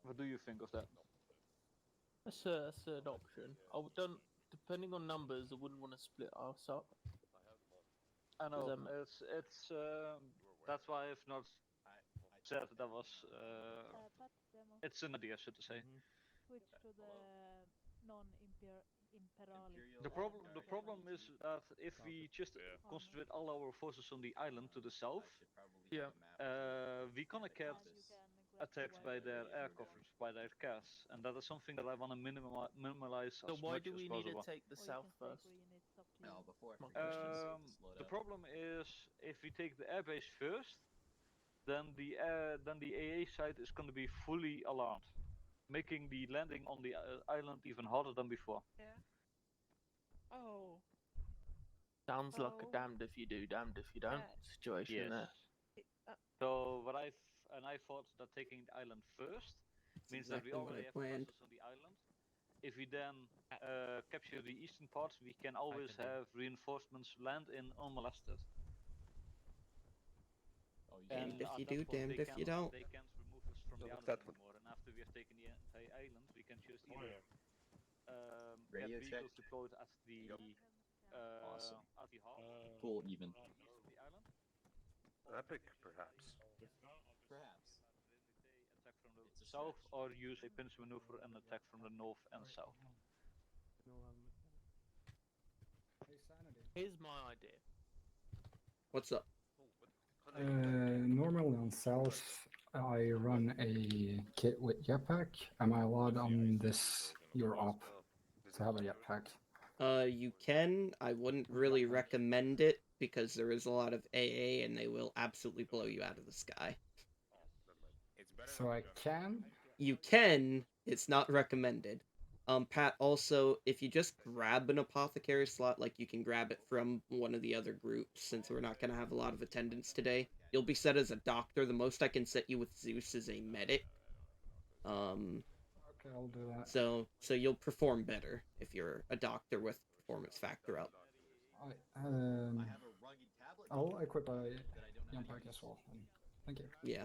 What do you think of that? That's an option. Don't, depending on numbers, I wouldn't want to split us up. I know um, it's that's why I've not said that was But demo it's an idea, so to say. switch to the non-imperialist. The problem is that if we just concentrate all our forces on the island to the south, Yeah. we gonna get you can attacked by their air coverage, by their CAS, and that is something that I want to minimize So as why much do as we need to possible. take the south first? My question. The problem is if we take the airbase first, then the AA side is going to be fully alarmed, making the landing on the island even harder than before. Yeah. Oh. Sounds like a Oh. damned if you do, damned if you don't situation there. So I thought that taking the island first means exactly that we what I already have planned. forces on the island. If we then capture the eastern parts, we can always have reinforcements land in unmolested. Damned if at you that do, point, damned they if you don't. They can't remove us from the So island that would- anymore. And after we have taken the entire island, we can just either Radio get check. vehicles deployed at the Awesome. at the heart, Cool, even. east of the island. Epic, perhaps. Perhaps. Attack from the south, or use a pinch maneuver and attack from the north and south. Here's my idea. What's up? Normally on South, I run a kit with jetpack. Am I allowed on this your op to have a jetpack? You can. I wouldn't really recommend it because there is a lot of AA and they will absolutely blow you out of the sky. So I can? You can, it's not recommended. Pat, also, if you just grab an apothecary slot, like you can grab it from one of the other groups, since we're not going to have a lot of attendance today, you'll be set as a doctor. The most I can set you with Zeus is a medic. Okay, I'll do that. So you'll perform better if you're a doctor with performance factor up. I'll equip a young pack as well. Thank you. Yeah.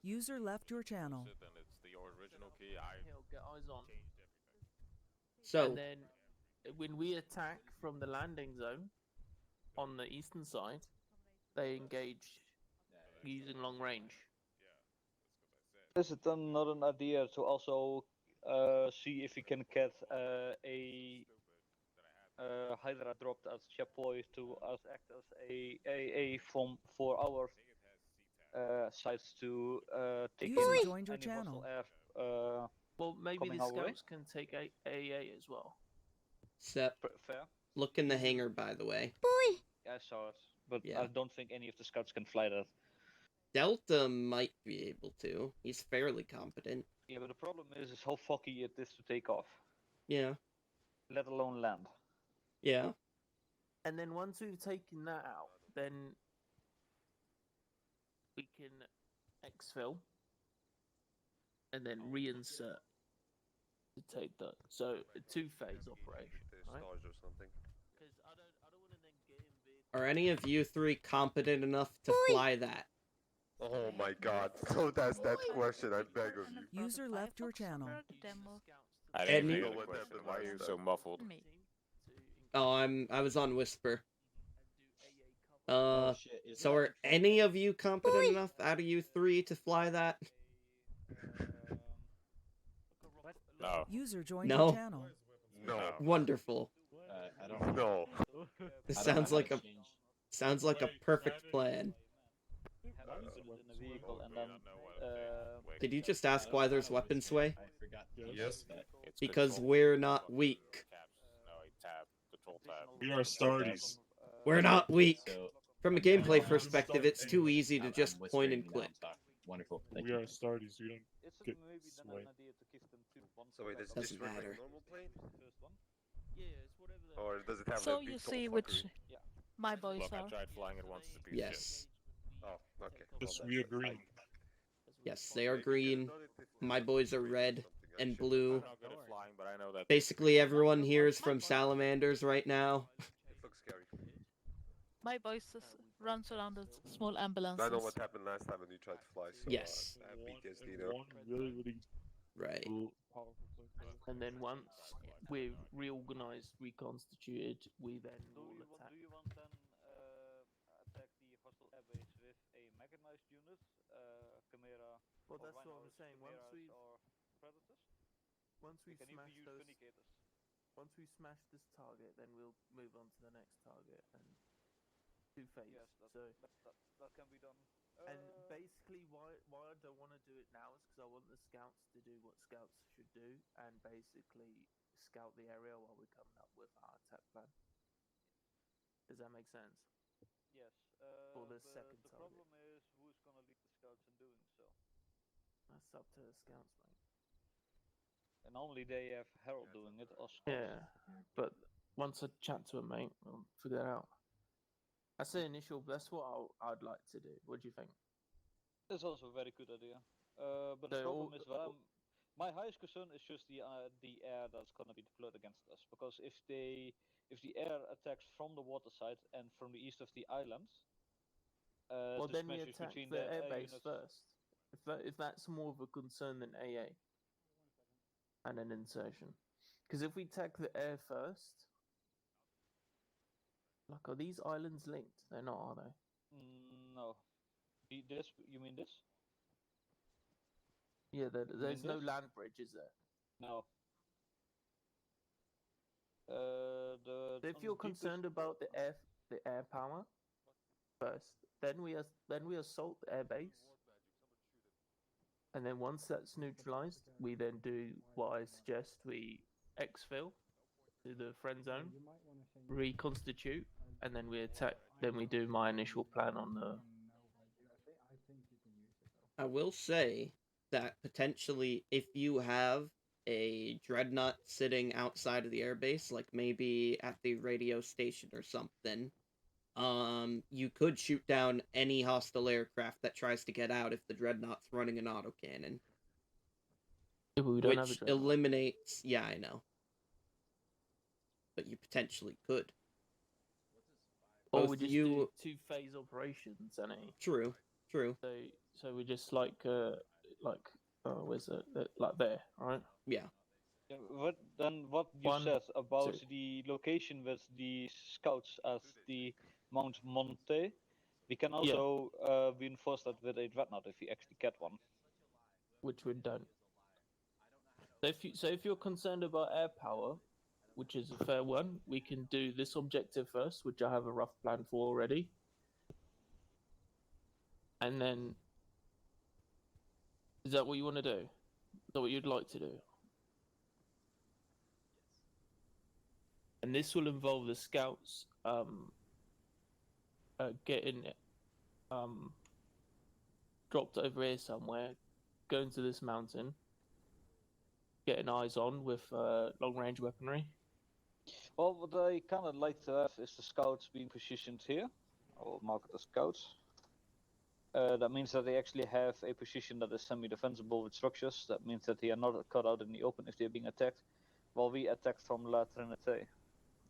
User left your channel. He'll get eyes on. So And then when we attack from the landing zone on the eastern side, they engage using long range. Is it then not an idea to also see if we can get a Hydra dropped as Chapoy to act as a AA for our sites to take User in joined your any hostile channel. air. Well, maybe Coming the our way? scouts can take AA as well. Sep, Fair. look in the hangar, by the way. I saw it, but Yeah. I don't think any of the scouts can fly that. Delta might be able to. He's fairly competent. Yeah, but the problem is how foggy it is to take off, Yeah. let alone land. Yeah. And then once we've taken that out, then we can exfil and then reinsert to take that. So a two-phase operation, right? Stars or something. Because I don't want to then get in vehicle. Are any of you three competent enough to fly that? Oh my god. So that's that question, I beg of you. User left your channel. Demo. I didn't Any- hear Know the what question. happened Why are last you time. so muffled? Me. Oh, I was on Whisper. Oh, shit. Is So that are the- any of you competent enough out of you three to fly that? No. User joined No. your channel. No. Wonderful. I don't. No. This I don't know sounds how like to a change. perfect plan. Have it in a vehicle and then Did you just ask why there's weapon sway? I forgot. Yes. It's Because control we're not fucking weak. tabs. No, I tab. Control tab. We are Stardies. We're not weak. So, From a gameplay perspective, it's too easy to I'm just whispering point and now, click. I'm sorry. Wonderful. Thank We you. are Stardies. We don't. it's Get maybe then sway. an idea to give them two. One So wait, for does it that Doesn't just work like matter. a normal plane? first one. Yeah, it's whatever. Or does it have So like you big see top which fuckery? my boys Look, I are. tried flying it once. It's a piece of Yes. Oh, okay. Yes, we are green. Yes, they are green. My boys are red and shit. blue. I'm not good at flying, but I know that. Basically, everyone here is from Salamanders right now. It looks scary. My boys is runs around a small ambulance. I know what happened last time when you tried to fly, so Yes. I have PTSD now. Right. And then once we're reorganized, reconstituted, we then will attack. Do you want then attack the hostile airbase with a mechanized unit, Chimera, Well, or that's what I'm Rhinos, saying. Chimeras, or Predators? Once we Can even smash use those, Vindicators. once we smash this target, then we'll move on to the next target and two phase. Yes, So that can be done. and basically, why I don't want to do it now is because I want the scouts to do what scouts should do and basically scout the area while we're coming up with our attack plan. Does that make sense? Yes. For the but second the target. problem is who's gonna lead the scouts in doing so. That's up to the scouts, mate. And normally they have Harold doing it or Scott. Yeah, but once I chat to him, mate, we'll figure that out. That's the initial. That's what I'd like to do. What do you think? That's also a very good idea. But the They problem all- is, my highest concern is just the air that's gonna be deployed against us. Because if the air attacks from the water side and from the east of the island, Well, the then we smashes attack between the air airbase units. first. If that's more of a concern than AA, and an insertion, because if we attack the air first, like, are these islands linked? They're not, are they? No. This? You mean this? Yeah, there's no this? land bridge, is there? No. The So if on you're the deepest- concerned about the air power first, then we assault the air base, and then once that's neutralized, we then do what I suggest: we exfil to the friend zone, reconstitute, and then we attack. Then we do my initial plan on the. I will say that potentially if you have a dreadnought sitting outside of the airbase, like maybe at the radio station or something, you could shoot down any hostile aircraft that tries to get out if the dreadnought's running an autocannon. Yeah, but we don't have a Which dreadnought. eliminates... Yeah, I know. But you potentially could. Or Both we just you... do 2-phase operations, and True, true. So we just like where's it? Like there, right? Yeah. Yeah, what you One, said about two. the location with the scouts at the Mount Monte, we can also reinforce that with a dreadnought if we actually get one. Which we don't. So if you're concerned about air power, which is a fair one, we can do this objective first, which I have a rough plan for already. And then, is that what you want to do? Is that what you'd like to do? And this will involve the scouts getting dropped over here somewhere, going to this mountain, getting eyes on with long-range weaponry. Well, what I kind of like to have is the scouts being positioned here. I will mark it as scouts. That means that they actually have a position that is semi-defensible with structures. That means that they are not cut out in the open if they are being attacked. While we attack from La Trinité,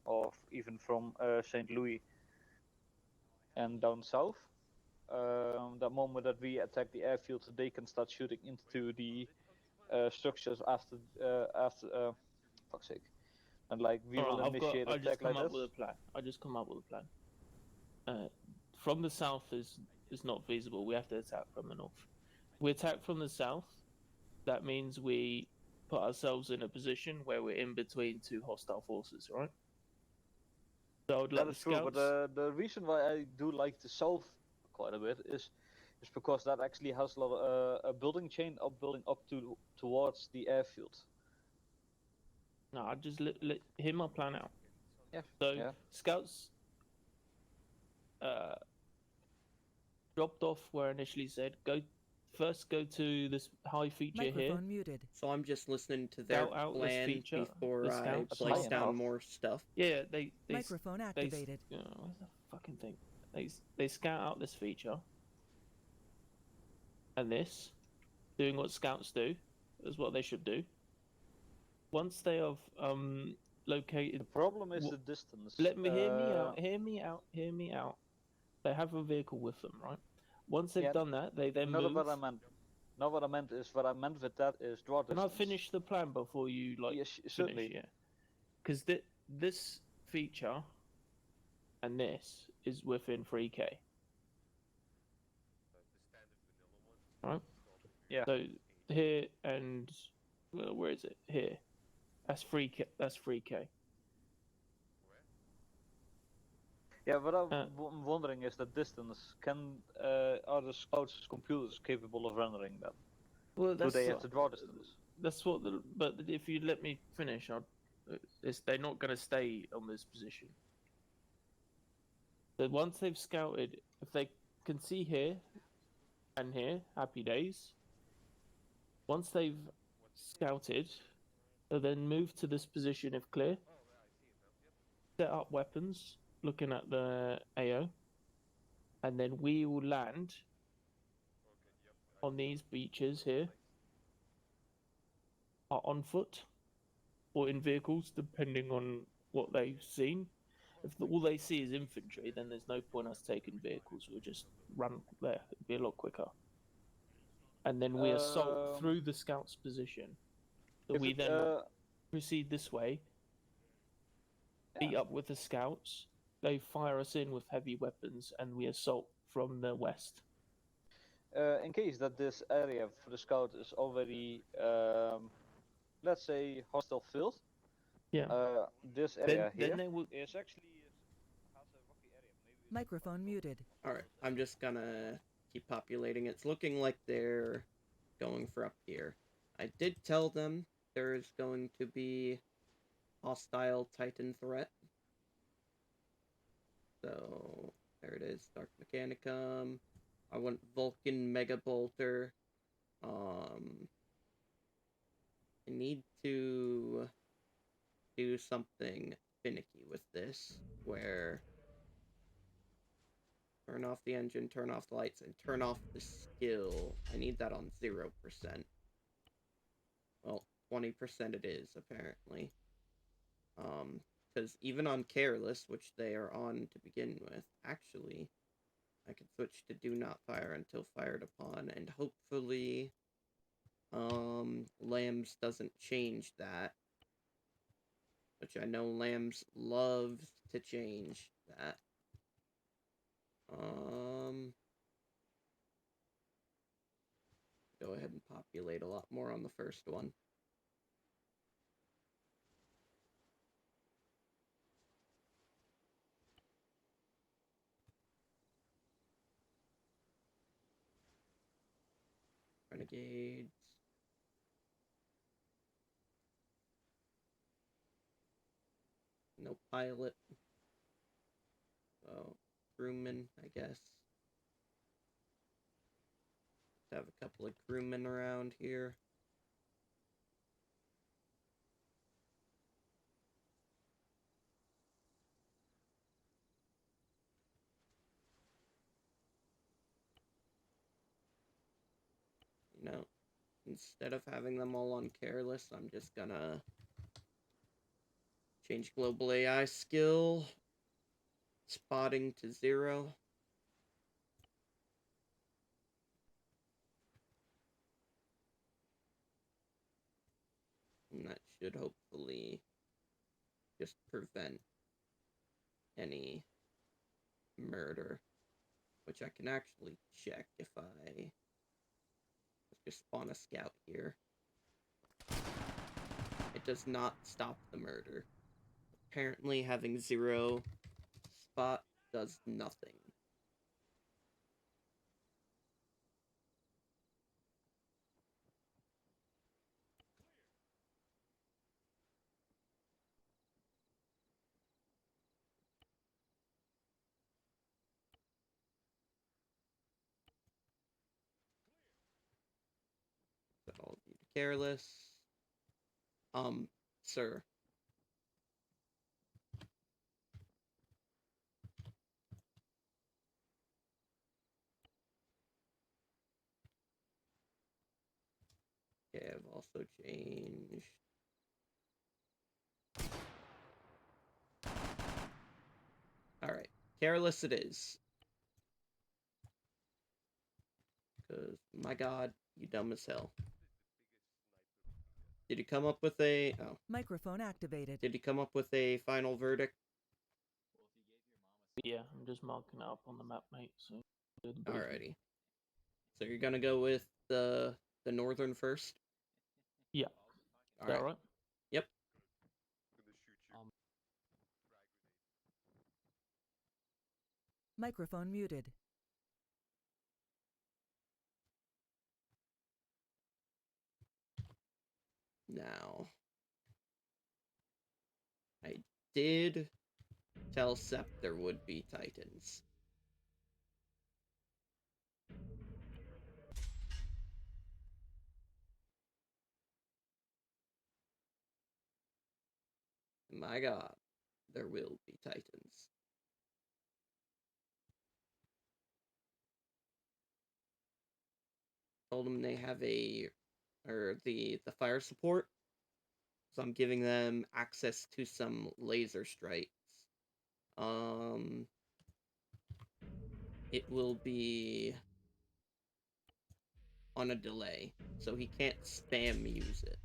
or even from St. Louis and down south. The moment that we attack the airfield, they can start shooting into the structures after fuck's sake. And like we will initiate I attack just come like up this. with a plan. I just come up with a plan. From the south is not feasible. We have to attack from the north. We attack from the south. That means we put ourselves in a position where we're in between two hostile forces, right? So I would like That the is true, scouts. but the reason why I do like the south quite a bit is because that actually has a lot of a building chain building up towards the airfield. No, I just hear my plan out. Yeah. So yeah. scouts dropped off where I initially said go to this high feature here. Microphone muted. So I'm just listening to their Scout out this plan feature, before the I scouts. place High down enough. more stuff. Yeah, they Microphone activated. where's the fucking thing? They scout out this feature. And this, doing what scouts do, is what they should do. Once they have located. The problem is the distance. Let me hear me out. They have a vehicle with them, right? Once they've Yeah, done that, they then Not move. what I meant. Not what I meant is what I meant with that is draw Can distance. I finish the plan before you like? Yes, finish? certainly. Yeah. Because this feature and this is within 3K. Right? Yeah. So here and well, where is it? Here. That's 3K. That's 3K. Yeah, what I'm wondering is the distance. Are the scouts computers capable of rendering that? Well, Do they have to draw distance? That's what. But if you let me finish, they're not going to stay on this position. So once they've scouted, if they can see here and here, happy days. Once they've scouted, they'll then move to this position if clear. Set up weapons, looking at the AO, and then we will land on these beaches here, on foot or in vehicles, depending on what they've seen. If all they see is infantry, then there's no point us taking vehicles. We'll just run there. It'd be a lot quicker. And then we assault through the scout's position. So we then proceed this way, beat up with the scouts. They fire us in with heavy weapons, and we assault from the west. In case that this area for the scout is already, let's say, hostile field. Yeah. This area here then they will... is actually has a rocky area. Maybe Microphone muted. Alright, I'm just gonna keep populating. It's looking like they're going for up here. I did tell them there's going to be hostile Titan threat. So, there it is. Dark Mechanicum. I want Vulcan Mega Bolter. I need to do something finicky with this, where turn off the engine, turn off the lights, and turn off the skill. I need that on 0%. Well, 20% it is, apparently. Because even on Careless, which they are on to begin with, actually, I can switch to Do Not Fire until fired upon, and hopefully, Lambs doesn't change that. Which I know Lambs loves to change that. Go ahead and populate a lot more on the first one. Renegades. No pilot. So, crewmen, I guess. Have a couple of crewmen around here. You know, instead of having them all on Careless, I'm just gonna change Global AI skill, spotting to 0. And that should hopefully just prevent any murder, which I can actually check if I just spawn a scout here. It does not stop the murder. Apparently having 0 spot does nothing. Set all of you to Careless. Sir. Okay, I've also changed. Alright, Careless it is. Cause my god, you dumb as hell. Did you come up with a Microphone activated. Did you come up with a final verdict? Yeah, I'm just marking it up on the map, mate. So. do the briefing. Alrighty. So you're gonna go with the northern first? Yeah. Is that Alright. right? Yep. Microphone muted. Now, I did tell Sep there would be Titans. My god, there will be Titans. Told them they have the fire support. So I'm giving them access to some laser strikes. It will be on a delay, so he can't spam use it.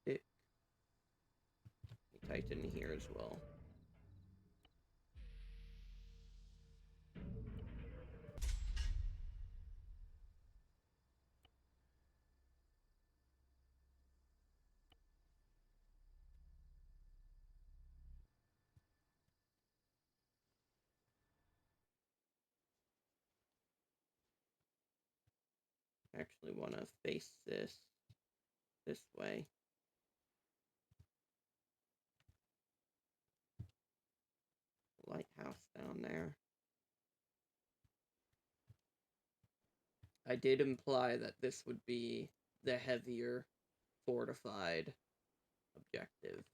Stick Titan here as well. I actually want to face this way. Lighthouse down there. I did imply that this would be the heavier fortified objective.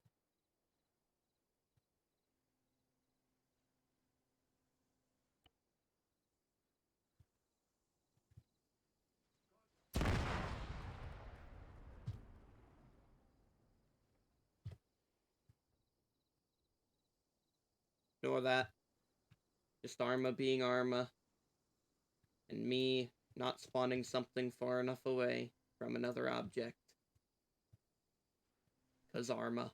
Ignore that. Just Arma being Arma. And me not spawning something far enough away from another object. 'Cause Arma.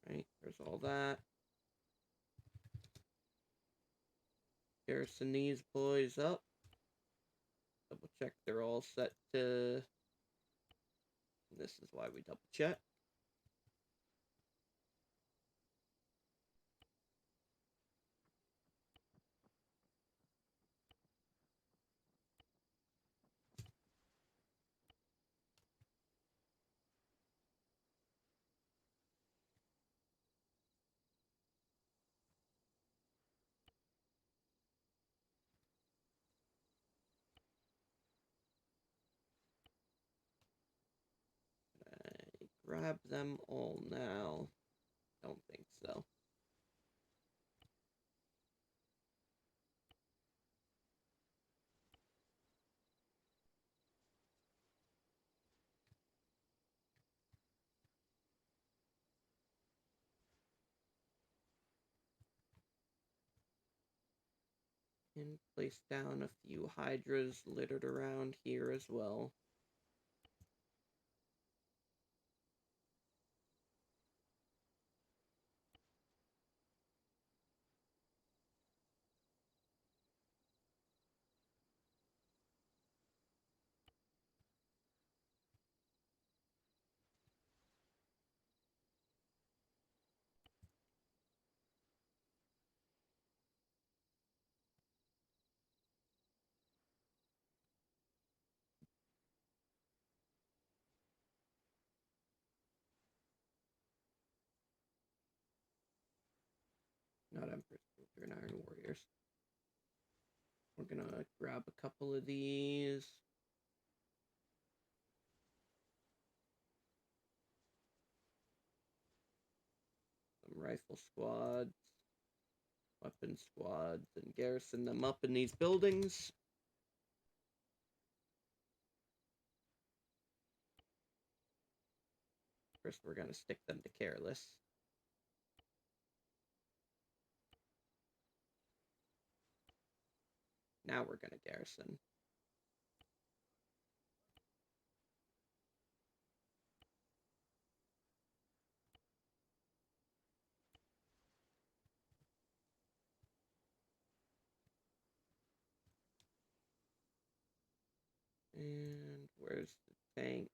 Right, there's all that. Garrison these boys up. Double check they're all set to... This is why we double check. Grab them all now. Don't think so. And place down a few hydras littered around here as well. not Emperor's Children, Iron Warriors. We're gonna grab a couple of these. Some rifle squads, weapon squads, and garrison them up in these buildings. First, we're gonna stick them to careless. Now we're gonna garrison. And where's the tanks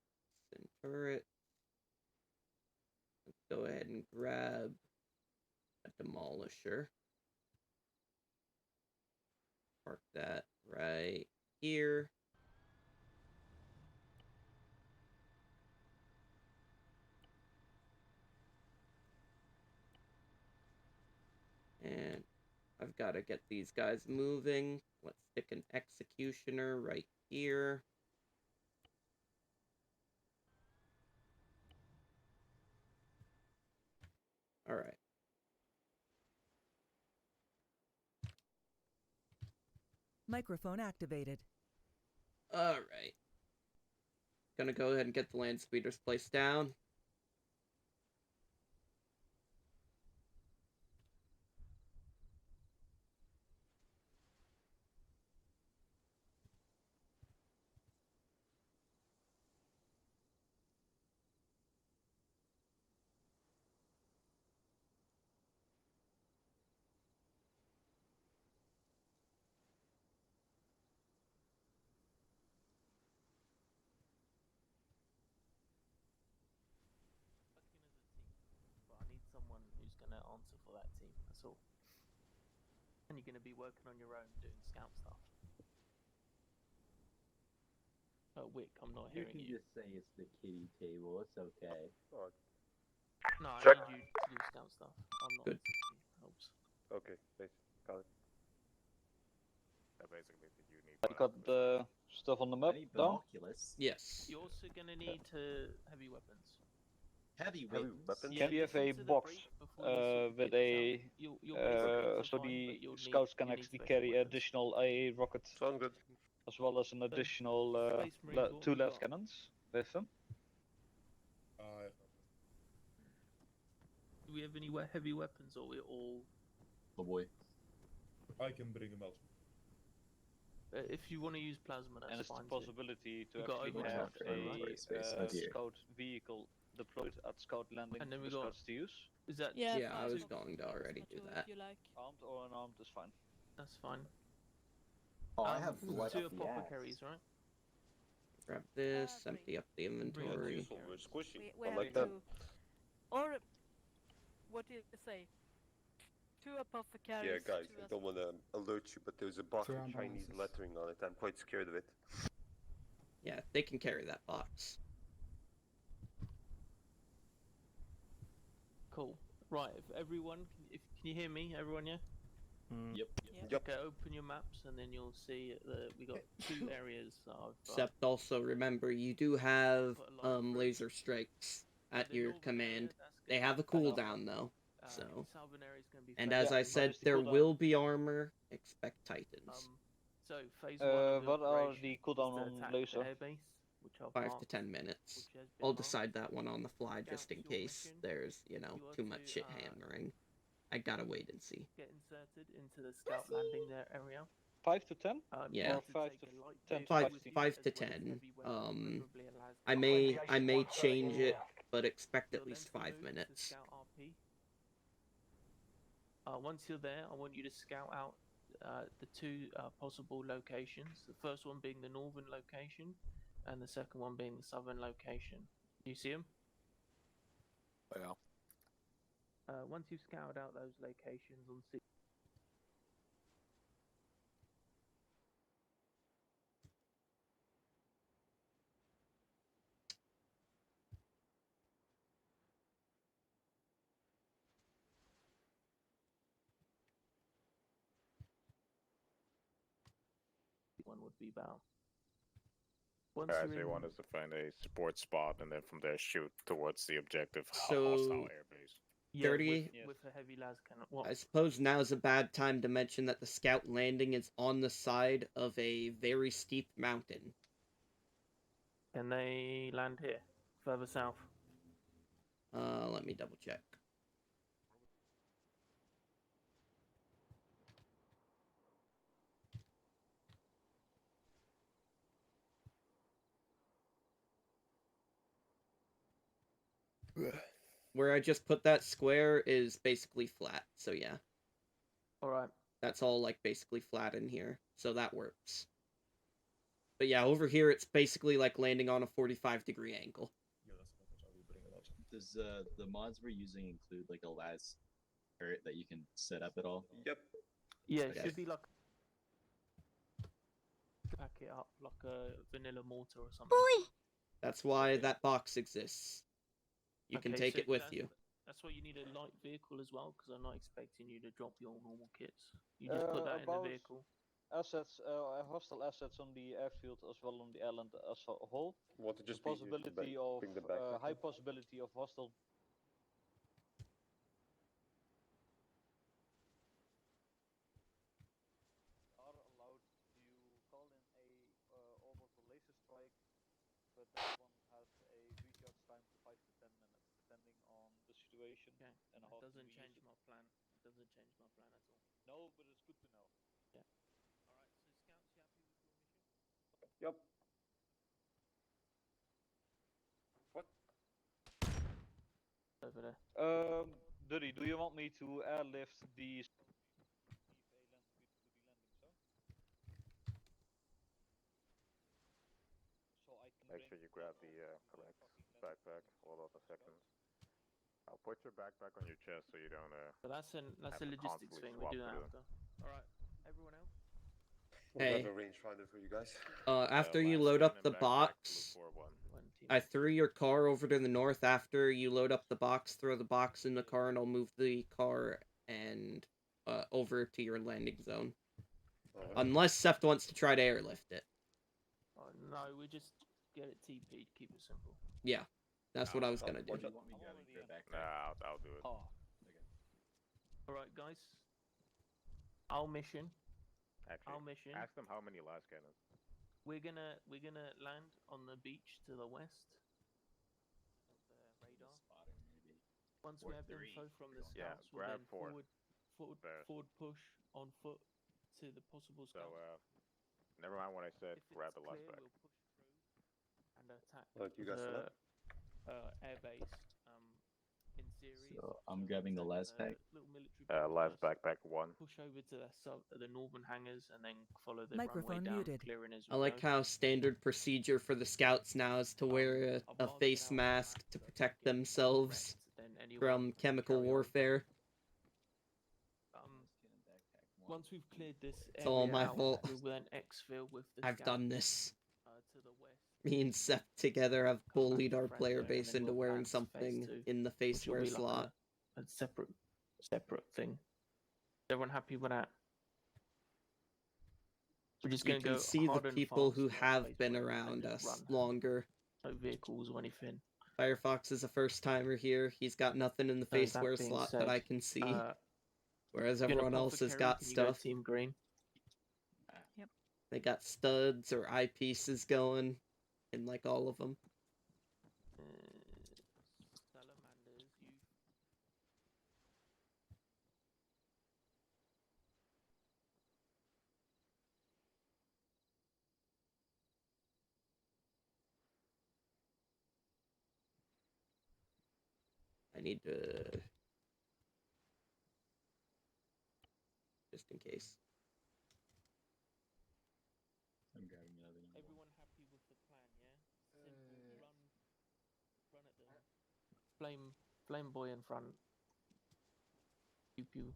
and turrets? Let's go ahead and grab a demolisher. Park that right here. And I've got to get these guys moving. Let's stick an executioner right here. All right. Microphone activated. All right. Gonna go ahead and get the land speeders placed down. But I need someone who's gonna answer for that team. That's all. And you're gonna be working on your own doing scout stuff. Wick, I'm not You hearing can you. just say it's the kitty table. It's okay. No, I Check. need you to do scout stuff. I'm not. Good. listening. Helps. Okay, got it. Yeah, basically, you need. You got the stuff on the map I need down? binoculars. Yes. You're also gonna need to heavy weapons. Heavy Heavy weapons. weapons? Yeah, Can you have listen a to the box brief before you sort with the kits a out. Your basic kits are so fine, the but you'll scouts can need actually special carry weapons. additional AA rocket Sound good. as well as an additional Space Marines, what 2 have you las got? cannons with them. Do we have any heavy weapons, or we're all? Oh boy. I can bring him out. If you want to use plasma, that's And it's the fine too. possibility to We got actually overtime have for everyone. Inventory space, oh dear. scout vehicle deployed at scout landing And then for we the got- scouts to use. Is that Yeah, Yeah, I five was of going to those already or do two, that. If you like. Armed or unarmed is fine. that's fine. Oh, I have blood 2 up the apothecaries, ass. right? Grab this, Bring. empty up the Bring inventory. Useful, we're squishy. We I have like that. two. Or what did you say? 2 apothecaries. Yeah, guys, two I don't want to alert you, but there's a box Two with Chinese ambulances. lettering on it. I'm quite scared of it. Yeah, they can carry that box. Cool. Right. If everyone, can you hear me? Everyone, yeah. Yep. Yep. Okay. Open your maps, and then you'll see that we got 2 areas that I've. Except also remember, you do have Put a lot of laser strikes at the your northern command. area, that's They gonna have a be better. cooldown though. so. Southern area's gonna be. And phase as I one. said, is the there cooldown? will be armor. Expect titans. So phase 1 of the What are operation the is cooldown to on attack laser? the airbase, which I've 5 to marked, 10 minutes. which has been I'll marked. decide that one on the fly just in Scouts, your case mission, there's, you are too much to, shit hammering. I gotta wait and see. Get inserted into the scout landing there area. 5 to 10? Yeah. You need Or to 5 take to a light 10 boost Five- with you, 5 to as well as 10. heavy weapons, preferably a las I may change it, but expect You'll at then least be 5 moved to minutes. Scout RP. Once you're there, I want you to scout out the 2 possible locations. The first one being the northern location, and the second one being the southern location. Do you see them? Yeah. Once you've scouted out those locations on one would be better. Once Guys, you're they in, want us to find a support spot and then from there shoot towards the objective So- hostile airbase. yeah, 30. with a heavy las cannon. What? I suppose now is a bad time to mention that the scout landing is on the side of a very steep mountain. Can they land here, further south? Let me double check. Where I just put that square is basically flat, so yeah. All right. That's all like basically flat in here, so that works. But yeah, over here it's basically like landing on a 45-degree angle. Yeah, that's what I will bring a lot. Does the mods we're using include like a las turret that you can set up at all? Yep. Yeah, it Okay. should be like pack it up like a vanilla mortar or something. That's why that box exists. You can Okay, take so it with that's- you. That's why you need a light vehicle as well, because I'm not expecting you to drop your normal kits. You just put that in the About vehicle. assets, hostile assets on the airfield as well on the island as a whole. Want to The just be- possibility of bring the backpack high in? possibility of hostile. Are allowed to call in a orbital laser strike, but that one has a recharge time to 5 to 10 minutes, depending on the situation. Okay. And It how often doesn't we change use it. my plan. It doesn't change my plan at all. No, but it's good to know. Yeah. All right. So scouts, you happy with your mission? Yep. What? Over there. Duddy, do you want me to airlift the so I can Make sure you grab the correct backpack. Hold on a second. I'll put your backpack on your chest so you don't So that's a have to logistics constantly thing. We swap do that through. after. All right. Everyone else. Hey. a rangefinder for you guys. After you last load man up and the backpack, box, look for one. One team. I threw your car over to the north. After you load up the box, throw the box in the car, and I'll move the car and over to your landing zone. Alright. Unless Seth wants to try to airlift it. Oh, no, we just get it TP'd. Keep it simple. Yeah, that's what I was gonna do. What do you want me grabbing for a backpack? Nah, I'll do it. Oh, All right, guys. Our mission. Actually, Our mission. ask them how many last cannons. We're gonna land on the beach to the west of the radar. Spotter, maybe. Once Or we have three. info from the Yeah, scouts, we'll grab then four first. forward push on foot to the possible So, scouts. never mind what I said. If Grab it's the last clear, back. we'll push through and attack What you guys the select? airbase in series. So I'm grabbing the attack last pack. little military base Last first, backpack 1. push over to the northern hangars and then follow the Microphone runway down, muted. clearing as I we like go. how standard procedure for the scouts now is to wear I'll a mark it face out on the mask map to so if protect we get themselves wrecked, then anyone from can chemical carry on. warfare. Cannon backpack one. Once we've cleared this It's all area my out, fault. we will then exfil with the I've scouts, done this. to the west. Me and Seth together have Come back bullied to our Franco, player and base then into we'll wearing plan phase something 2, in the face which will wear be like slot. a separate thing. Is everyone happy with that? We're just You gonna can go see the hard and people fast who on have phase been 1 and around just us run. longer. No vehicles or anything. Firefox is a first timer here. He's got nothing in the So face that wear being slot that I said, can see, you're whereas gonna everyone else has apothecary, got can you go stuff. team green. They got studs or eyepieces going in like all of them. Salamanders, you. I need to just in case. I'm grabbing another one. Everyone happy with the plan, yeah? Simple. Run at them. Flame boy in front. Pew pew.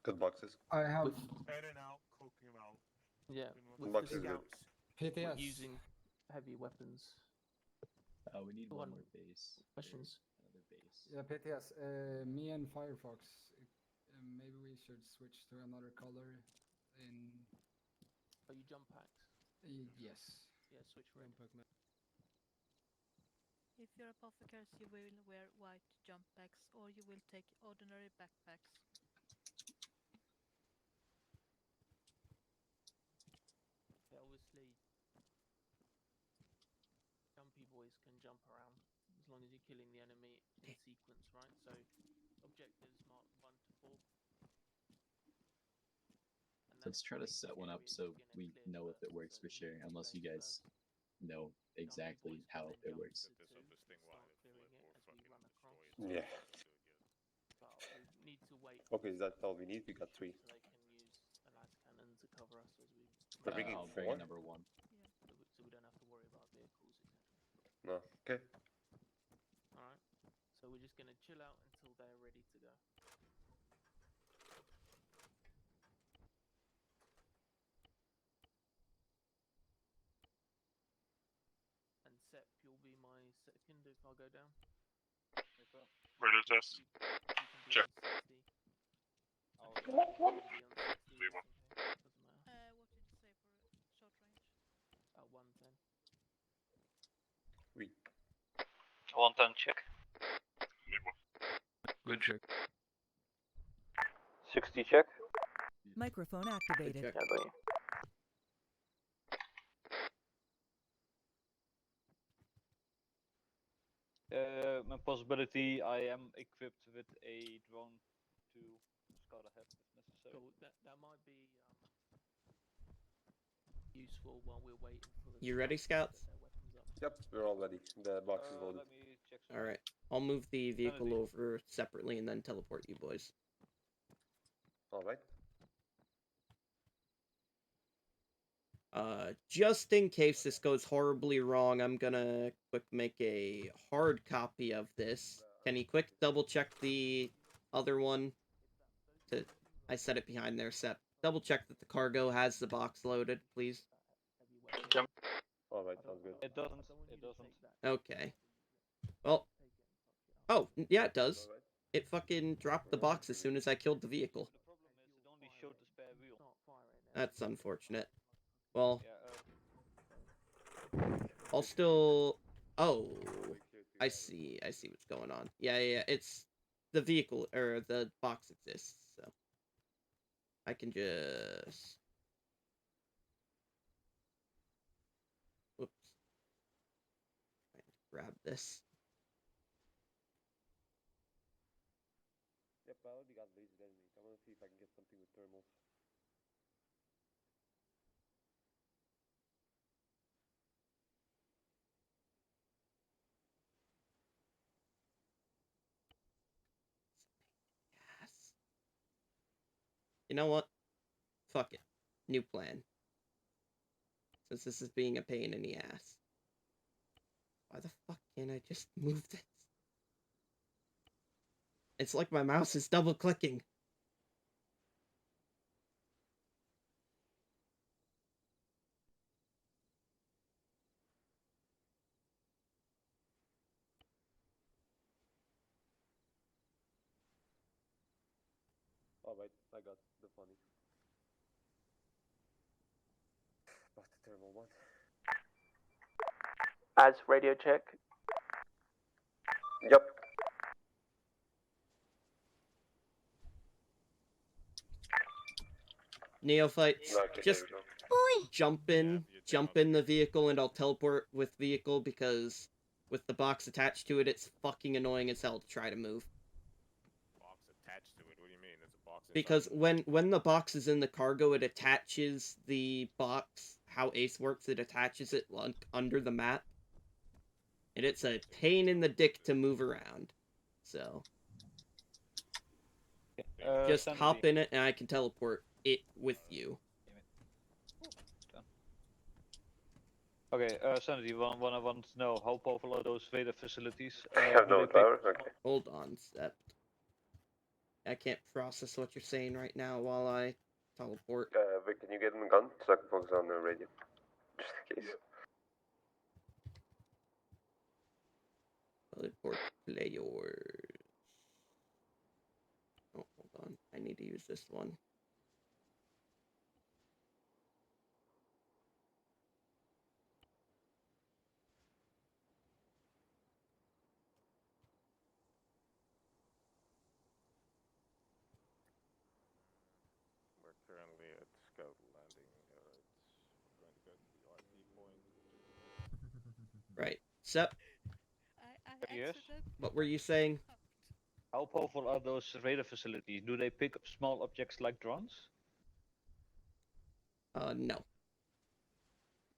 Good boxes. I have With, In and out, coking him out. yeah, with Box the is good. scouts, we're PTS. using heavy weapons. We need Go one on. more base. Questions? Another base. Yeah, PTS. Me and Firefox. Maybe we should switch to another color in Are you jump packs? Yes. Yeah, switch red. If you're apothecaries, you will wear white jump packs, or you will take ordinary backpacks. Yeah, obviously, jumpy boys can jump around as long as you're killing the enemy in sequence, right? So, objectives mark 1 to 4. And Let's try to basically set one up areas so you're gonna we clear know if first. it works So for sure, military unless you base guys first. know Jumpy exactly boys how can it then jump works. to 2 Set this up, this thing and while start it clearing it or as we fucking run across. destroy it. Yeah. But we need to wait. Okay, is that all we need? We got 3. So they can use a las cannon to cover us as we. We're bringing I'll bring 4? in number 1. So we don't have to worry about vehicles, etc. No. Okay. All right. So we're just gonna chill out until they're ready to go. And Sep, you'll be my second if I go down. Ready to test. You can be Check. on 60. Oh, You can be on 60. Viva. Doesn't matter. What did you say for short range? 110. We. 110 check. Viva. Good check. 60 check. Microphone Good activated. check. Yeah, buddy. My possibility, I am equipped with a drone to scout ahead if necessary. Cool. That might be useful while we're waiting for the. You ready, scouts? Set their weapons up. Yep, we're all ready. The box is loaded. Let me check All right. I'll move the vehicle Sanity. over separately and then teleport you boys. Alright. Just in case this goes horribly wrong, I'm gonna quick make a hard copy of this. Can you quick double check the other one? I set it behind there, Sep. Double check that the cargo has the box loaded, please. Alright, sounds good. It doesn't. It doesn't. Okay. Well. Oh, yeah, it does. It fucking dropped the box as soon as I killed the vehicle. The problem is it only showed the spare wheel. That's unfortunate. Well, Yeah. I'll still... Oh, I see what's going on. Yeah, it's... The vehicle, or the box exists, so... I can just... Whoops. Grab this. Yep, I already got laser enemies. I want to see if I can get something with thermals. Yes. You know what? Fuck it. New plan. Since this is being a pain in the ass. Why the fuck can't I just move this? It's like my mouse is double clicking. Alright, I got the funny. About the thermal one. As radio check. Yep. Neophytes, Okay, just there we go. jump in the vehicle and I'll teleport with vehicle because with the box attached to it, it's fucking annoying as hell to try to move. Box attached to it. What do you mean? There's a box inside Because it. when the box is in the cargo, it attaches the box. How Ace works, it attaches it like under the map, and it's a pain in the dick to move around. So just hop in it, and I can teleport it with you. Okay, Sanity, one I want to know, how powerful are those Vader facilities? Have do no they take- power? Okay. Hold on, Sep. I can't process what you're saying right now while I teleport. Vic, can you get in the gun so I can focus on the radio? Just in case. Teleport players. Oh, hold on. I need to use this one. Sep, I Yes? answered what were you saying? How powerful are those radar facilities? Do they pick up small objects like drones? No.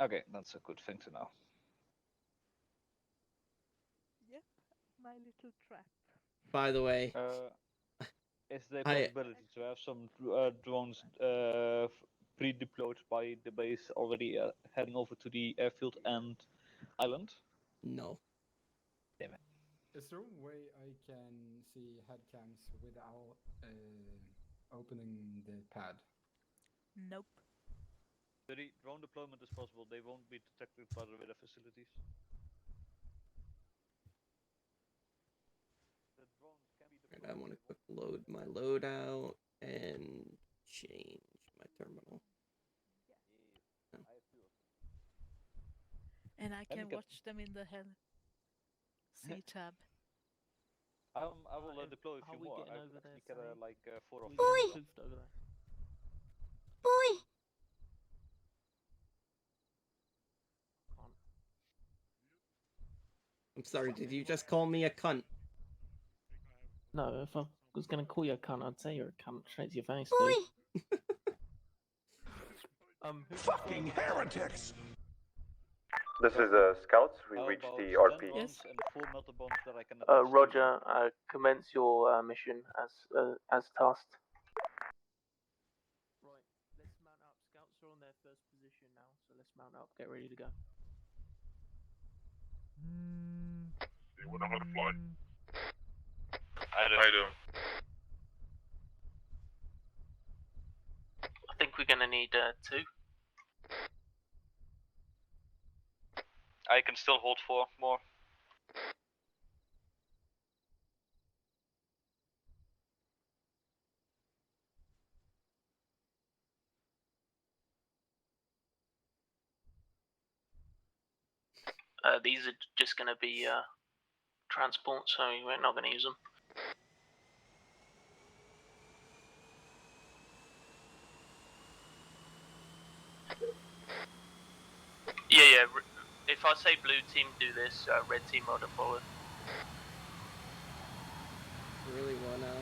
Okay, that's a good thing to know. Yep, my little trap. By the way, Is there a I- possibility to have some drones pre-deployed by the base already heading over to the airfield and island? no. Damn it. Is there a way I can see headcams without opening the pad? Nope. The drone deployment is possible. They won't be detected by the radar facilities. The drones can be Alright, I want to quick load my loadout and change my terminal. And I Let me can get- watch them in the hell C tab. I will deploy a How few we more. getting I over there, get Sammy? like 4 of We them. getting poofed over there. I'm sorry, did you just call me a cunt? No, if I was gonna call you a cunt, I'd say you're a cunt straight to your face, dude. Fucking heretics! This is Scouts. We How reached about the 10 RP. bombs and 4 melter bombs that I can attach to Roger, commence your mission as tasked. Right, let's mount up. Scouts are on their first position now, so let's mount up. Get ready to go. You wanna how to fly? I do. I think we're gonna need 2. I can still hold 4 more. These are just gonna be transport, so we're not gonna use them. Yeah. If I say blue team do this, red team will follow. Really wanna.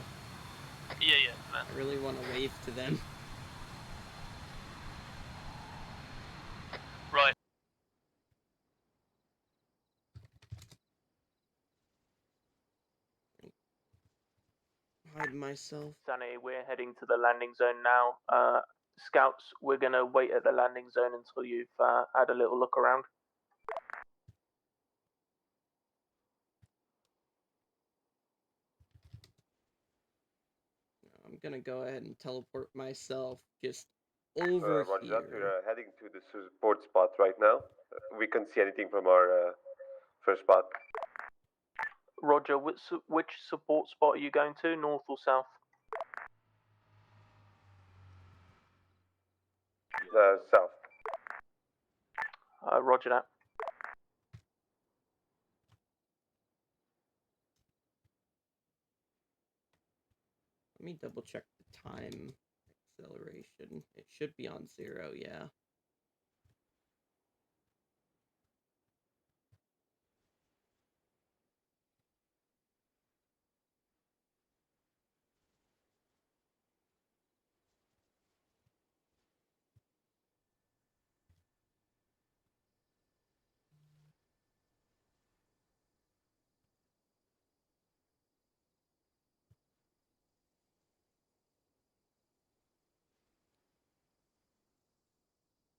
Yeah. I really wanna wave to them. Right. Hide myself. Sunny, we're heading to the landing zone now. Scouts, we're gonna wait at the landing zone until you've had a little look around. I'm gonna go ahead and teleport myself just over Roger here. that. We're heading to the support spot right now. We can't see anything from our first spot. Roger, which support spot are you going to, north or south? South. Roger that. Let me double check the time acceleration. It should be on 0, yeah.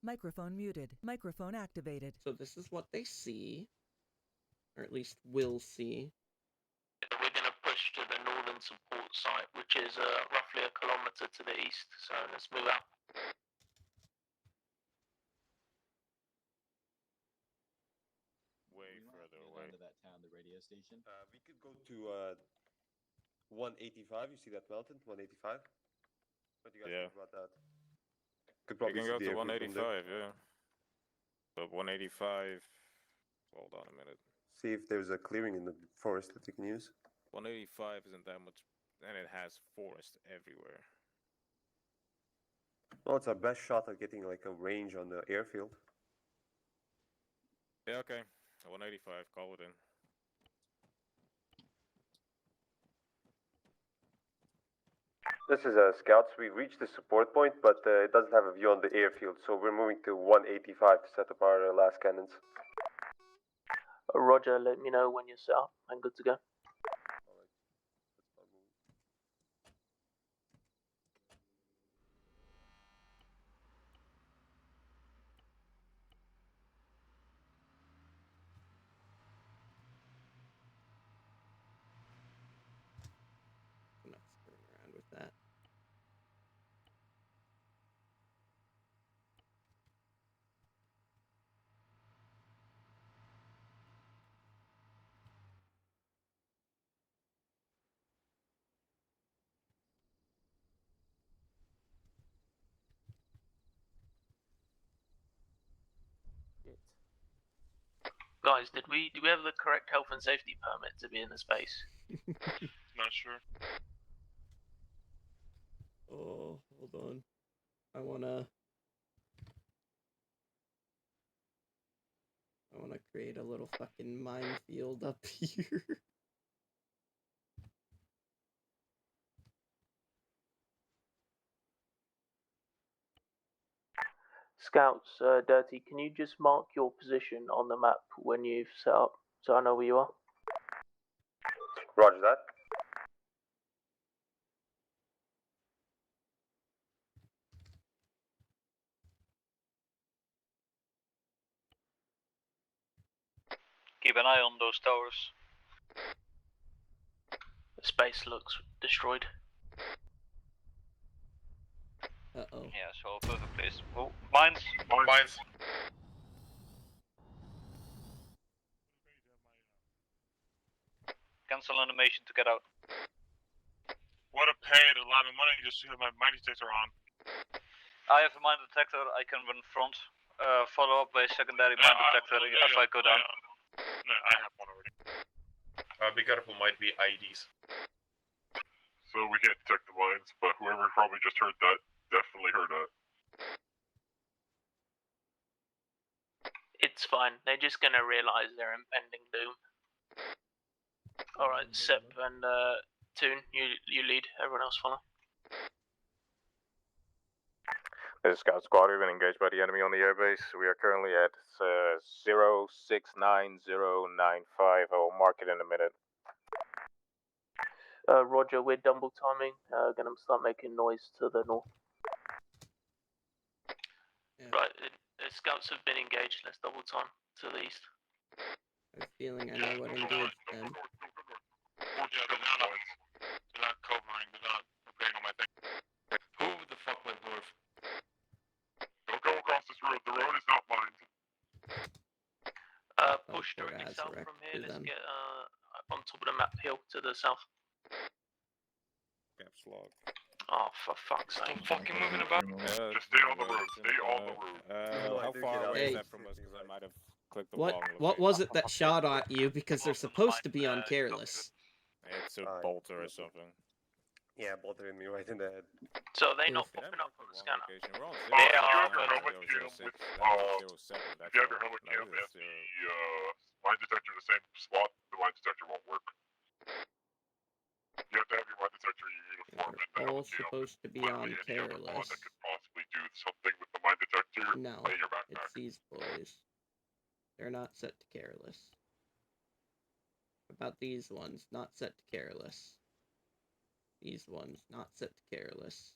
Microphone muted. Microphone activated. So this is what they see. Or at least will see. We're gonna push to the northern support site, which is roughly 1 kilometer to the east. So let's move out. Way further away. To that town, the radio station. We could go to 185. You see that mountain? 185. What do you guys think about that? Could We probably can see go the to airfield from there. 185, yeah. But 185. Hold on a minute. See if there's a clearing in the forest that you can use. 185 isn't that much, and it has forest everywhere. Well, it's our best shot at getting like a range on the airfield. Yeah, okay. 185, call it in. This is Scouts. We reached the support point, but it doesn't have a view on the airfield, so we're moving to 185 to set up our last cannons. Roger, let me know when you're set up and good to go. I'm not screwing around with that. Guys, do we have the correct health and safety permit to be in the space? Not sure. Oh, hold on. I wanna create a little fucking minefield up here. Scouts, Dirty, can you just mark your position on the map when you've set up, so I know where you are? Roger that. Keep an eye on those towers. The space looks destroyed. Uh-oh. Yeah, so perfect place. Oh, mines! Mines. Cancel animation to get out. Would have paid a lot of money just to have my mine detector on. I have a mine detector, I can run front. Follow up by secondary mine detector if I go down. No, I have one already. Be careful, might be IEDs. So we can't detect the mines, but whoever probably just heard that definitely heard that. It's fine, they're just gonna realise their impending doom. Alright, Sep and Toon, you lead, everyone else follow. This is Scout Squad. We've been engaged by the enemy on the airbase. We are currently at 069095. I will mark it in a minute. Roger, we're double timing, gonna start making noise to the north. Yeah. Right, the scouts have been engaged, let's double time to the east. I have a feeling I know what engaged them. They're not covering, they're not preparing on my thing. Who the fuck went north? Don't go across this road, the road is not mined. Push directly south Azarek from here, to let's them. get up on top of the map hill to the south. Caps log. Oh, for fuck's sake. Stop fucking moving about. Just stay on the road, stay on the road. How far away Hey. is that from us? Because I might have clicked the wrong What was it that shot at you? Because they're supposed to be on Careless. It's a bolter or something. Yeah, bolted me right in the head. So are they not Did I popping mark up on the the wrong scanner? location? We're on If 0, you have your 0, helmet 0, cam 06. with, That's 07. if That's you have your wrong. helmet No, cam this at is the mine detector in the same spot, the mine detector won't work. You have to have your mine detector in your uniform and the They're all helmet cam. supposed to be Literally on any other mod Careless. that could possibly do something with the mine detector, No, lay your backpack. it's these boys. They're not set to Careless. About these ones, not set to Careless. These ones, not set to Careless.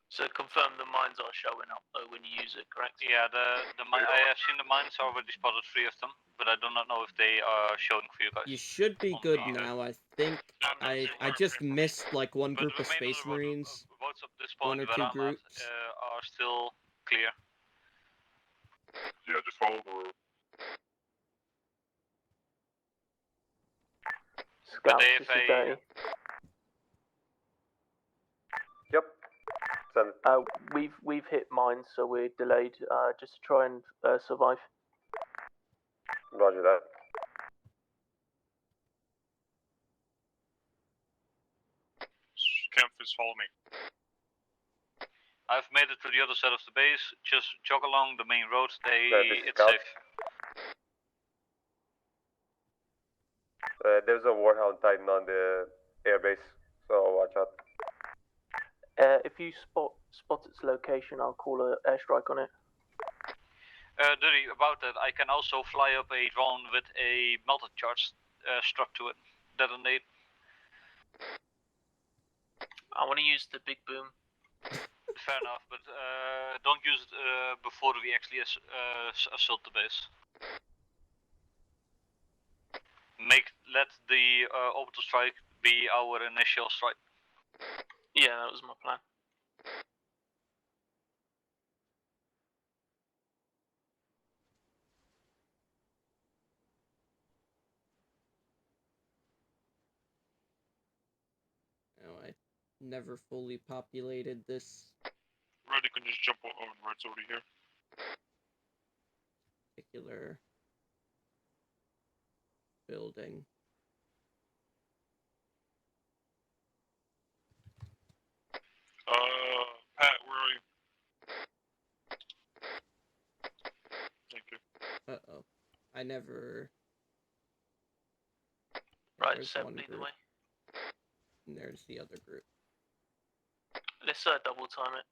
So confirm the mines are showing up though when you use it, correct? Yeah, I have seen the mines, already spotted 3 of them, but I do not know if they are showing for you guys. You should be On good the- now. I think I just missed like one But group the of remainder Space of the road- Marines. Votes up this One point or where two I'm groups. at are still clear. Yeah, just follow the road. Scouts, they this have is a- Dirty. Yep. Send it. We've hit mines, so we're delayed. Just to try and survive. Roger that. Campus, follow me. I've made it to the other side of the base. Just jog along the main road. This is It's Scout. safe. There's a Warhound Titan on the airbase, so watch out. If you spot its location, I'll call an airstrike on it. Dirty, about that, I can also fly up a drone with a melted charge struck to it. Detonate. I want to use the big boom. Fair enough, but don't use it before we actually assault the base. Let the orbital strike be our initial strike. Yeah, that was my plan. No, I never fully populated this Ready can just jump on right over here. particular building. Pat, where are you? Thank you. Uh-oh. I never... Right, There's so one lead the group, way. and there's the other group. Let's double time it.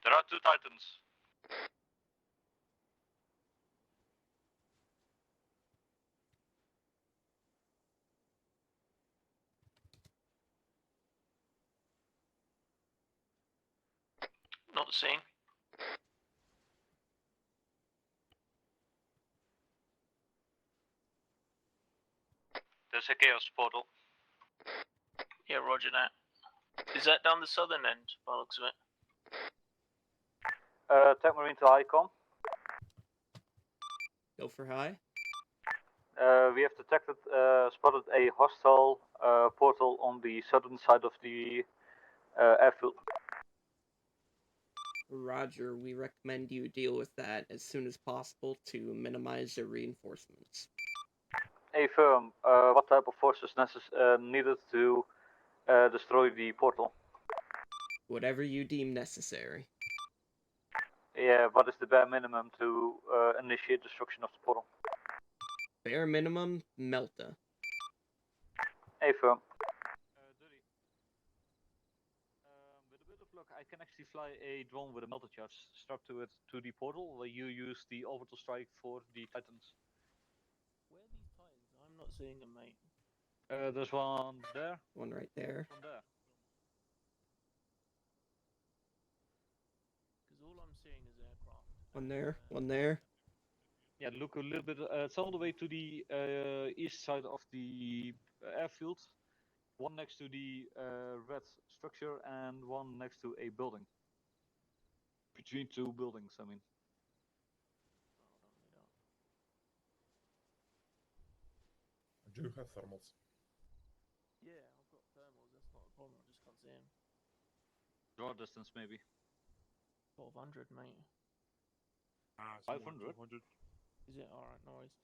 There are 2 Titans. Not seeing. There's a chaos portal. Yeah, roger that. Is that down the southern end, by the looks of it? Tech Marine to ICOM. Go for high. We have detected, spotted a hostile portal on the southern side of the airfield. Roger, we recommend you deal with that as soon as possible to minimize the reinforcements. Affirm. What type of force is needed to destroy the portal? Whatever you deem necessary. Yeah, what is the bare minimum to initiate destruction of the portal? Bare minimum, Melta. Affirm. With a bit of luck, I can actually fly a drone with a melted charge strapped to it to the portal, where you use the orbital strike for the Titans. Where are these Titans? I'm not seeing them, mate. There's one there. One right there. One there. Because all I'm seeing is aircraft. One there. One there. Yeah, look a little bit. It's all the way to the east side of the airfield. One next to the red structure and one next to a building. Between 2 buildings, I mean. Do you have thermals? Yeah, I've got thermals, that's not a problem, I just can't see them. Draw distance, maybe. 1200, mate. 500? Is it? Alright, no worries.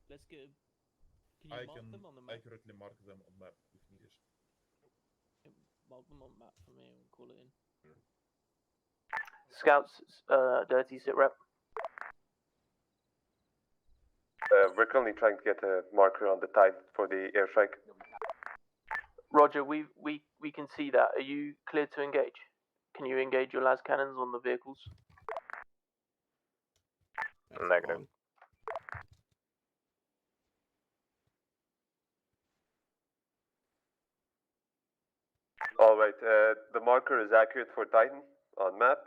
Let's get... Can you mark them on the map? accurately mark them on map if needed. Mark them on map for me and call it in. Scouts, Dirty, sit rep. We're currently trying to get a marker on the tide for the airstrike. Roger, we can see that. Are you clear to engage? Can you engage your las cannons on the vehicles? That's Negative. wrong. Alright, the marker is accurate for Titan on map.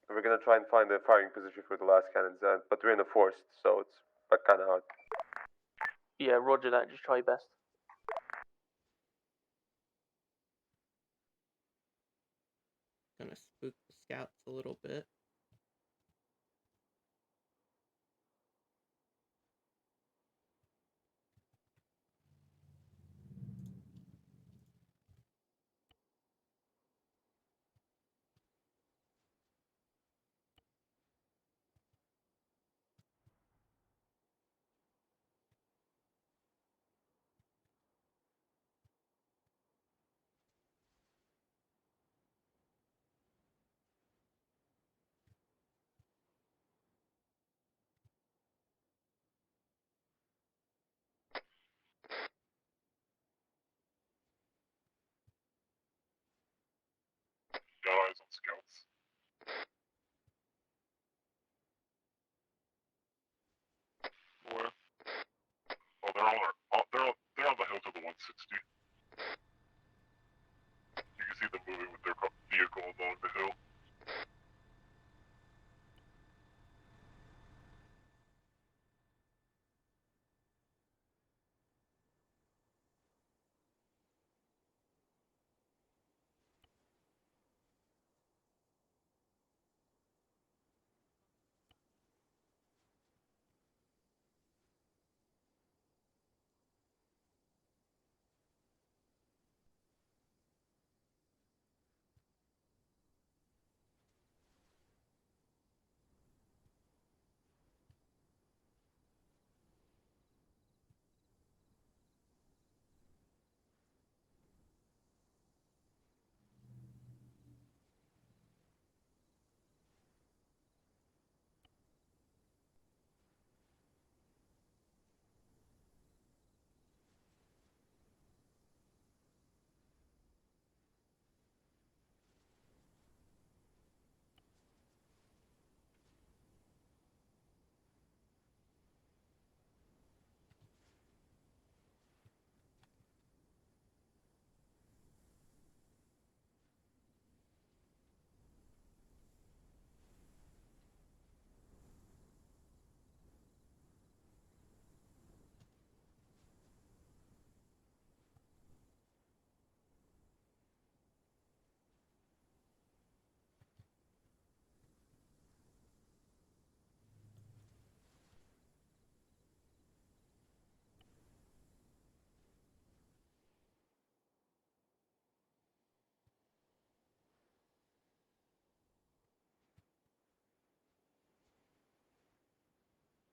We're gonna try and find a firing position for the last cannons, but we're in a forest, so it's kind of hard. Yeah, roger that. Just try your best. Gonna spook the scouts a little bit. eyes on scouts. Where? Oh, they're on the hill to the 160. You can see them moving with their vehicle along the hill.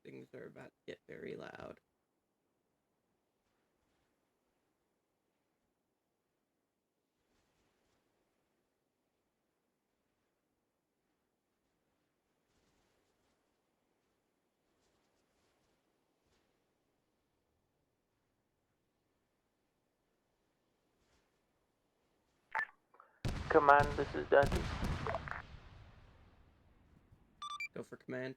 Things are about to get very loud. Command, this is Dirty. Go for command.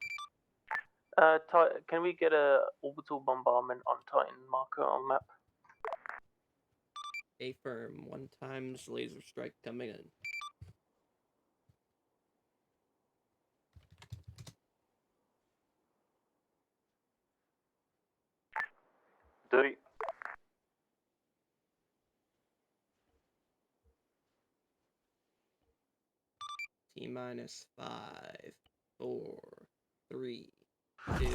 Can we get a orbital bombardment on Titan marker on map? Affirm. 1 times laser strike coming in. Dirty. T minus 5, 4, 3, 2, 1.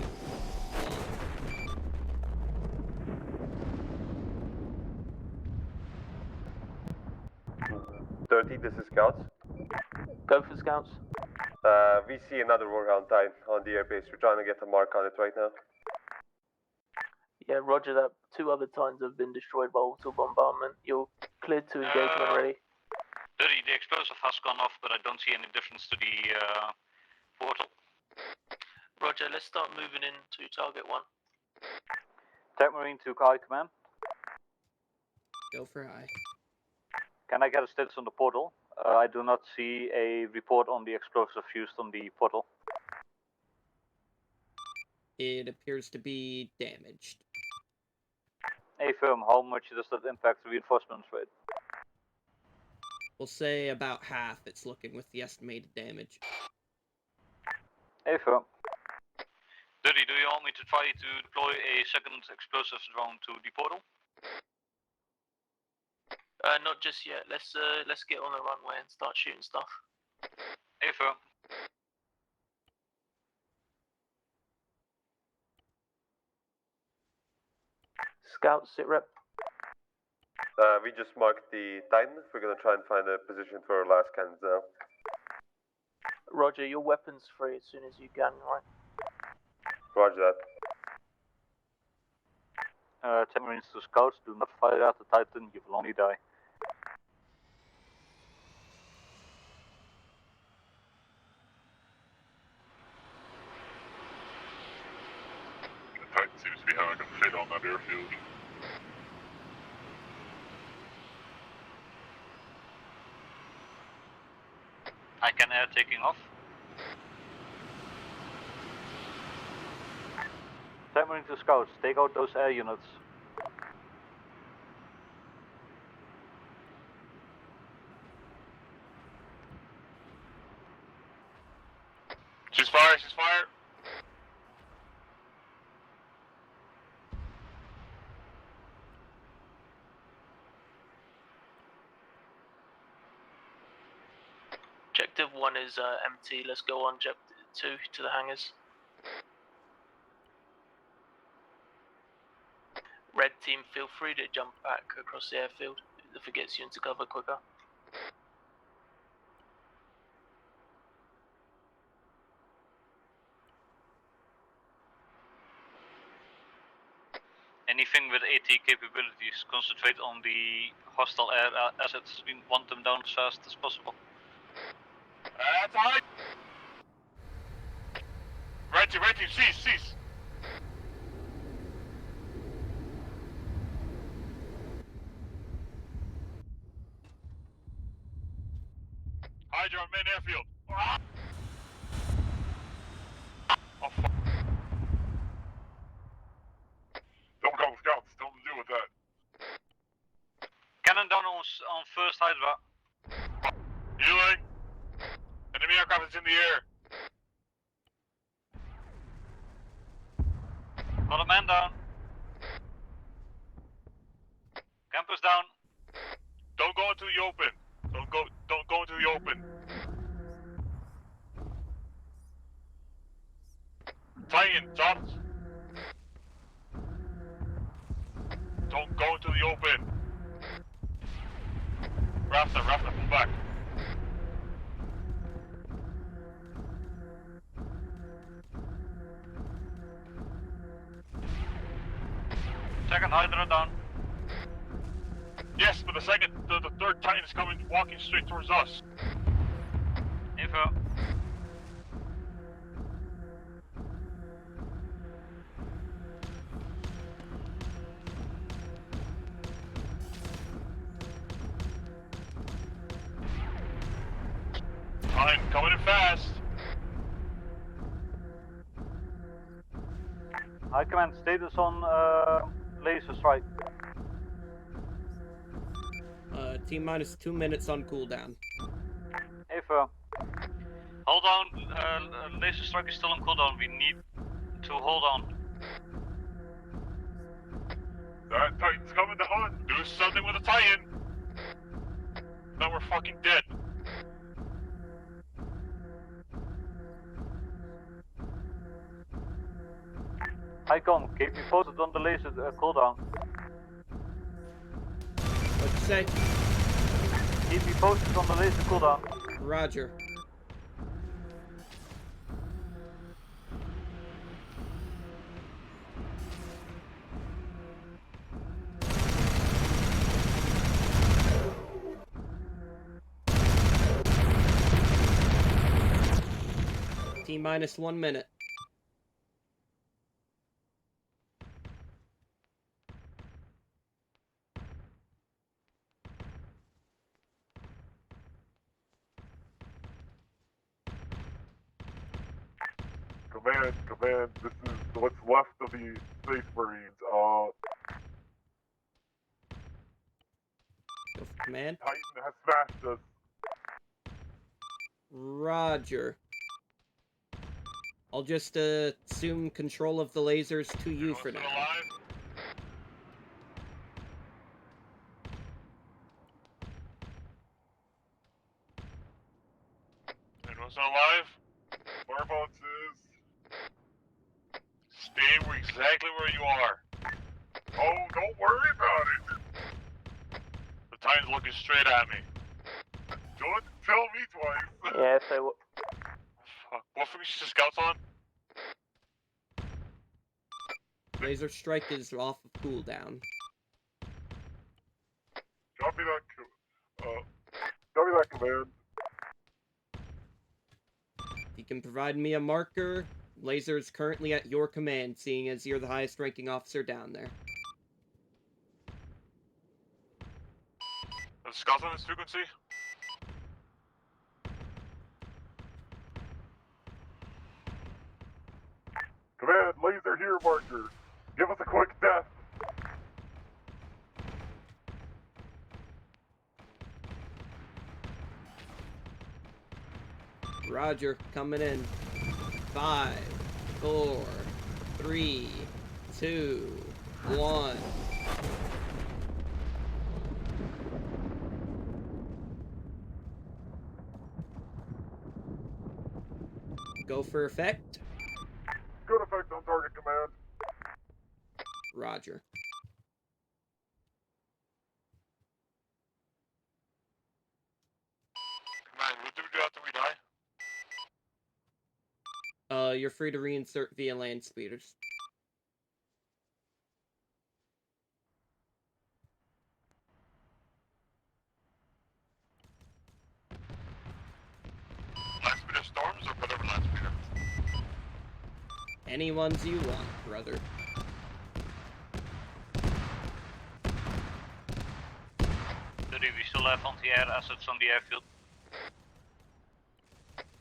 Dirty, this is Scouts. Go for Scouts. We see another Warhound Titan on the airbase. We're trying to get a mark on it right now. Yeah, roger that. 2 other Titans have been destroyed by orbital bombardment. You're cleared to engagement ready. Dirty, the explosive has gone off, but I don't see any difference to the portal. Roger, let's start moving into target 1. Tech Marine to high command. Go for high. Can I get a status on the portal? I do not see a report on the explosive used on the portal. It appears to be damaged. Affirm, how much does that impact the reinforcements rate? We'll say about half it's looking with the estimated damage. Affirm. Dirty, do you want me to try to deploy a second explosive drone to the portal? Not just yet. Let's get on the runway and start shooting stuff. Affirm. Scouts, sit rep. We just marked the Titan. We're gonna try and find a position for our last cannons now. Roger, your weapons free as soon as you can, right? Roger that. 10 Marines to Scouts, do not fire at the Titan, you will only die. The Titan seems to be having a fit on that airfield. I can air taking off. Signaling to scouts, take out those air units. She's fired, she's fired. Objective 1 is empty. Let's go on objective 2 to the hangars. Red team, feel free to jump back across the airfield if it gets you into cover quicker. Anything with AT capabilities, concentrate on the hostile air assets. We want them down as fast as possible. That's alright! Red team, cease! Hydra, main airfield. Ah! Oh, fuck. Don't call the scouts, don't deal with that. Cannon down on first Hydra. Healing! Enemy aircraft is in the air. Got a man down. Campers down. Don't go into the open. Don't go into the open. Titan, dropped. Don't go into the open. Raptor, pull back. Second Hydra down. Yes, but the third Titan is coming, walking straight towards us. Info. Titan coming in fast. High command, status on laser strike. T-minus 2 minutes on cooldown. Info. Hold on, laser strike is still on cooldown. We need to hold on. That Titan's coming to hunt. Do something with the Titan. Now we're fucking dead. Icon, keep me posted on the laser cooldown. What'd you say? Keep me posted on the laser cooldown. Roger. T-minus 1 minute. Command, this is what's left of the Space Marines. Command? Titan has smashed us. Roger. I'll just assume control of the lasers to you for now. Anyone's not alive? Whereabouts is? Stay exactly where you are. Oh, don't worry about it. The Titan's looking straight at me. Don't tell me twice. Yeah, so what? Fuck. What for me? She's scouts on? Laser strike is off of cooldown. Copy that command. You can provide me a marker. Laser is currently at your command, seeing as you're the highest ranking officer down there. Scouts on this frequency? Roger, coming in. 5, 4, 3, 2, 1. Go for effect. Good effect on target command. Roger. Command, what do we do after we die? You're free to reinsert via land speeders. Land speeder storms or whatever land speeder? Any ones you want, brother. We still have anti-air assets on the airfield.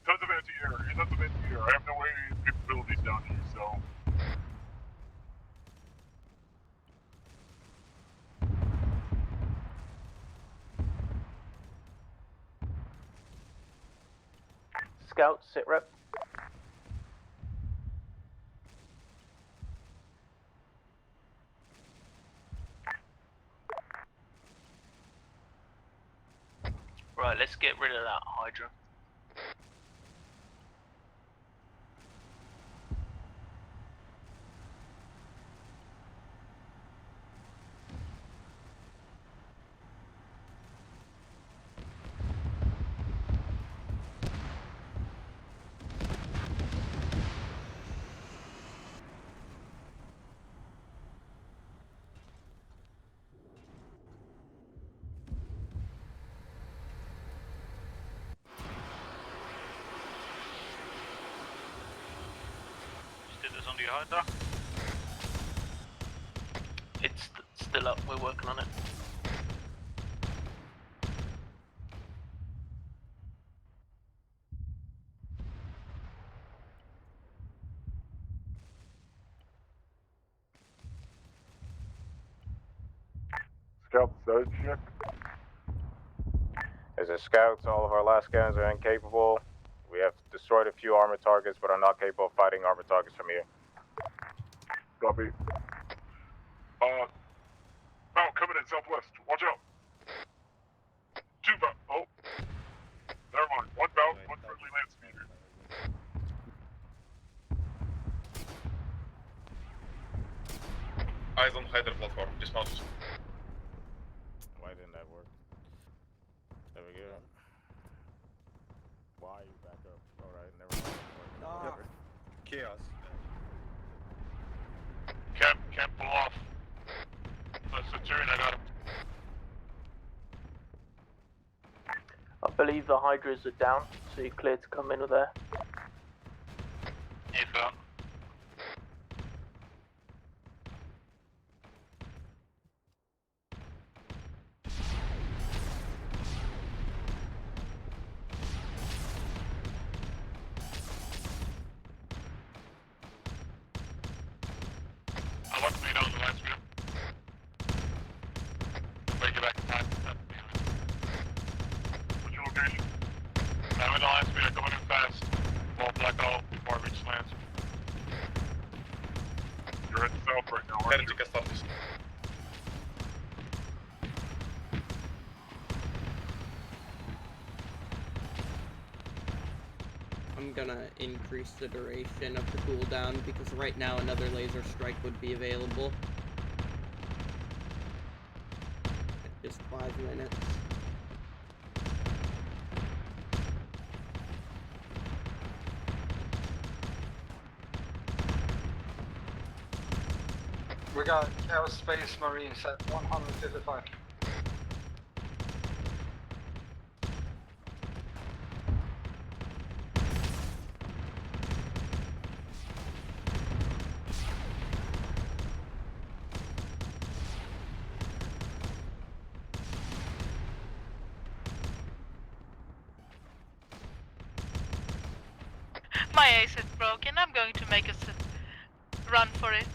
Tons of anti-air, tons of anti-air. I have no capabilities down here, so... Scout, sit rep. Right, let's get rid of that Hydra. Status on the Hydra? It's still up, we're working on it. Scout status check. As a scout, all of our last cannons are incapable. We have destroyed a few armored targets, but are not capable of fighting armored targets from here. Copy. Mount coming in southwest. Watch out. 2 bout. Oh. Never mind. 1 bout, 1 friendly land speeder. Eyes on Hydra platform. Dismount. Why didn't that work? There we go. Why you back up? Alright, never mind. Chaos. Can't pull off. That's the turn, I got him. I believe the Hydras are down, so you're clear to come in with there. Affirm. I want to be down the land speeder. Break it back in time. What's your location? I'm in the land speeder, coming in fast. Well, black hole before I reach lands. You're heading south right now, aren't you? I'm gonna increase the duration of the cooldown because right now another laser strike would be available. At just 5 minutes. We got Aerospace Marines at 155. My ace is broken. I'm going to make a run for it.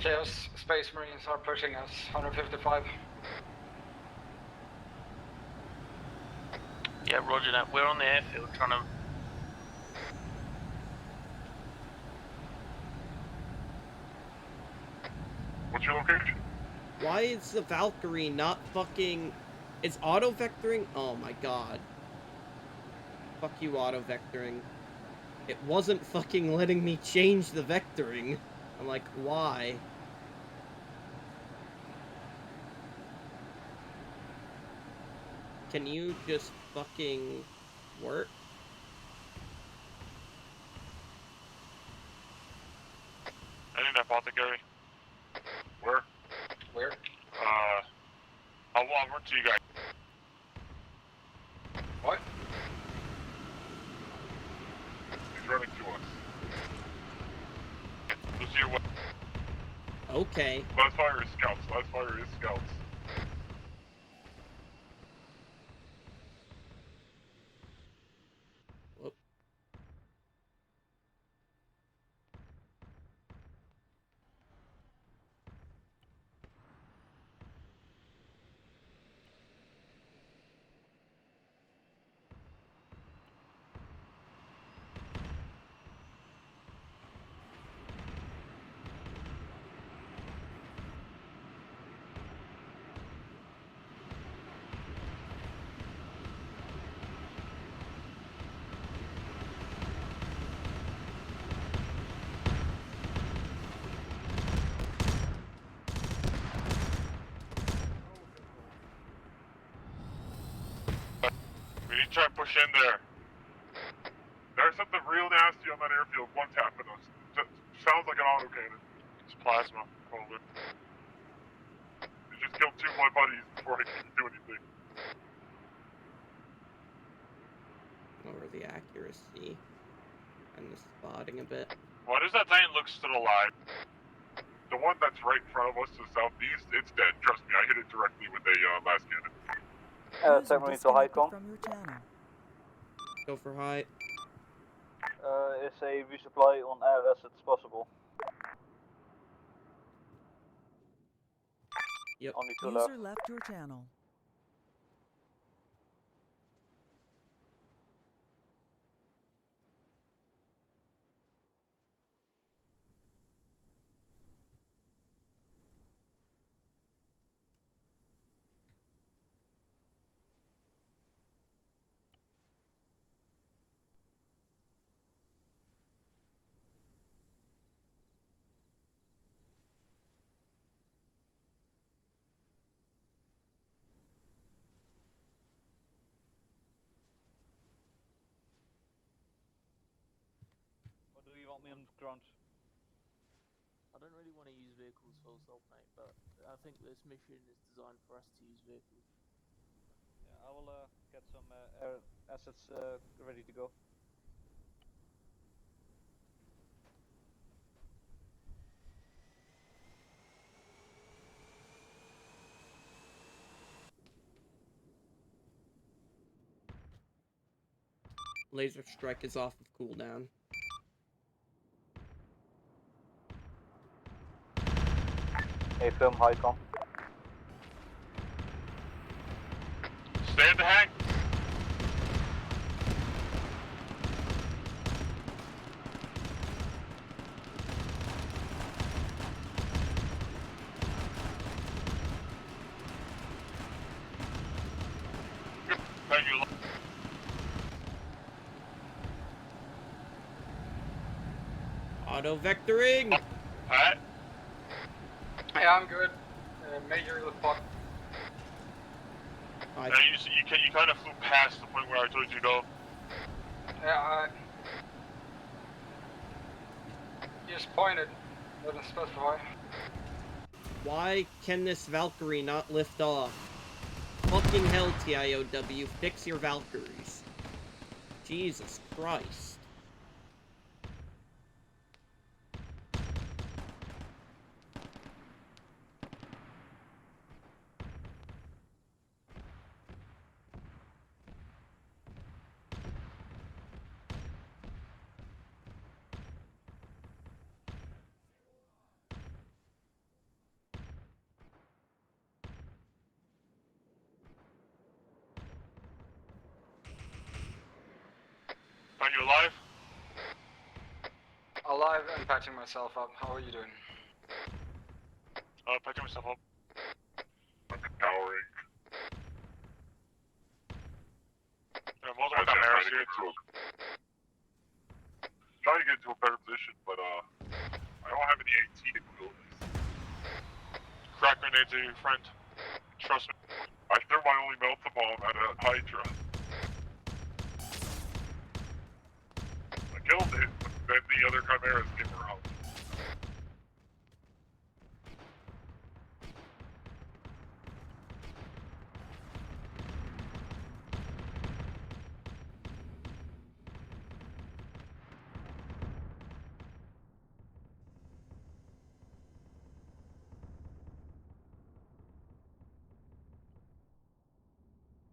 Chaos Space Marines are pushing us, 155. Yeah, roger that. We're on the airfield trying to... What's your location? Why is the Valkyrie not fucking... It's auto-vectoring? Oh my god. Fuck you, auto-vectoring. It wasn't fucking letting me change the vectoring. I'm like, why? Can you just fucking work? I need an apothecary. Where? Where? I'll run to you guys. What? He's running to us. Let's see what. Okay. Last fire is scouts. Last fire is scouts. Whoop. We need to try and push in there. There's something real nasty on that airfield. One tapping us. Sounds like an autocannon. It's plasma, probably. They just killed 2 of my buddies before I could do anything. Lower the accuracy. And the spotting a bit. Why does that thing look still alive? The one that's right in front of us to the southeast, it's dead. Trust me, I hit it directly with a las cannon. Submarine to Highcom. From your channel. Go for high. Is a resupply on air assets possible? Yep. Only 2 left. User left your channel. Or do you want me on ground? I don't really want to use vehicles full self, mate, but I think this mission is designed for us to use vehicles. Yeah, I will get some air assets ready to go. Laser strike is off of cooldown. Hey, film Highcom. Stay at the hang. Thank you. Auto vectoring. Pat? Yeah, I'm good. Major LeFoc. Yeah, you kind of flew past the point where I told you to go. Yeah, I just pointed, didn't specify. Why can this Valkyrie not lift off? Fucking hell, TIOW, fix your Valkyries. Jesus Christ. you alive? Alive and patching myself up. How are you doing? Patching myself up. Fucking powering. Yeah, most of my Chimeras here too. Trying to get into a better position, but I don't have any AT capabilities. Crack grenades are your friend. Trust me. I threw my only melta bomb at a Hydra. I killed it, but then the other Chimeras came around.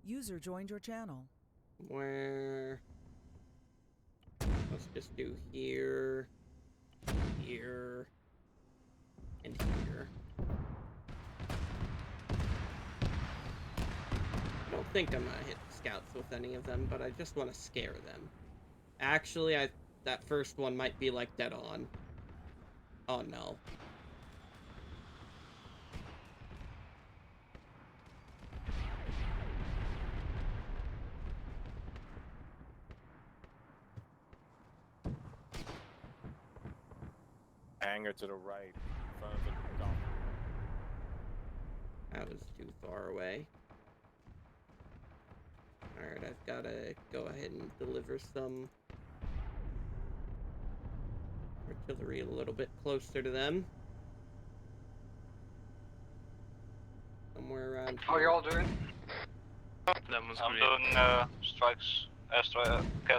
User joined your channel. Where? Let's just do here, here, and here. I don't think I'm gonna hit the scouts with any of them, but I just want to scare them. Actually, that first one might be like dead on. Oh no. Hangar to the right. In front of the dump. That was too far away. Alright, I've gotta go ahead and deliver some artillery a little bit closer to them. Somewhere around How are here. you all doing? I'm doing strikes, gas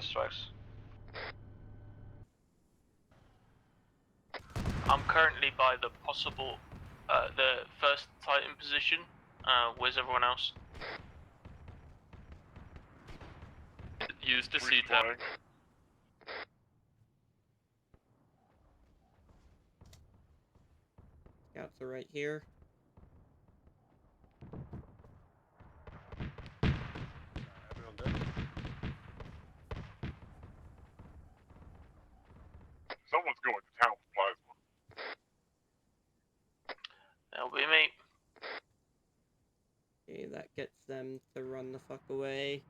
strikes. I'm currently by the possible, the first Titan position. Where's everyone else? Use the C-tab. Scouts are right here. Everyone dead? Someone's going to town with plasma. That'll be me. Okay, that gets them to run the fuck away.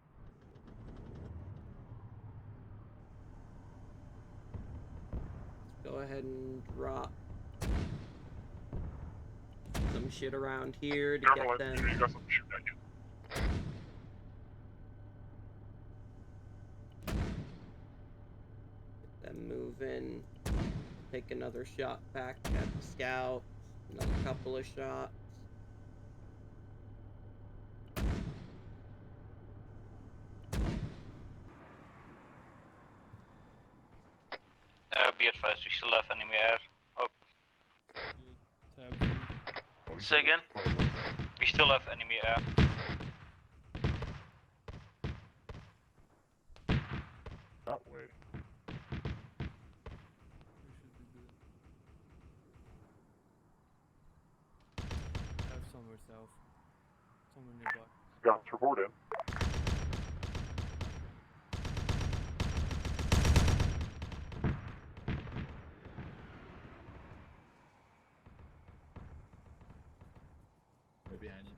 Let's go ahead and drop some shit around here to get them. You got something shooting at you. Get them moving. Take another shot back at the scout. Another couple of shots. Be advised, we still have enemy air. Oh. Say again? We still have enemy air. That way. Have somewhere south. Somewhere nearby. Got report in. Right behind you.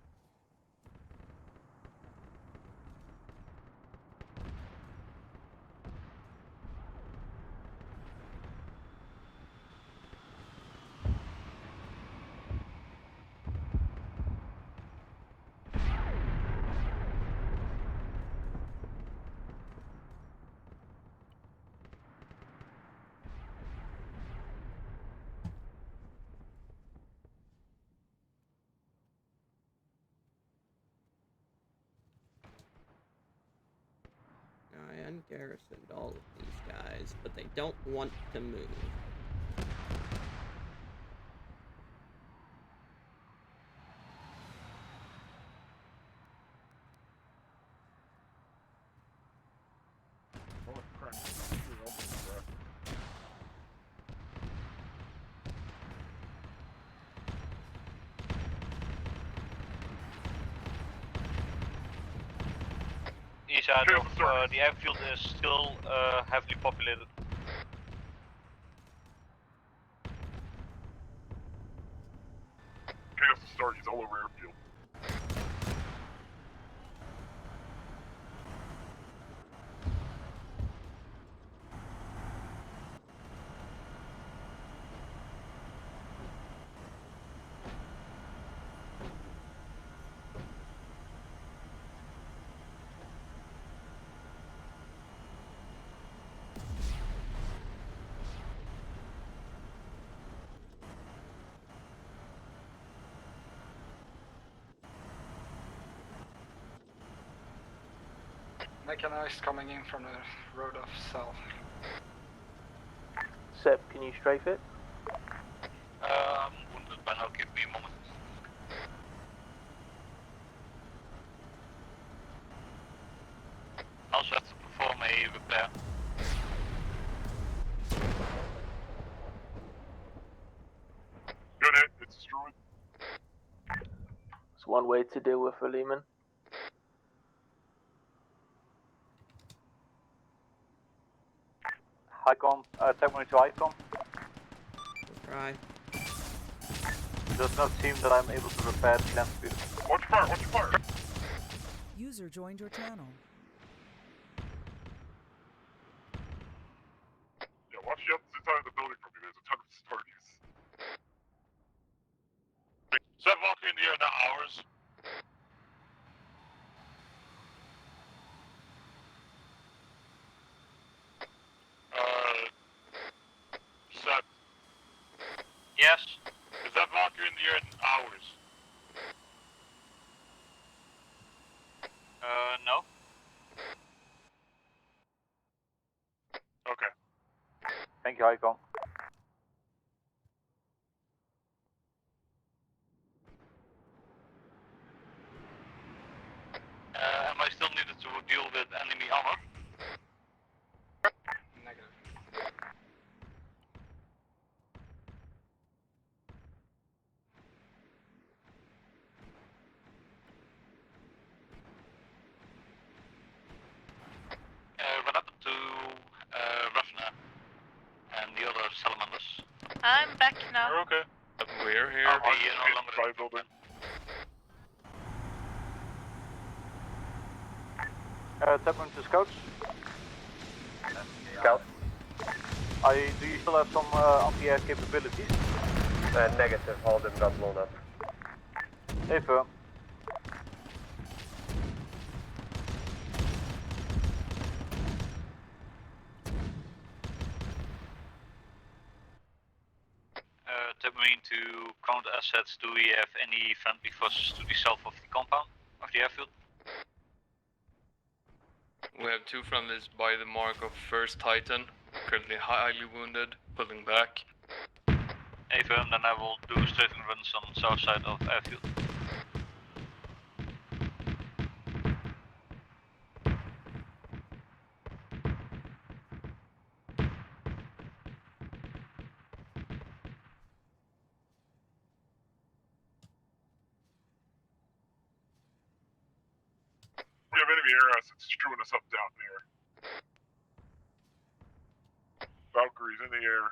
I ungarrisoned all of these guys, but they don't want to move. Oh crap. Shadow, the airfield is still heavily populated. Chaos to start, he's all over airfield. Mechanized coming in from the road of south. Seb, can you strafe it? Wounded by now, give me a moment. Also have to perform a repair. Good hit, it's destroyed. It's one way to deal with a Lehman. Icon, tech 1 to Icon. Try. It does not seem that I'm able to repair the land speed. Watch your fire, watch your fire. User joined your channel. Yeah, watch the opposite side of the building from me, there's a ton of Sparties. Set Valkyrie in the air, not ours. Set. Yes? Is that Valkyrie in the air, ours? No. Okay. Thank you, Icon. Am I still needed to deal with enemy armor? Negative. What happened to Ravna and the other salamanders? I'm back now. We're okay. We're here. Are we no longer Side building. Tech 1 to Scouts. Scout? Do you still have some anti-air capabilities? Negative, all of them got blown up. Even. Submarine to counter assets, do we have any friendly forces to the south of the compound of the airfield? We have two friendlies by the mark of First Titan, currently highly wounded, pulling back. Affirm, then I will do straight and runs on south side of airfield. We have enemy air assets chewing us up down there. Valkyrie's in the air.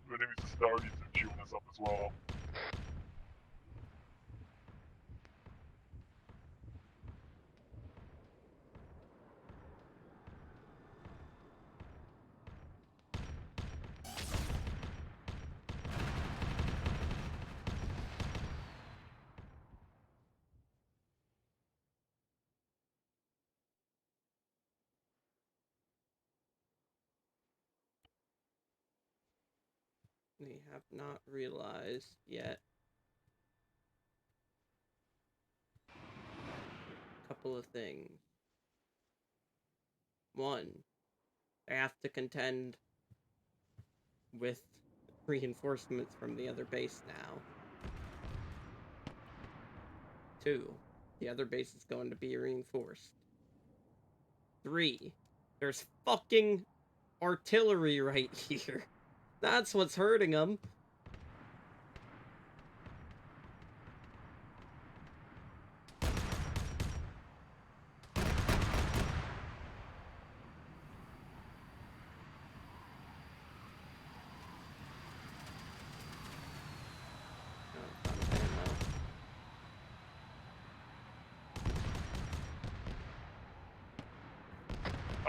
The enemies Astartes are chewing us up as well. We have not realized yet. Couple of things. One, I have to contend with reinforcements from the other base now. Two, the other base is going to be reinforced. Three, there's fucking artillery right here. That's what's hurting them.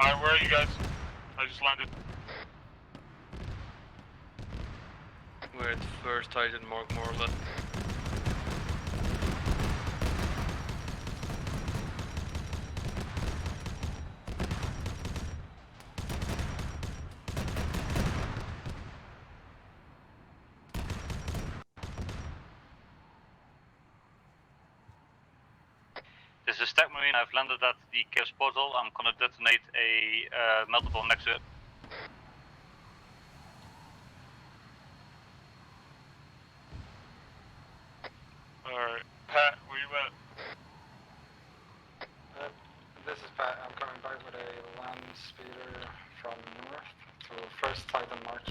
Alright, where are you guys? I just landed. We're at first Titan mark, more or less. This is Stack Marine. I've landed at the Chaos Portal. I'm gonna detonate a melter bomb next to it. Alright, Pat, where you at? This is Pat. I'm coming back with a land speeder from north to first Titan mark.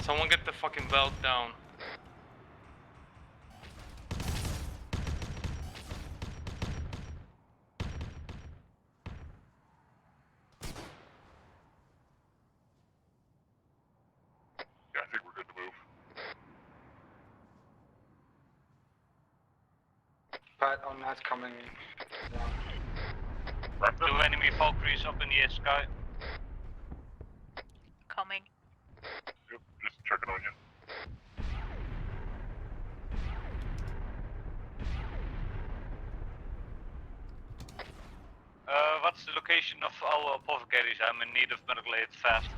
Someone get the fucking belt down. Yeah, I think we're good to move. Pat on that coming down. Two enemy Valkyries up in the sky. Coming. Yep, just checking on you. What's the location of our apothecaries? I'm in need of medical aid fast.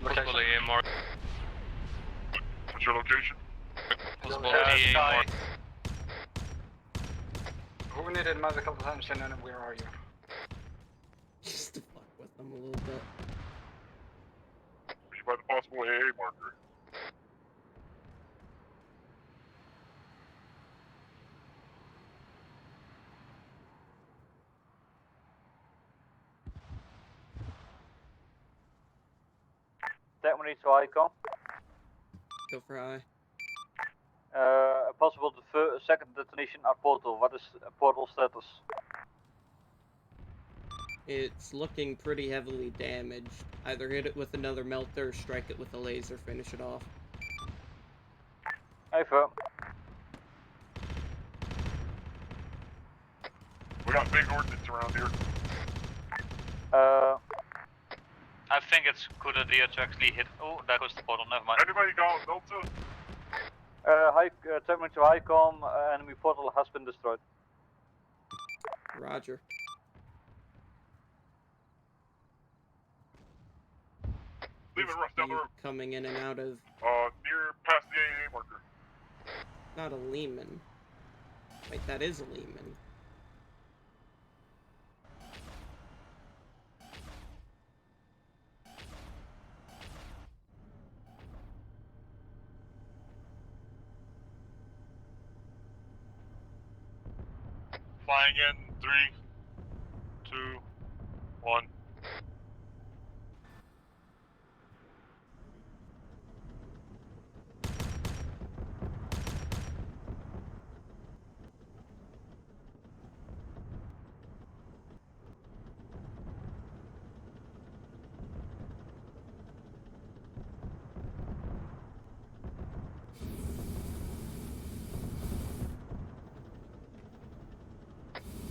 Possible AA mark. What's your location? Possible AA mark. Who needed medical attention and where are you? Just to fuck with them a little bit. Are you by the possible AA marker? Stack Marine to Icon. Go for I. Possible second detonation at portal. What is portal status? It's looking pretty heavily damaged. Either hit it with another melter or strike it with a laser, finish it off. Over. We got big ordnance around here. I think it's a good idea to actually hit. Oh, there goes the portal. Never mind. Anybody got Delta? Stack Marine to Icon. Enemy portal has been destroyed. Roger. Leaving Russ down the road. Coming in and out of... Near past the AA marker. Not a Lehman. Wait, that is a Lehman. Flying in 3, 2, 1.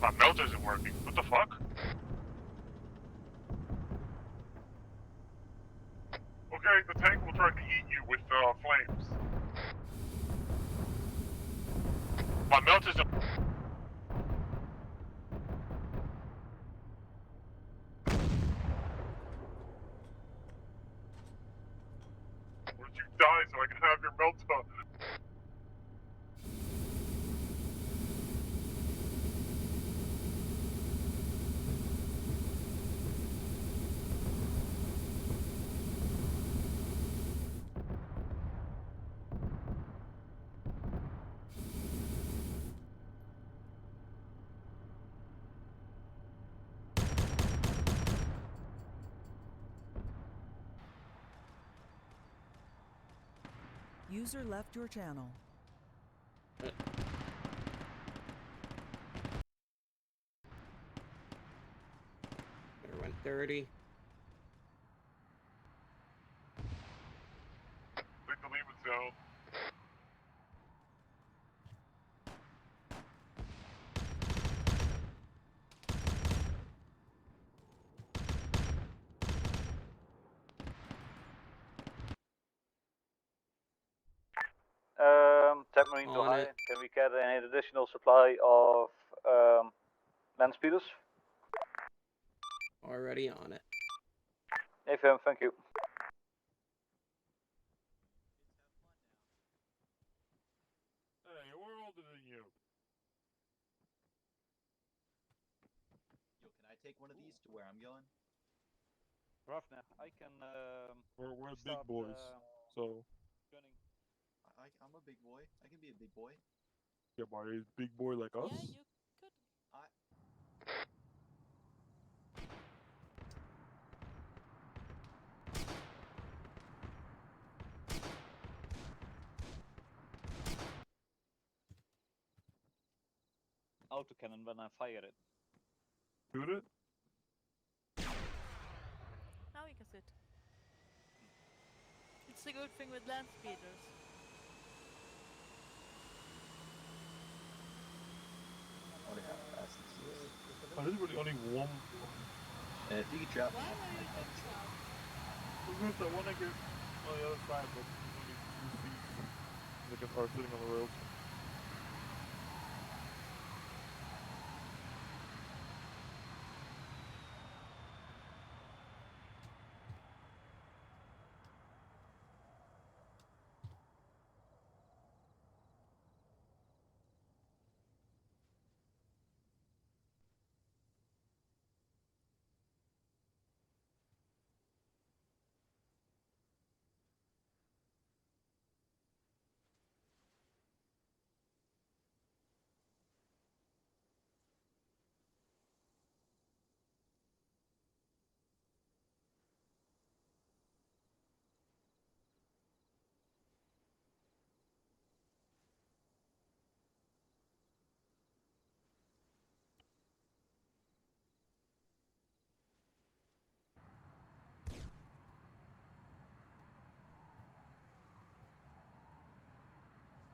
My melt isn't working. What the fuck? Okay, the tank will try to eat you with flames. My melt isn't. Why don't you die so I can have your melt up? User left your channel. Better went 30. Think the lead was down. Tap Marine to On high. it. Can we get an additional supply of land speeders? Already on it. AFM, thank you. Hey, we're older than you. Yo, can I take one of these to where I'm going? Ravna, I can. We're big start, boys, so gunning. I'm a big boy. I can be a big boy. yeah, but he's big boy like us. Yeah, you could. Autocannon when I fire it. Shoot it. Now you can sit. It's a good thing with land speeders. I wonder how fast this is. Oh, there's really only one. And if you could drop me Why off are my you head. getting out? There's that one I get on the other side, but there's only 2 seats. They can are sitting on the rails.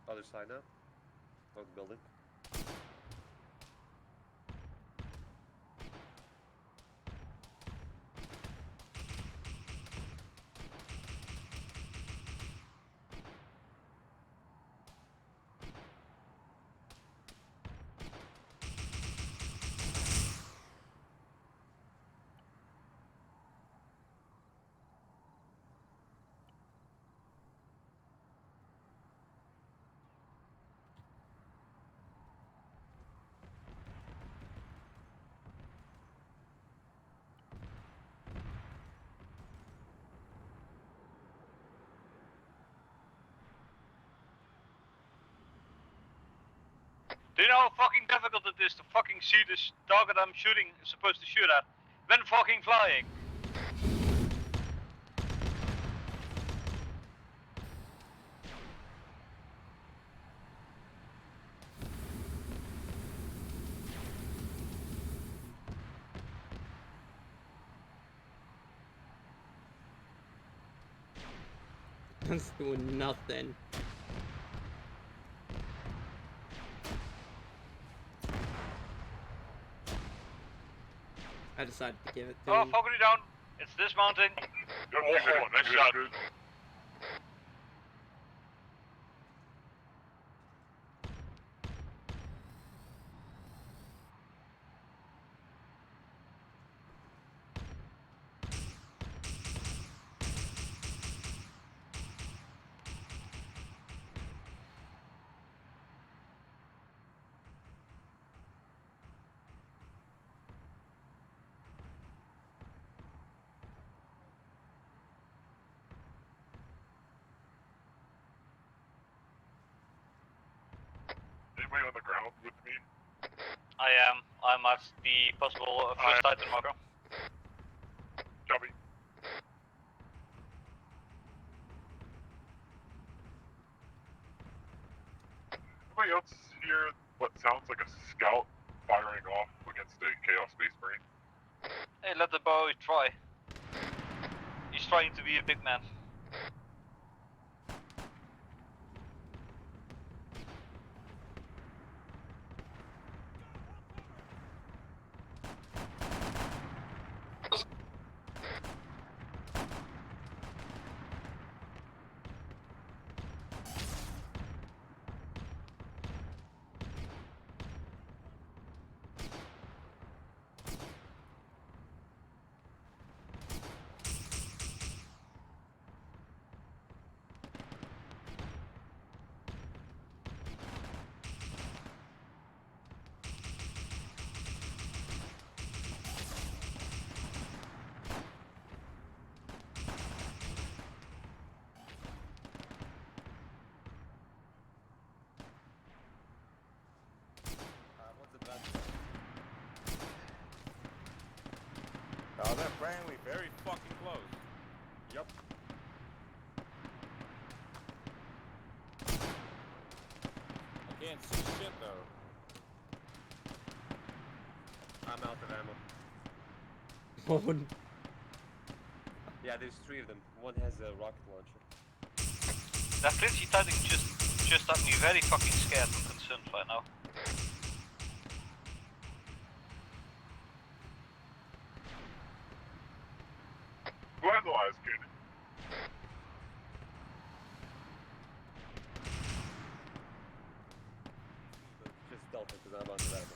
Other side now? Of the building. Do you know how fucking difficult it is to fucking see this target I'm supposed to shoot at, when fucking flying? That's doing nothing. I decided to give it to Oh, him. focus it down. It's dismounting. Oh, nice shot. Anybody on the ground with me? I am. I'm at the possible first Titan marker. Copy. anybody else hear what sounds like a scout firing off against a Chaos Space Marine? Hey, let the boy try. He's trying to be a big man. Oh, they're friendly, very fucking close. Yup. I can't see shit though. I'm out of ammo. Oh, Yeah, there's 3 of them. One has a rocket launcher. That Flinty Titan just had me very fucking scared and concerned right now. Who had the last cannon? Just Delta, because I'm out of ammo.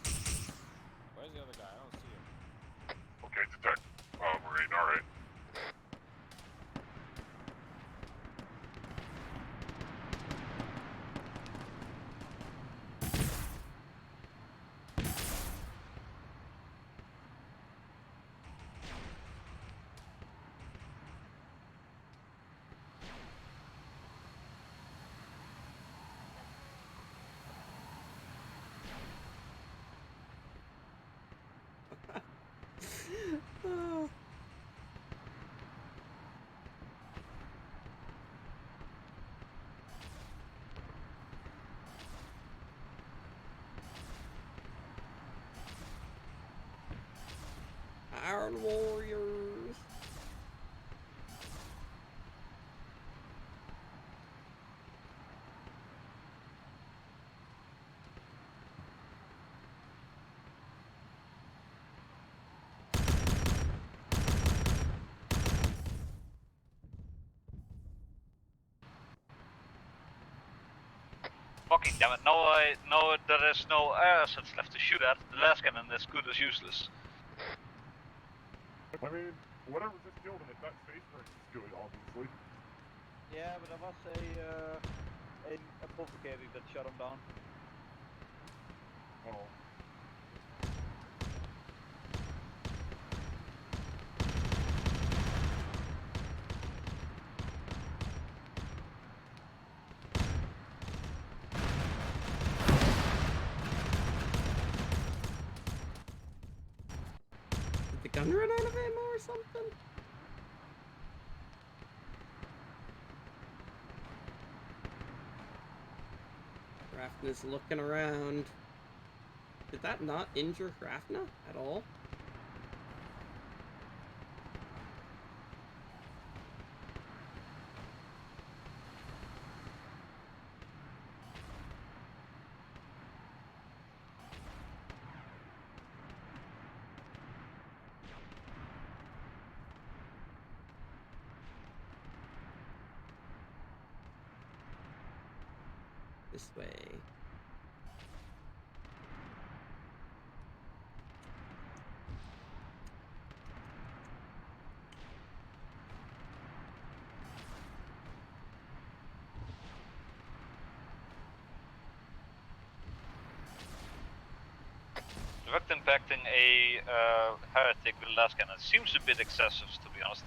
Where's the other guy? I don't see him. Okay, detect. Marine, alright. Oh. Iron Warriors. Fucking damn it, no, there is no air assets left to shoot at. The last cannon is good as useless. I mean, whatever just killed him, that Space Marine is good, obviously. Yeah, but there was a apothecary that shut him down. Oh. Did the gun run out of ammo or something? Hrafna's looking around. Did that not injure Hrafna at all? This way. Direct impacting a heretic with a last cannon seems a bit excessive, to be honest.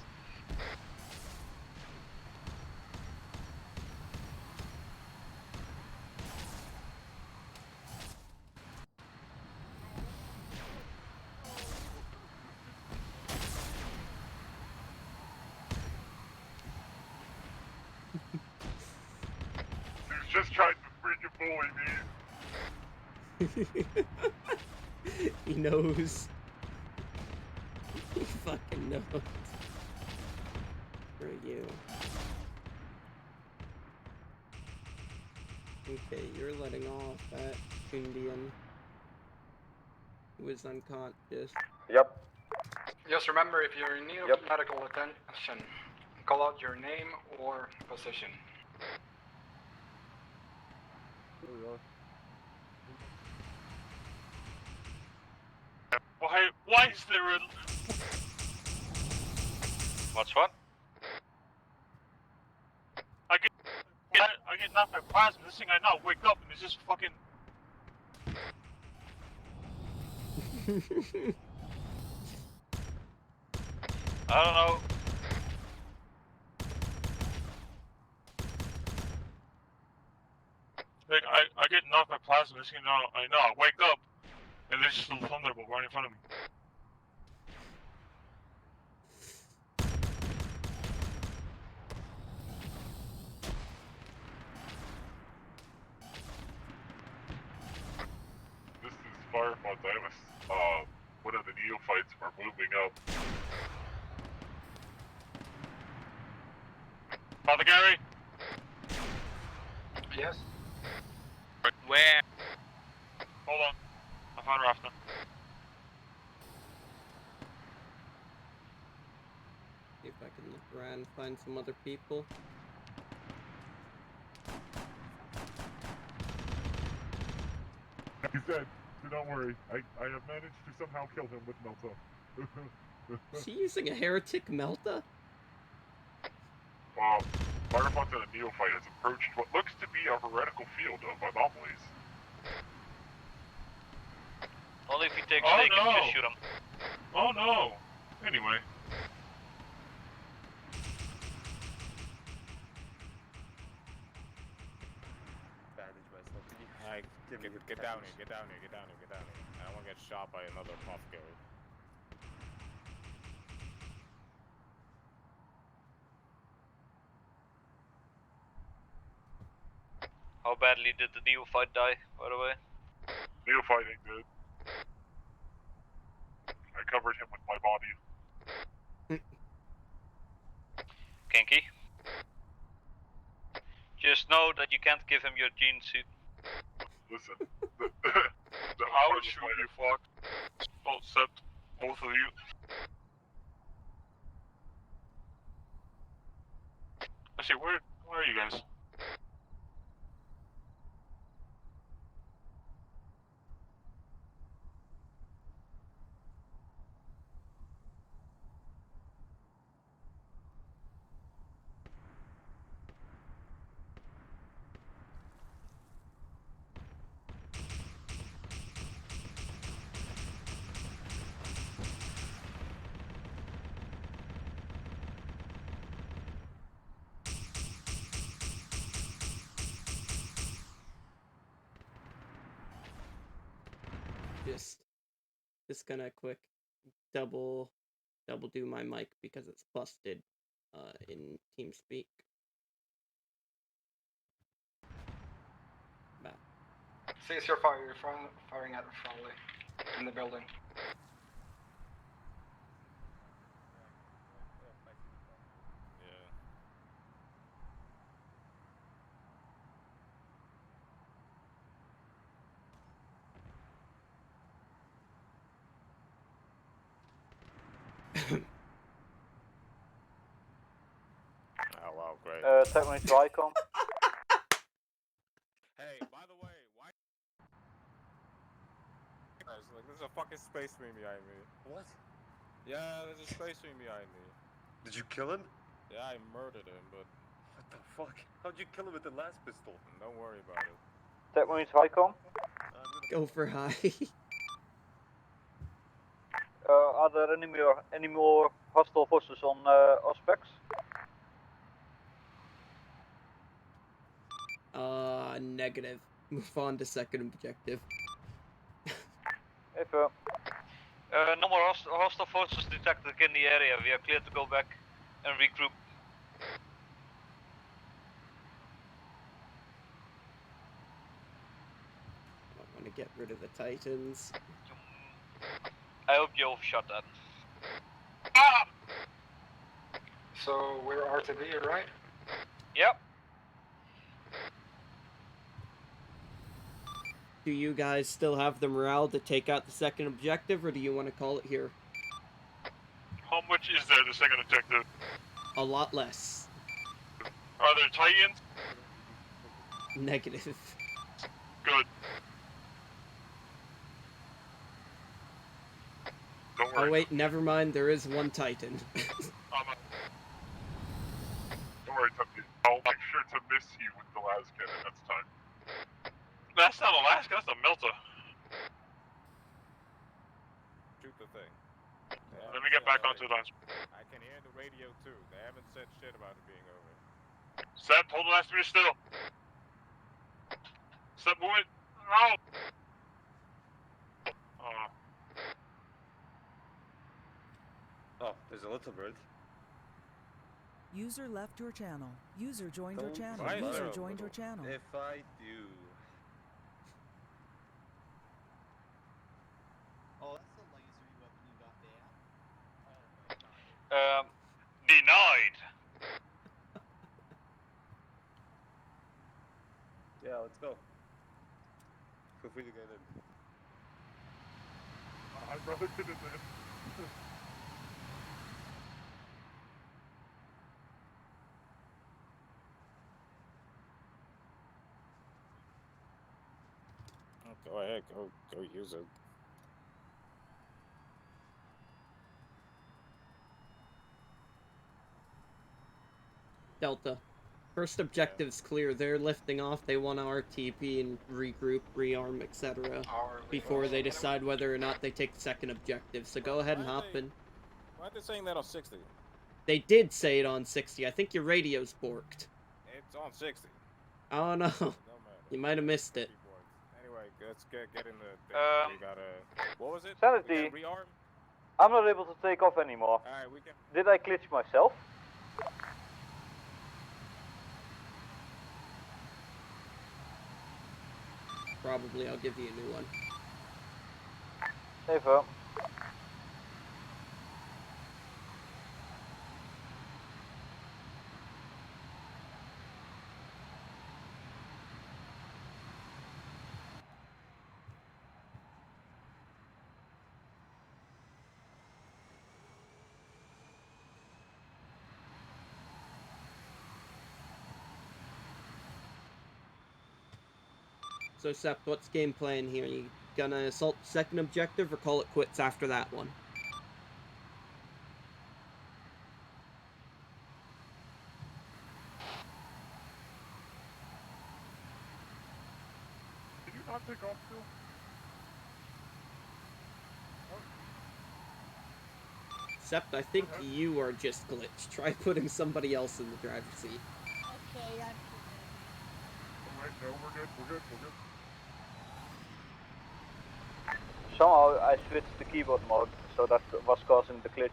He's just trying to freaking bully me. He knows. He fucking knows. For you. Okay, you're letting off that Indian who is unconscious. Yep. Just remember, if you're in need of medical attention, call out your name or position. Why is there a... What's what? I get knocked by plasma. This thing I know, wake up and it's just fucking... I don't know. Like, I get knocked by plasma. This thing I know, I wake up and there's just a thunderbolt right in front of me. This is Firefox Davis. One of the neophytes are moving up. Father Gary? Yes? Where? Hold on. I found Rafna. See if I can look around and find some other people. He's dead, so don't worry. I have managed to somehow kill him with Melta. Is he using a heretic Melta? Firefox and a neophyte has approached what looks to be a heretical field of anomalies. Only if he takes Oh, Snake and no. just shoot him. Oh no! Anyway. Bandage myself. Can you Alright, give me get the down bandage? here, get down here, get down here, get down here. I don't want to get shot by another apothecary. How badly did the neophyte die, by the way? Neophyte ain't good. I covered him with my body. Kinky? Just know that you can't give him your gene suit. Listen, I would shoot you, fuck. Except both of you. Actually, where are you guys? Just gonna quick double do my mic because it's busted in TeamSpeak. Back. Cease your fire. You're firing at friendly in the building. Oh wow, great. Tech mate to Icon. Hey, by the way, why? There's a fucking space marine behind me. What? Yeah, there's a space marine behind me. Did you kill him? Yeah, I murdered him, but What the fuck? How'd you kill him with the last pistol? don't worry about it. Tech mate to Icon. Go for high. Are there any more hostile forces on Auspex? Negative. Move on to second objective. If No more hostile forces detected in the area. We are clear to go back and regroup. I don't want to Get rid of the Titans. I hope you overshot that. So we're RTB, right? Yep. Do you guys still have the morale to take out the second objective, or do you want to call it here? How much is there, the second objective? A lot less. Are there Titans? Negative. Good. Don't worry. Oh wait, never mind, there is one Titan. Don't worry, Tumpy. I'll make sure to miss you with the last cannon next time. That's not Alaska, that's a Melta. Shoot the thing. Let me get back onto the last. I can hear the radio too. They haven't said shit about it being over. Seth, hold the last meter still. Seth, move it. No! Oh, there's a little bird. User left your channel. User joined your Don't channel. fight User her, joined your little. channel. If I do. Oh, that's the laser weapon you got there. Denied. Yeah, let's go. Feel free to get in. I'd rather get in there. Oh, go ahead, go use it. Delta. First objective's clear. They're lifting off. They want to RTP and regroup, rearm, etc. before they decide whether or not they take the second objective. So go ahead and hop in. Why are they saying that on 60? They did say it on 60. I think your radio's borked. It's on 60. Oh no. You might have missed it. Anyway, let's get in the thing. Um, We gotta... What was it? Sanity. We gotta rearm? I'm not able to take off anymore. Alright, we can... Did I glitch myself? Probably. I'll give you a new one. Even. So, Sept, what's game plan here? You gonna assault the second objective or call it quits after that one? Did you not take off still? Sept, I think you are just glitched. Try putting somebody else in the driver's seat. Okay, I'm Alright, no, we're good, we're good, we're good. Somehow I switched the keyboard mode, so that was causing the glitch.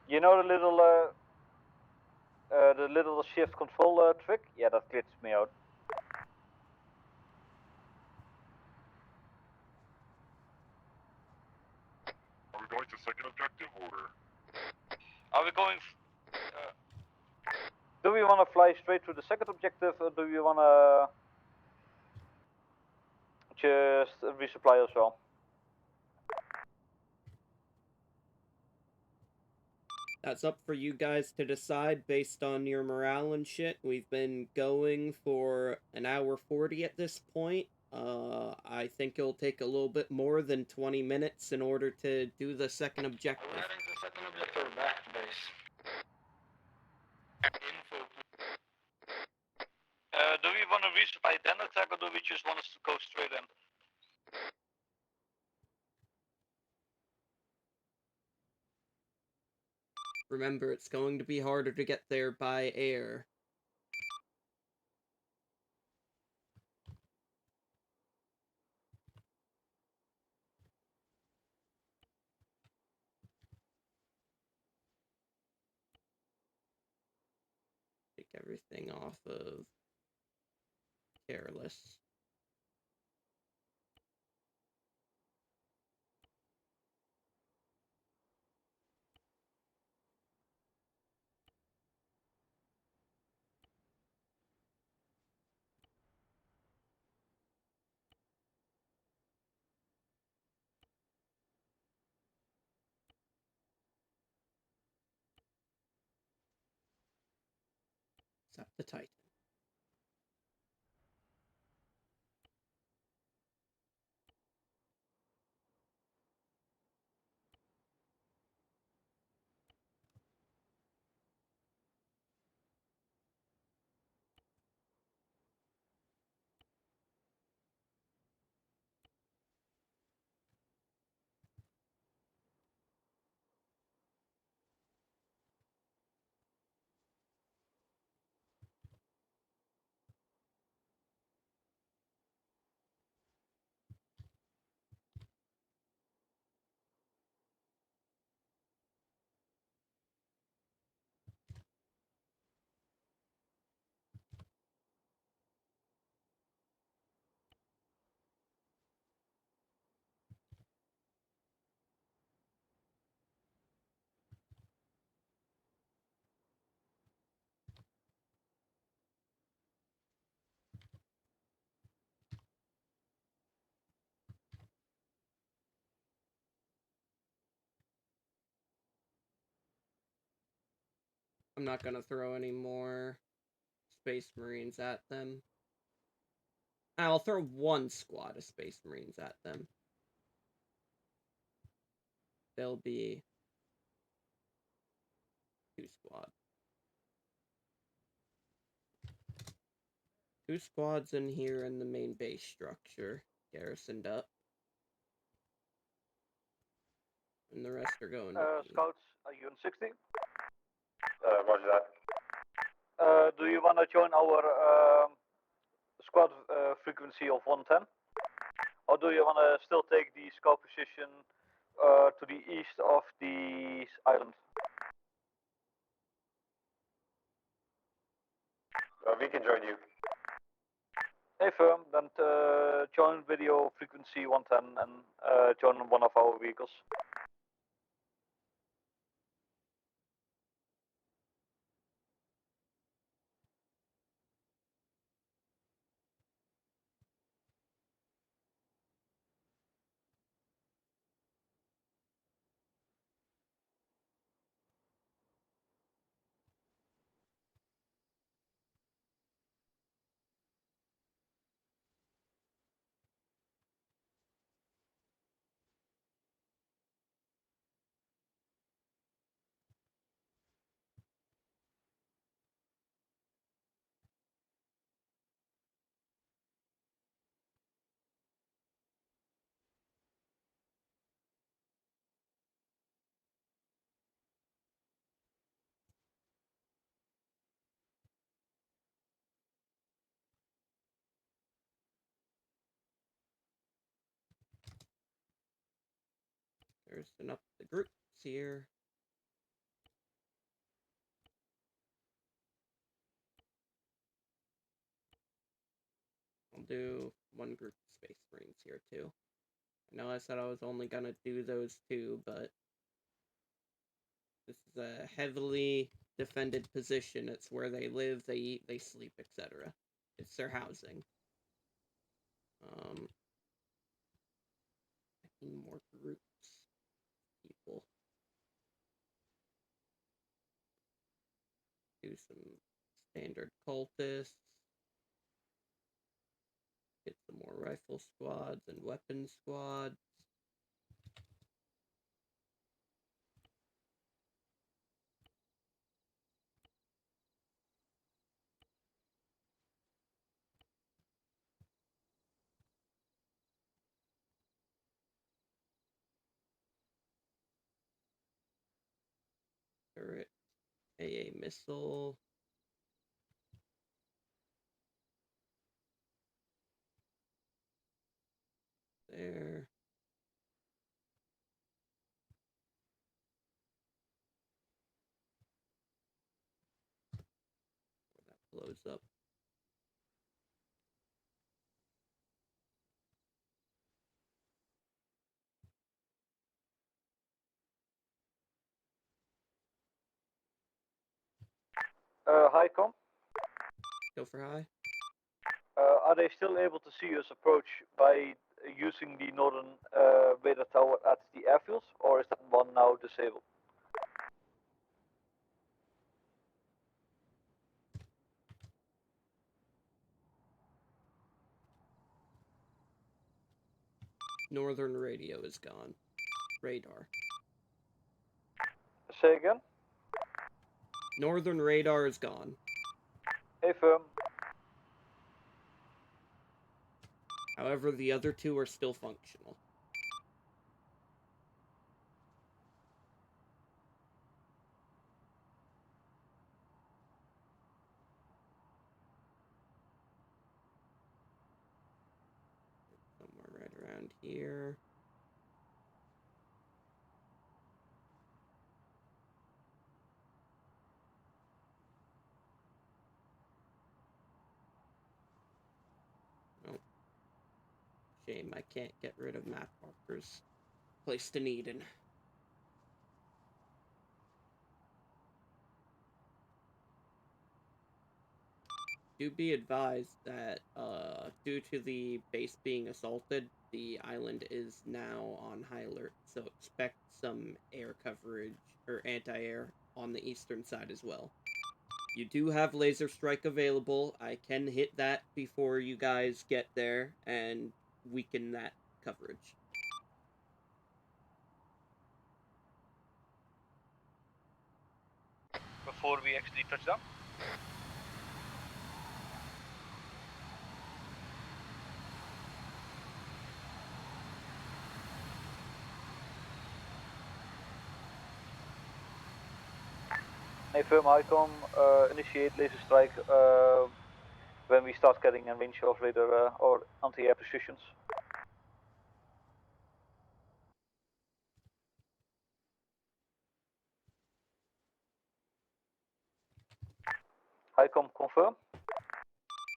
You know the little shift control trick? Yeah, that glitched me out. Are we going to second objective or? Are we going? Do we want to fly straight to the second objective, or do we want to just resupply as well? That's up for you guys to decide based on your morale and shit. We've been going for an hour 40 at this point. I think it'll take a little bit more than 20 minutes in order to do the second objective. We're heading to second objective back to base. Do we want to resupply then attack, or do we just want us to go straight in? Remember, it's going to be harder to get there by air. Take everything off of careless. Except the Titan. I'm not gonna throw any more Space Marines at them. I'll throw one squad of Space Marines at them. There'll be 2 squads. 2 squads in here in the main base structure, garrisoned up. And the rest are going to Scouts, are you on 60? Roger that. Do you want to join our squad frequency of 110? Or do you want to still take the scout position to the east of the island? We can join you. Hey firm, then join video frequency 110 and join one of our vehicles. garrison up the groups here. I'll do one group of Space Marines here too. I know I said I was only gonna do those 2, but this is a heavily defended position. It's where they live, they eat, they sleep, etc. It's their housing. I need more groups. People. Do some standard cultists. Get some more rifle squads and weapon squads. Turret, AA missile. There. That blows up. HICOM, Go for high. are they still able to see us approach by using the northern radar tower at the airfields, or is that one now disabled? Northern radio is gone. Radar. Say again? Northern radar is gone. Affirm. However, the other two are still functional. Somewhere right around here. Shame I can't get rid of map markers placed in Eden. Do be advised that due to the base being assaulted, the island is now on high alert, so expect some air coverage or anti-air on the eastern side as well. You do have laser strike available. I can hit that before you guys get there and weaken that coverage. Before we actually touch down? Affirm HICOM, initiate laser strike when we start getting in range of radar or anti-air positions. HICOM, confirm.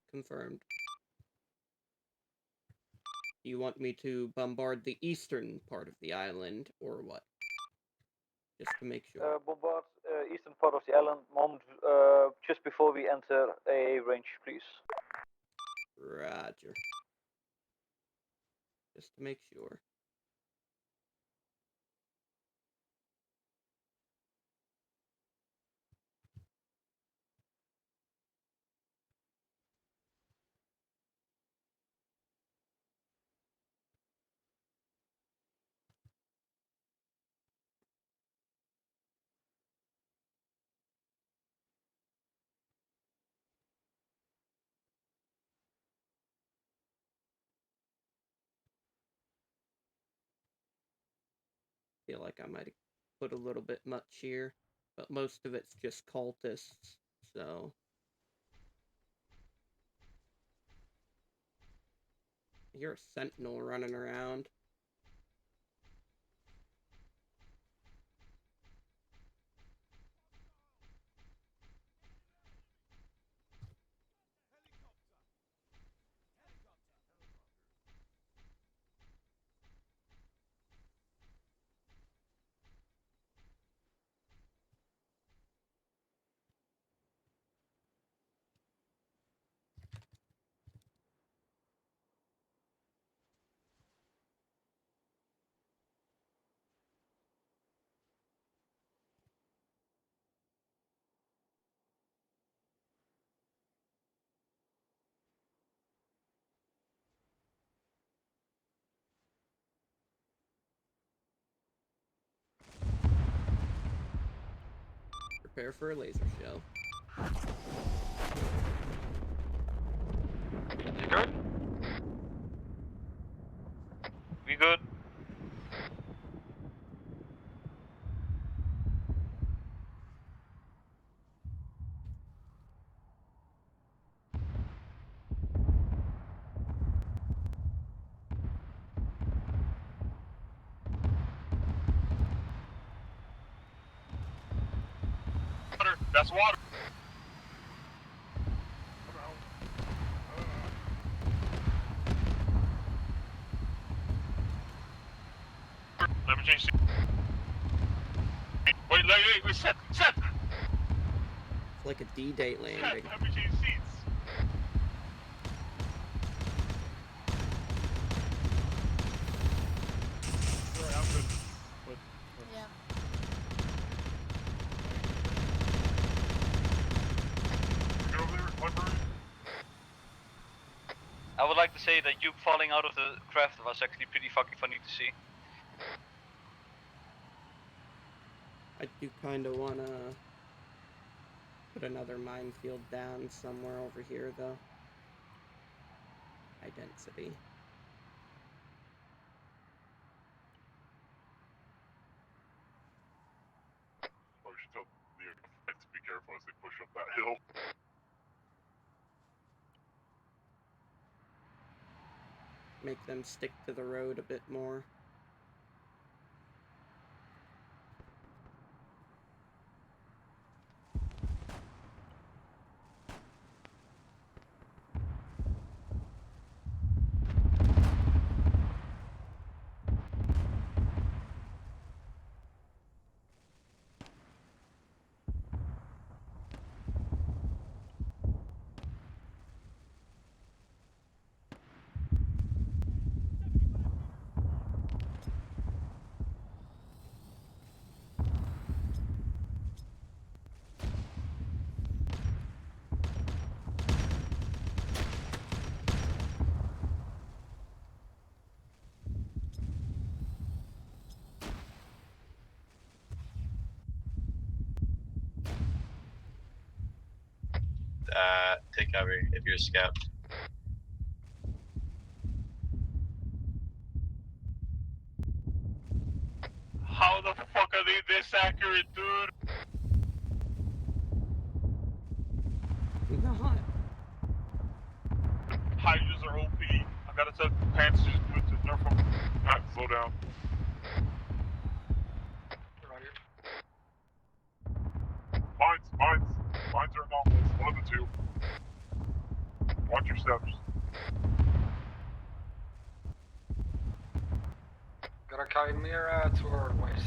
Confirmed. Do you want me to bombard the eastern part of the island, or what? Just to make sure. Bombard eastern part of the island, moment just before we enter a range, please. Roger. Just to make sure. Feel like I might have put a little bit much here, but most of it's just cultists, so. You're a sentinel running around. Prepare for a laser show. You good? We good? Water, that's water. Let me change. Wait, set. like a D-Day landing. Have we changed seats? Sorry, I'm good. But, Yeah. Get over there, library. I would like to say that you falling out of the craft was actually pretty fucking funny to see. I do kind of want to put another minefield down somewhere over here, though. High density. Oh, you should tell the friends to be careful as they push up that hill. Make them stick to the road a bit more. Take cover if you're a scout. How the fuck are they this accurate, dude? Not. Hydras are OP. I gotta tell Pants to just put to nerf them. Alright, slow down. Mines are anomalous. One of the two. Watch your steps. Got a Chimera to our west.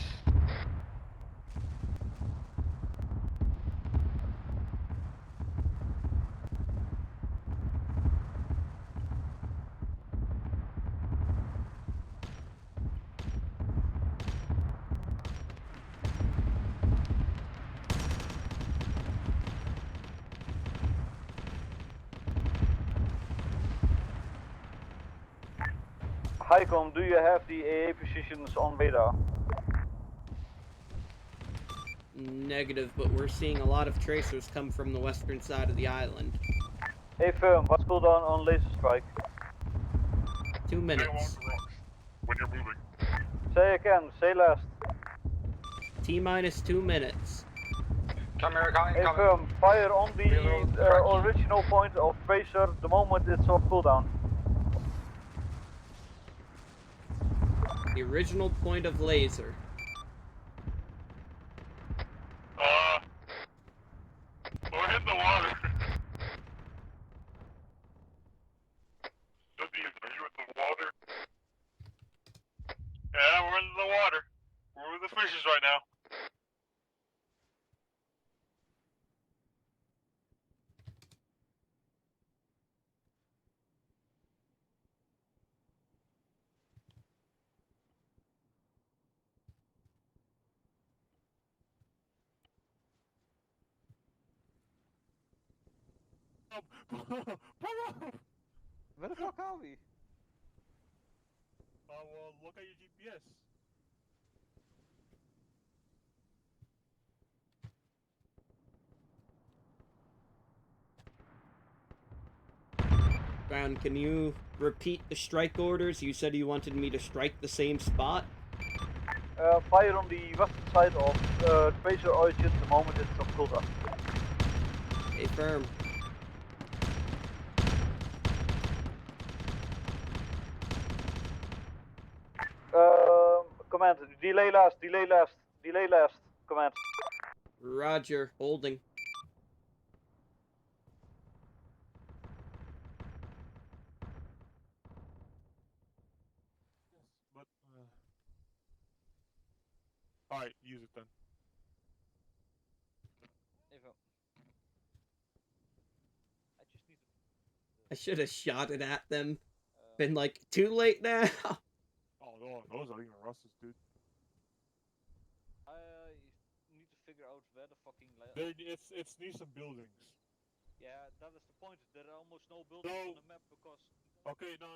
Highcom, do you have the AA positions on radar? Negative, but we're seeing a lot of tracers come from the western side of the island. Hey firm, what's cooldown on laser strike? 2 minutes. When you're moving. Say again, say last. T-minus 2 minutes. Chimera Hey coming. firm, fire on the original point of tracer the moment it's off cooldown. The original point of laser. We're in the water. Are you in the water? Yeah, we're in the water. We're with the fishes right now. Where the fuck are we? Well, look at your GPS. Brown, can you repeat the strike orders? You said you wanted me to strike the same spot? Fire on the western side of tracer origin the moment it's off cooldown. Hey, firm. Command, delay last, command. Roger, holding. But, alright, use it then. I should have shot it at them. Been like, too late now. Oh no, those are even Russ's, dude. I need to figure out where the fucking. It's near some buildings. Yeah, that is the point. There are almost no buildings on the map because. Okay, no.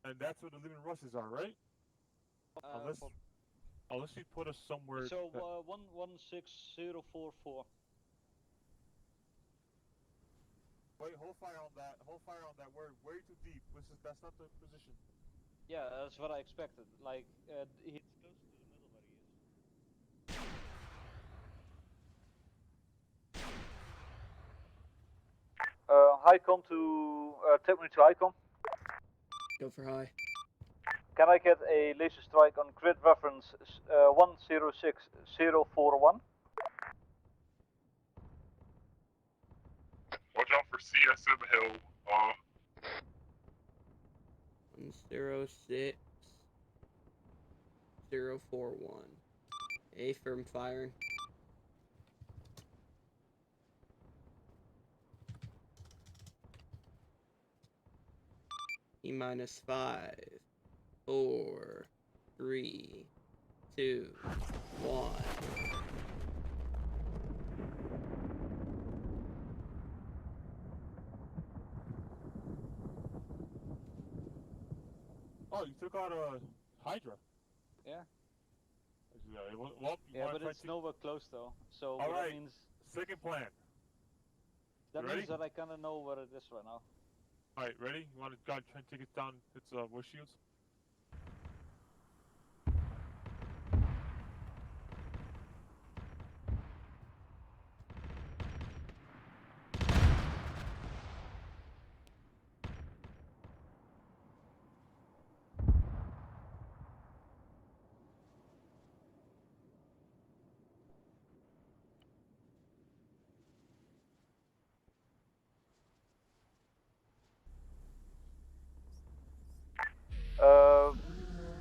And that's where the living Russes are, right? Unless you put us somewhere. So 116044. Wait, hold fire on that. Hold fire on that. We're way too deep. That's not the position. Yeah, that's what I expected. Like, he's close to the middle where he is. Highcom to take me to Highcom. Go for high. Can I get a laser strike on grid reference 106041? Watch out for CSM Hill. 106041. A firm firing. E minus 5, 4, 3, 2, 1. Oh, you took out a Hydra. Yeah. Well, Yeah, but it's nowhere close though. So All that right. means Second plan. that You means ready? that I kind of know where it is right now. Alright, ready? You want to try and take it down its war shields?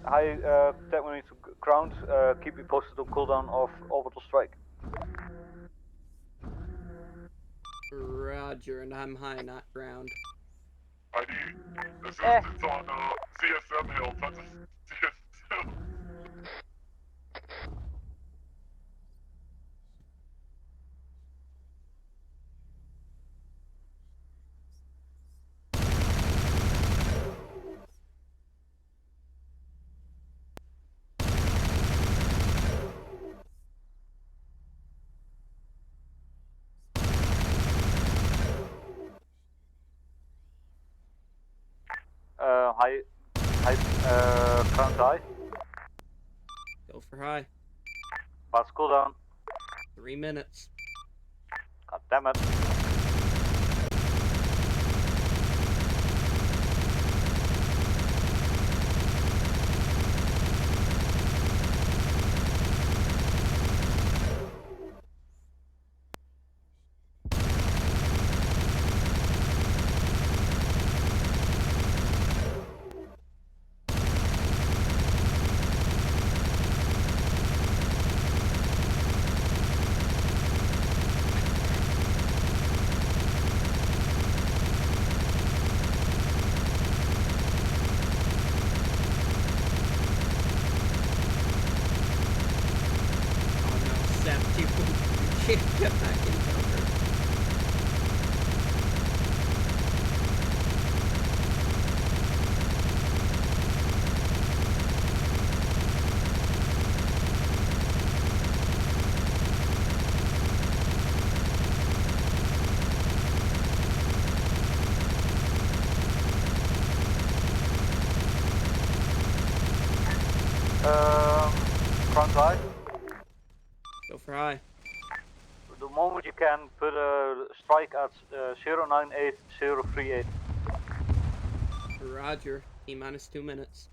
Hi, take me to ground. Keep me posted on cooldown of orbital strike. Roger, and I'm high, not ground. I need. This is it's on CSM Hill. Touch CSM. Ground high. Go for high. Pass cooldown. 3 minutes. God damn it. Get back in cover. Ground high. Go for high. the moment you can, put a strike at 098038. Roger. T-minus 2 minutes.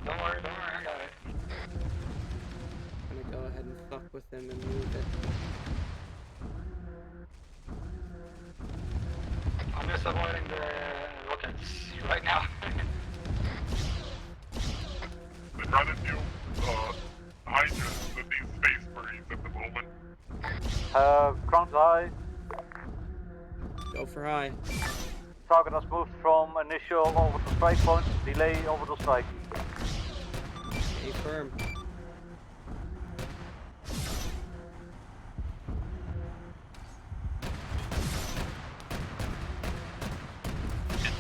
Don't worry, I got it. I'm gonna go ahead and fuck with him and move it. I'm just avoiding the rockets right now. I'd rather do hydrants than these space marines at the moment. Ground high. Go for high. Target has moved from initial orbital strike point, delay orbital strike. Stay firm.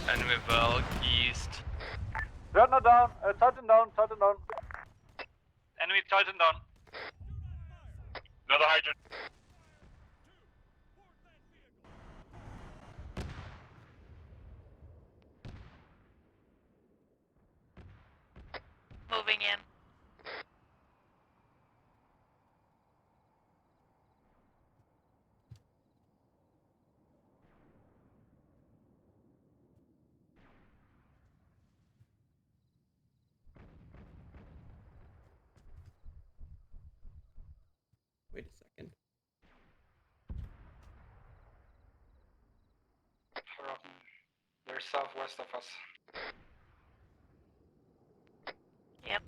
Enemy Val east. Dreadnought down, Titan down, Titan down. Enemy Titan down. Another hydrant. Moving in. Wait a second. They're southwest of us. Yep.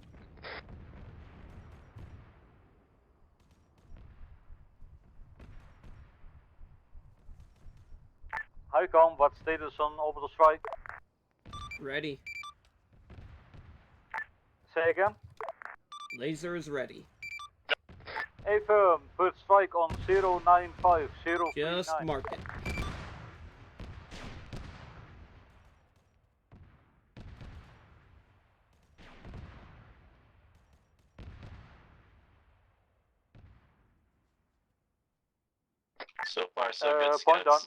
HICOM, what status on orbital strike? Ready. Say again? Laser is ready. Affirm, put strike on 095039. Just mark it. So far, so good. Point on.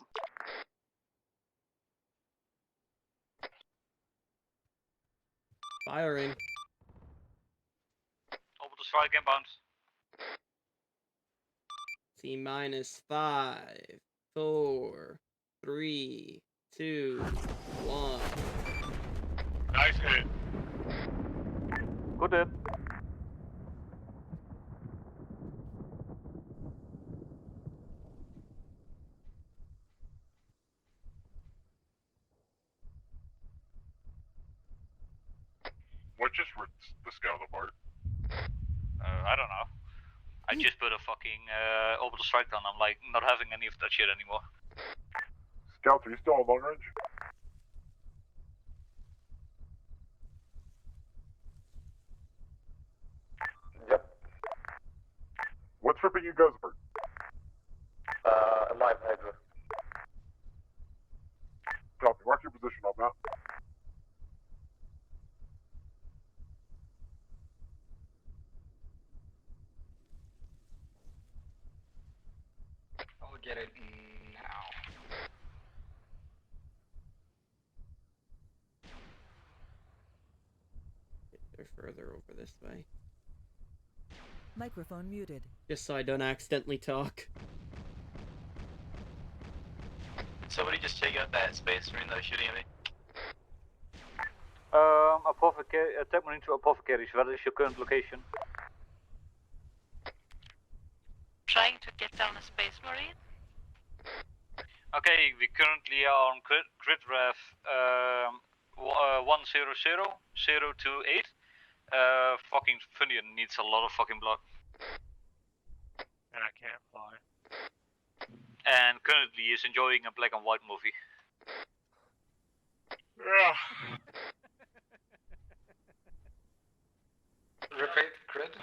Firing. Orbital strike inbound. T-minus 5, 4, 3, 2, 1. Nice hit. Good hit. What just ripped the scout apart? I don't know. I just put a fucking orbital strike down. I'm like not having any of that shit anymore. Scouts, are you still on long range? Yep. What's ripping you guys apart? Live Hydra. Copy. Mark your position on map. I'll get it now. They're further over this way. Microphone muted. Just so I don't accidentally talk. Somebody just check out that space marine that was shooting at me. Attack marine to apothecaries, what is your current location? Trying to get down a space marine. Okay, we currently are on grid ref 100028. Fucking Funion needs a lot of fucking blood. And I can't fly. And currently is enjoying a black and white movie. Yeah. Repeat, grid.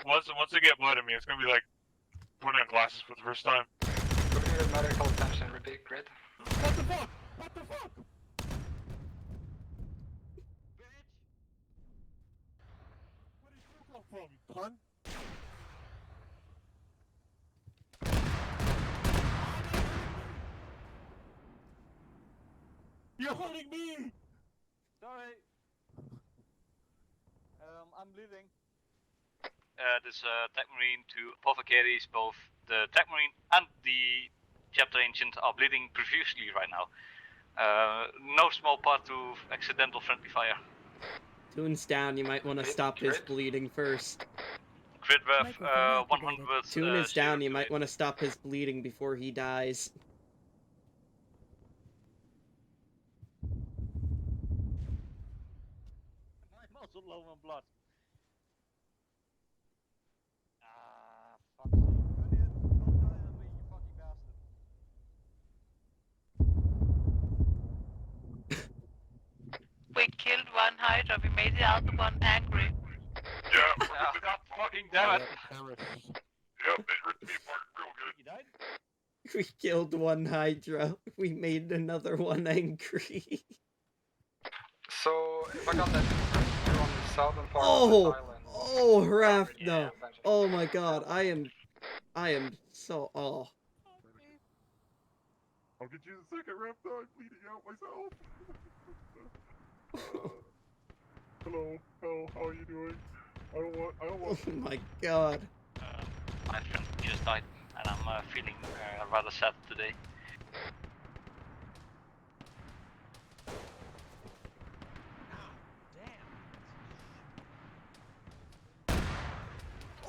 Once they get blood in me, it's gonna be like putting on glasses for the first time. We need medical attention, repeat, grid. What the fuck? What the fuck? Where did you come from, you cunt? You're holding me! Sorry. I'm bleeding. This Tech Marine to Apothecaries, both the Tech Marine and the Chapter Ancient are bleeding profusely right now. No small part to accidental friendly fire. Toon's down, you might want to stop his bleeding first. Crit ref 100. Toon is down, you might want to stop his bleeding before he dies. I'm also low on blood. Fuck's sake. Don't die on me, you fucking bastard. We killed one Hydra, we made the other one angry. Yeah. God fucking damn it. Yep, they ripped me apart real good. You died? We killed one Hydra. We made another one angry. So, if I got that, you're on the southern part of Oh! the island. Oh, Raph, no. Oh my god, I am so, oh. I'll get you the second rep though, I'm bleeding out myself. Hello, how are you doing? I don't want. Oh my god. My friend just died, and I'm feeling rather sad today.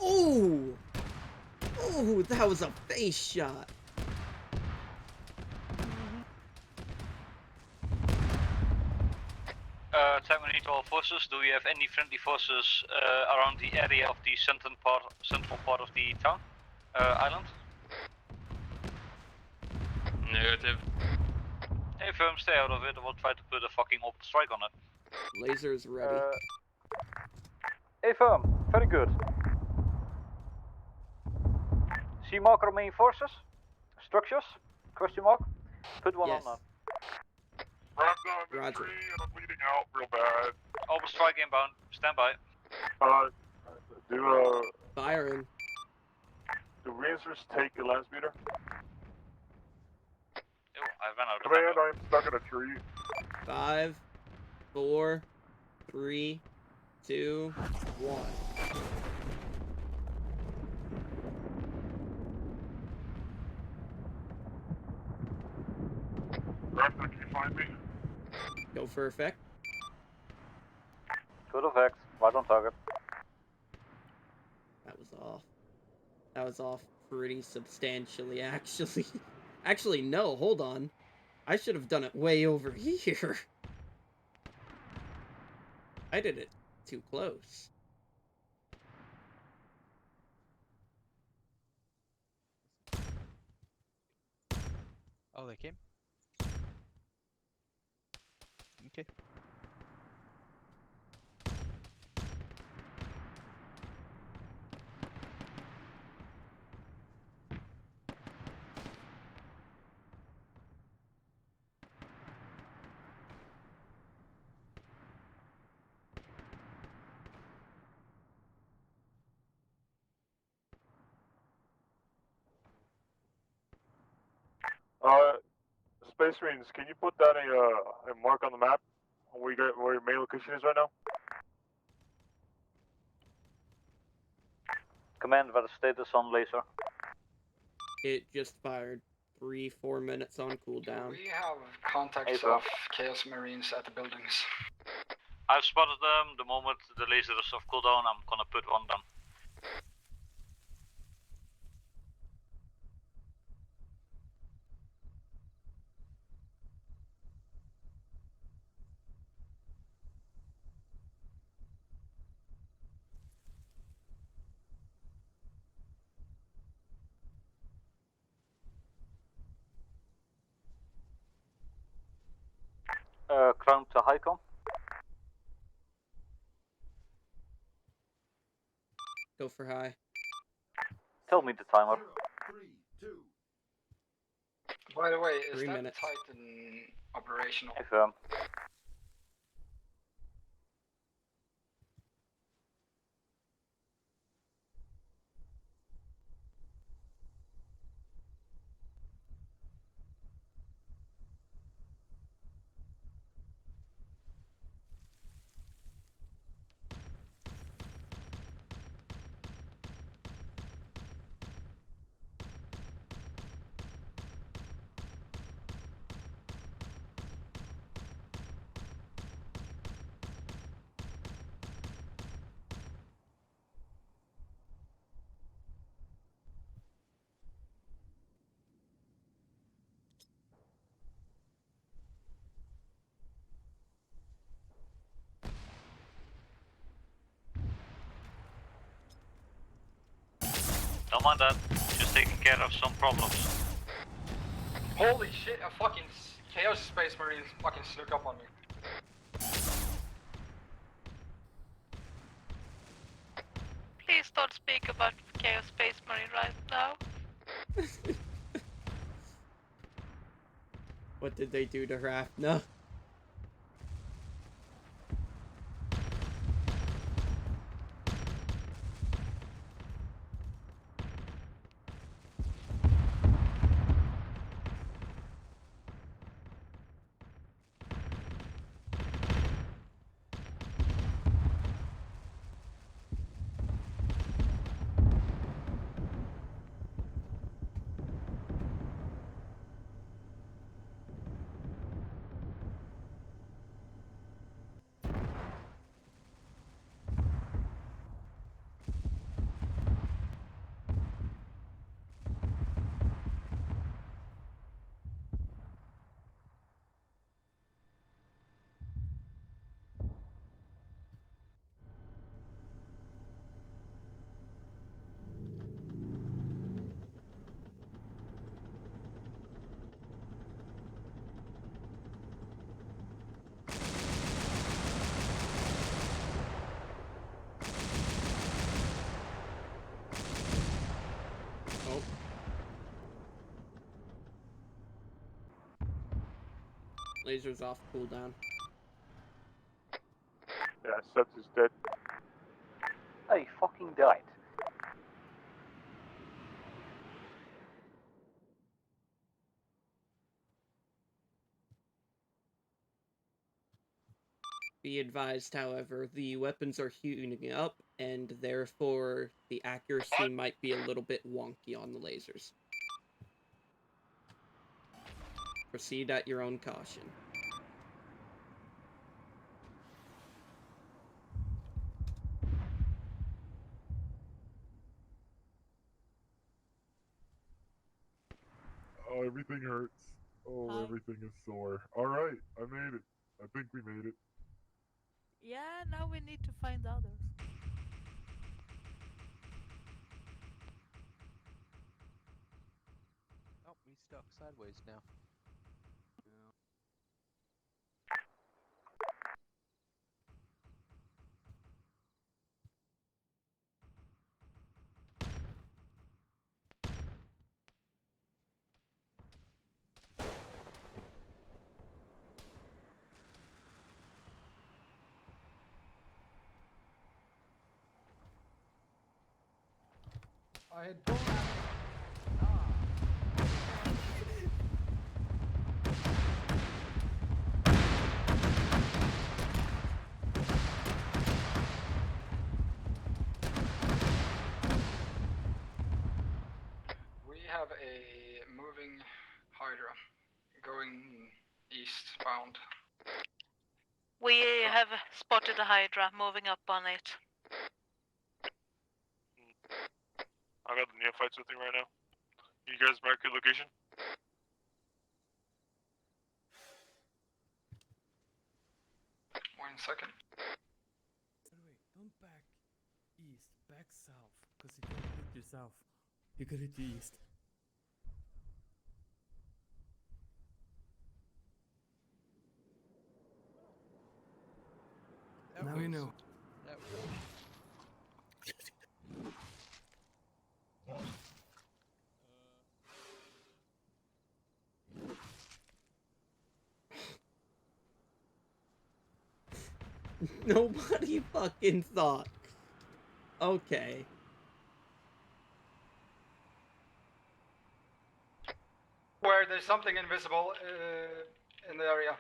Oh! Oh, that was a face shot. Tech Marine to all forces, do we have any friendly forces around the area of the central part of the town, island? Negative. Hey firm, stay out of it, we'll try to put a fucking open strike on it. Laser's ready. Hey firm, very good. See marker main forces? Structures? Question mark? Put one Yes. on that. Wrapped on Roger. tree and I'm bleeding out real bad. Open strike inbound, stand by. Firing. Do Racers take the land speeder? Ew, I ran out of Command, ammo. I'm stuck in a tree. 5, 4, 3, 2, 1. Raptor, can you find me? Go for effect. Good effect, right on target. That was off. That was off pretty substantially, actually. Actually, no, hold on. I should have done it way over here. I did it too close. Oh, they came? Okay. Space Marines, can you put that a mark on the map where your main location is right now? Command, what is status on laser? It just fired 3-4 minutes on cooldown. We have contacts Hey, of Chaos Marines at the buildings. I've spotted them, the moment the laser is off cooldown, I'm gonna put one down. Crown to Highcom. Go for high. Tell me the timer. By the way, is 3 that minutes. Titan operational? Hey firm. Don't mind that. Just taking care of some problems. Holy shit, a fucking Chaos Space Marine fucking snuck up on me. Please don't speak about Chaos Space Marine right now. What did they do to Hrafna? Laser's off cooldown. Yeah, Seth is dead. Hey, fucking died. Be advised, however, the weapons are heating up, and therefore the accuracy might be a little bit wonky on the lasers. Proceed at your own caution. Oh, everything hurts. Oh, everything is sore. Alright, I made it. I think we made it. Yeah, now we need to find others. Oh, we stuck sideways now. I had pulled We have a moving Hydra going eastbound. We have spotted a Hydra moving up on it. I got the neophytes with me right now. You guys mark your location? One second. Wait, don't back east, back south, because you can't hit you south. You could hit you east. Now we know. Nobody fucking thought. Okay. Where there's something invisible in the area.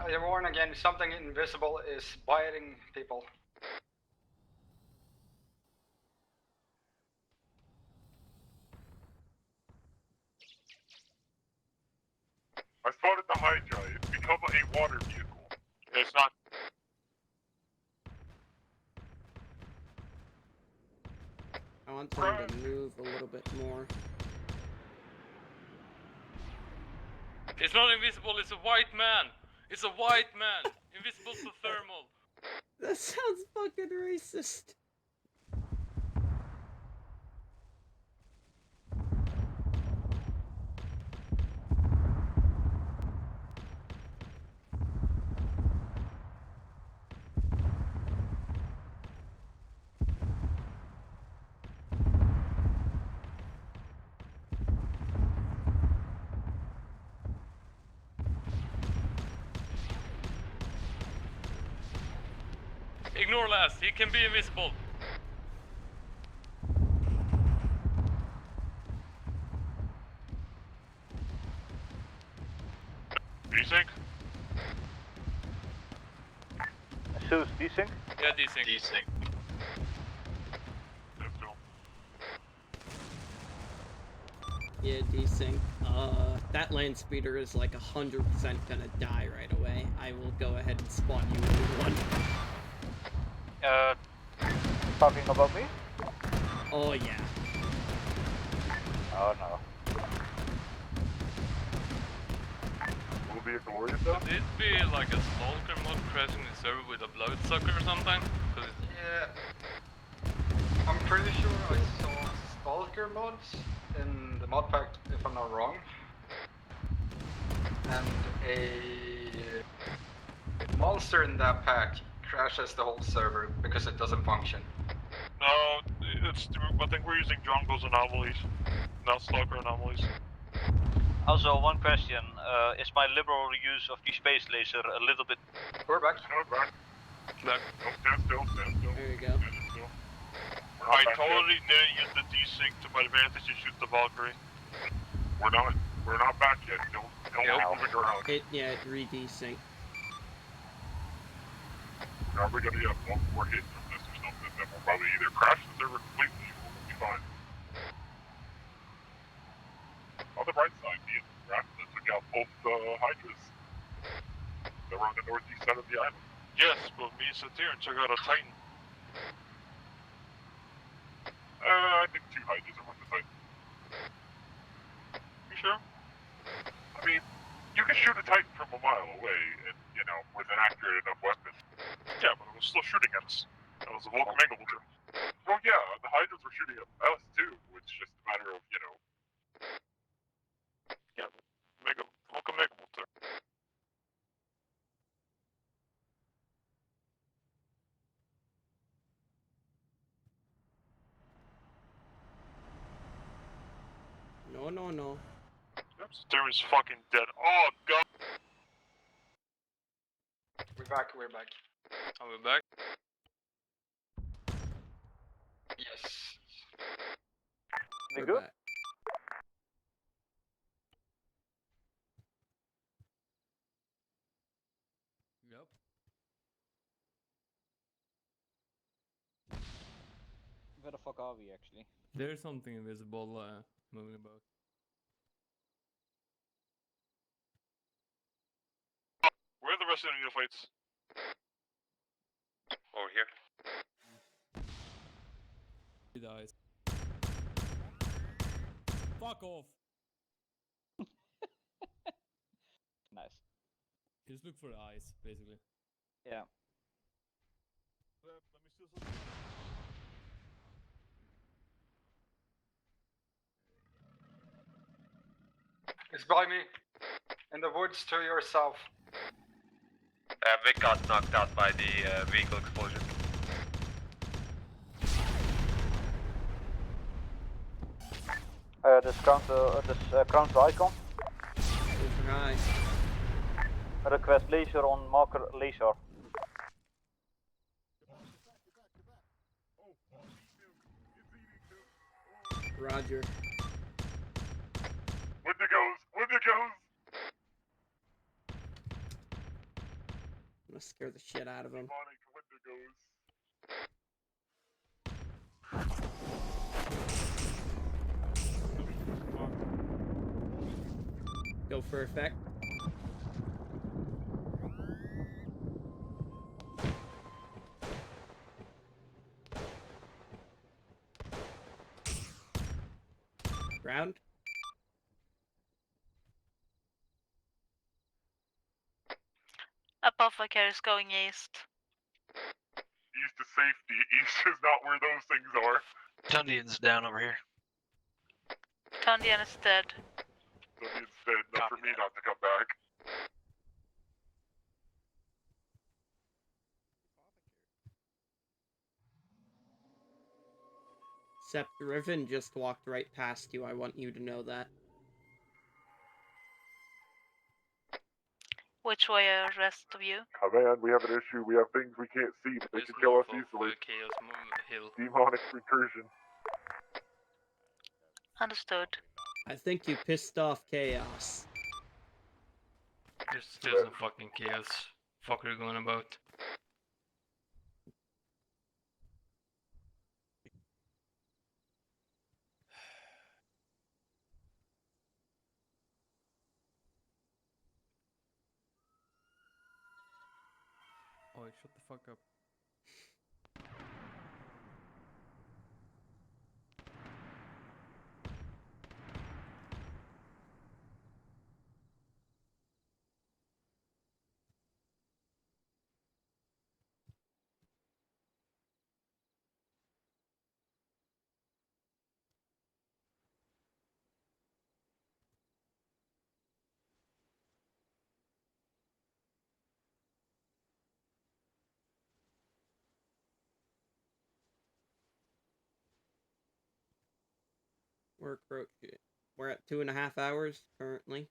I warn again, something invisible is biting people. I spotted the Hydra. It's become a water vehicle. It's not. I want them to move a little bit more. It's not invisible, it's a white man! It's a white man! Invisible to thermal. That sounds fucking racist. Ignore last, he can be invisible. Desync? Zeus, desync? Yeah, desync. Desync. Yeah, desync. That land speeder is like 100% gonna die right away. I will go ahead and spawn you a new one. Talking about me? Oh yeah. Oh no. Will be ignored though? Could it be like a stalker mod crashing the server with a bloodsucker or something? Yeah. I'm pretty sure I saw Stalker mods in the mod pack, if I'm not wrong. And a monster in that pack crashes the whole server because it doesn't function. No, I think we're using Jungle's anomalies, not Stalker anomalies. Also, one question. Is my liberal use of the space laser a little bit... We're back. We're back. Back. Oh, stand still, stand still. There you go. Stand still. I totally didn't use the desync to my advantage to shoot the Valkyrie. We're not back yet. Don't move it around. It re-desync. Are we gonna get one more hit from this or something? Then we'll probably either crash the server completely or we'll be fine. On the bright side, me and Raptor took out both Hydras that were on the northeast side of the island. Yes, but me and Satyr took out a Titan. I think 2 Hydras are worth the Titan. You sure? I mean, you can shoot a Titan from a mile away, and, you know, with an accurate enough weapon. Yeah, but it was still shooting at us. That was a Vulcan Megaliter. Well, yeah, the Hydras were shooting at us too. It's just a matter of, you know. Yeah, Vulcan Megaliter. No. Satyr fucking dead. Oh, God. We're back. Are we back? Yes. We good? Back. Yep. Where the fuck are we actually? There's something invisible moving about. Where are the rest of the neophytes? Over here. He dies. Fuck off! Nice. Just look for the eyes, basically. Yeah. Let me steal something. It's by me. In the woods to your south. Vic got knocked out by the vehicle explosion. This counter icon. Super high. Request laser on marker laser. Roger. Wendigos! I'm gonna scare the shit out of him. Go for effect. Ground. apothecaries going east. East is safety. East is not where those things are. Tundian's down over here. Tundian is dead. Tundian's dead. Not for me not to come back. Sept, Riven just walked right past you. I want you to know that. Which way are the rest of you? Command, we have an issue. We have things we can't see, but they can kill us easily. Hill. Demonic recursion. Understood. I think you pissed off Chaos. There's still some fucking chaos. Fuck are you going about? Oh, shut the fuck up. We're at 2.5 hours currently.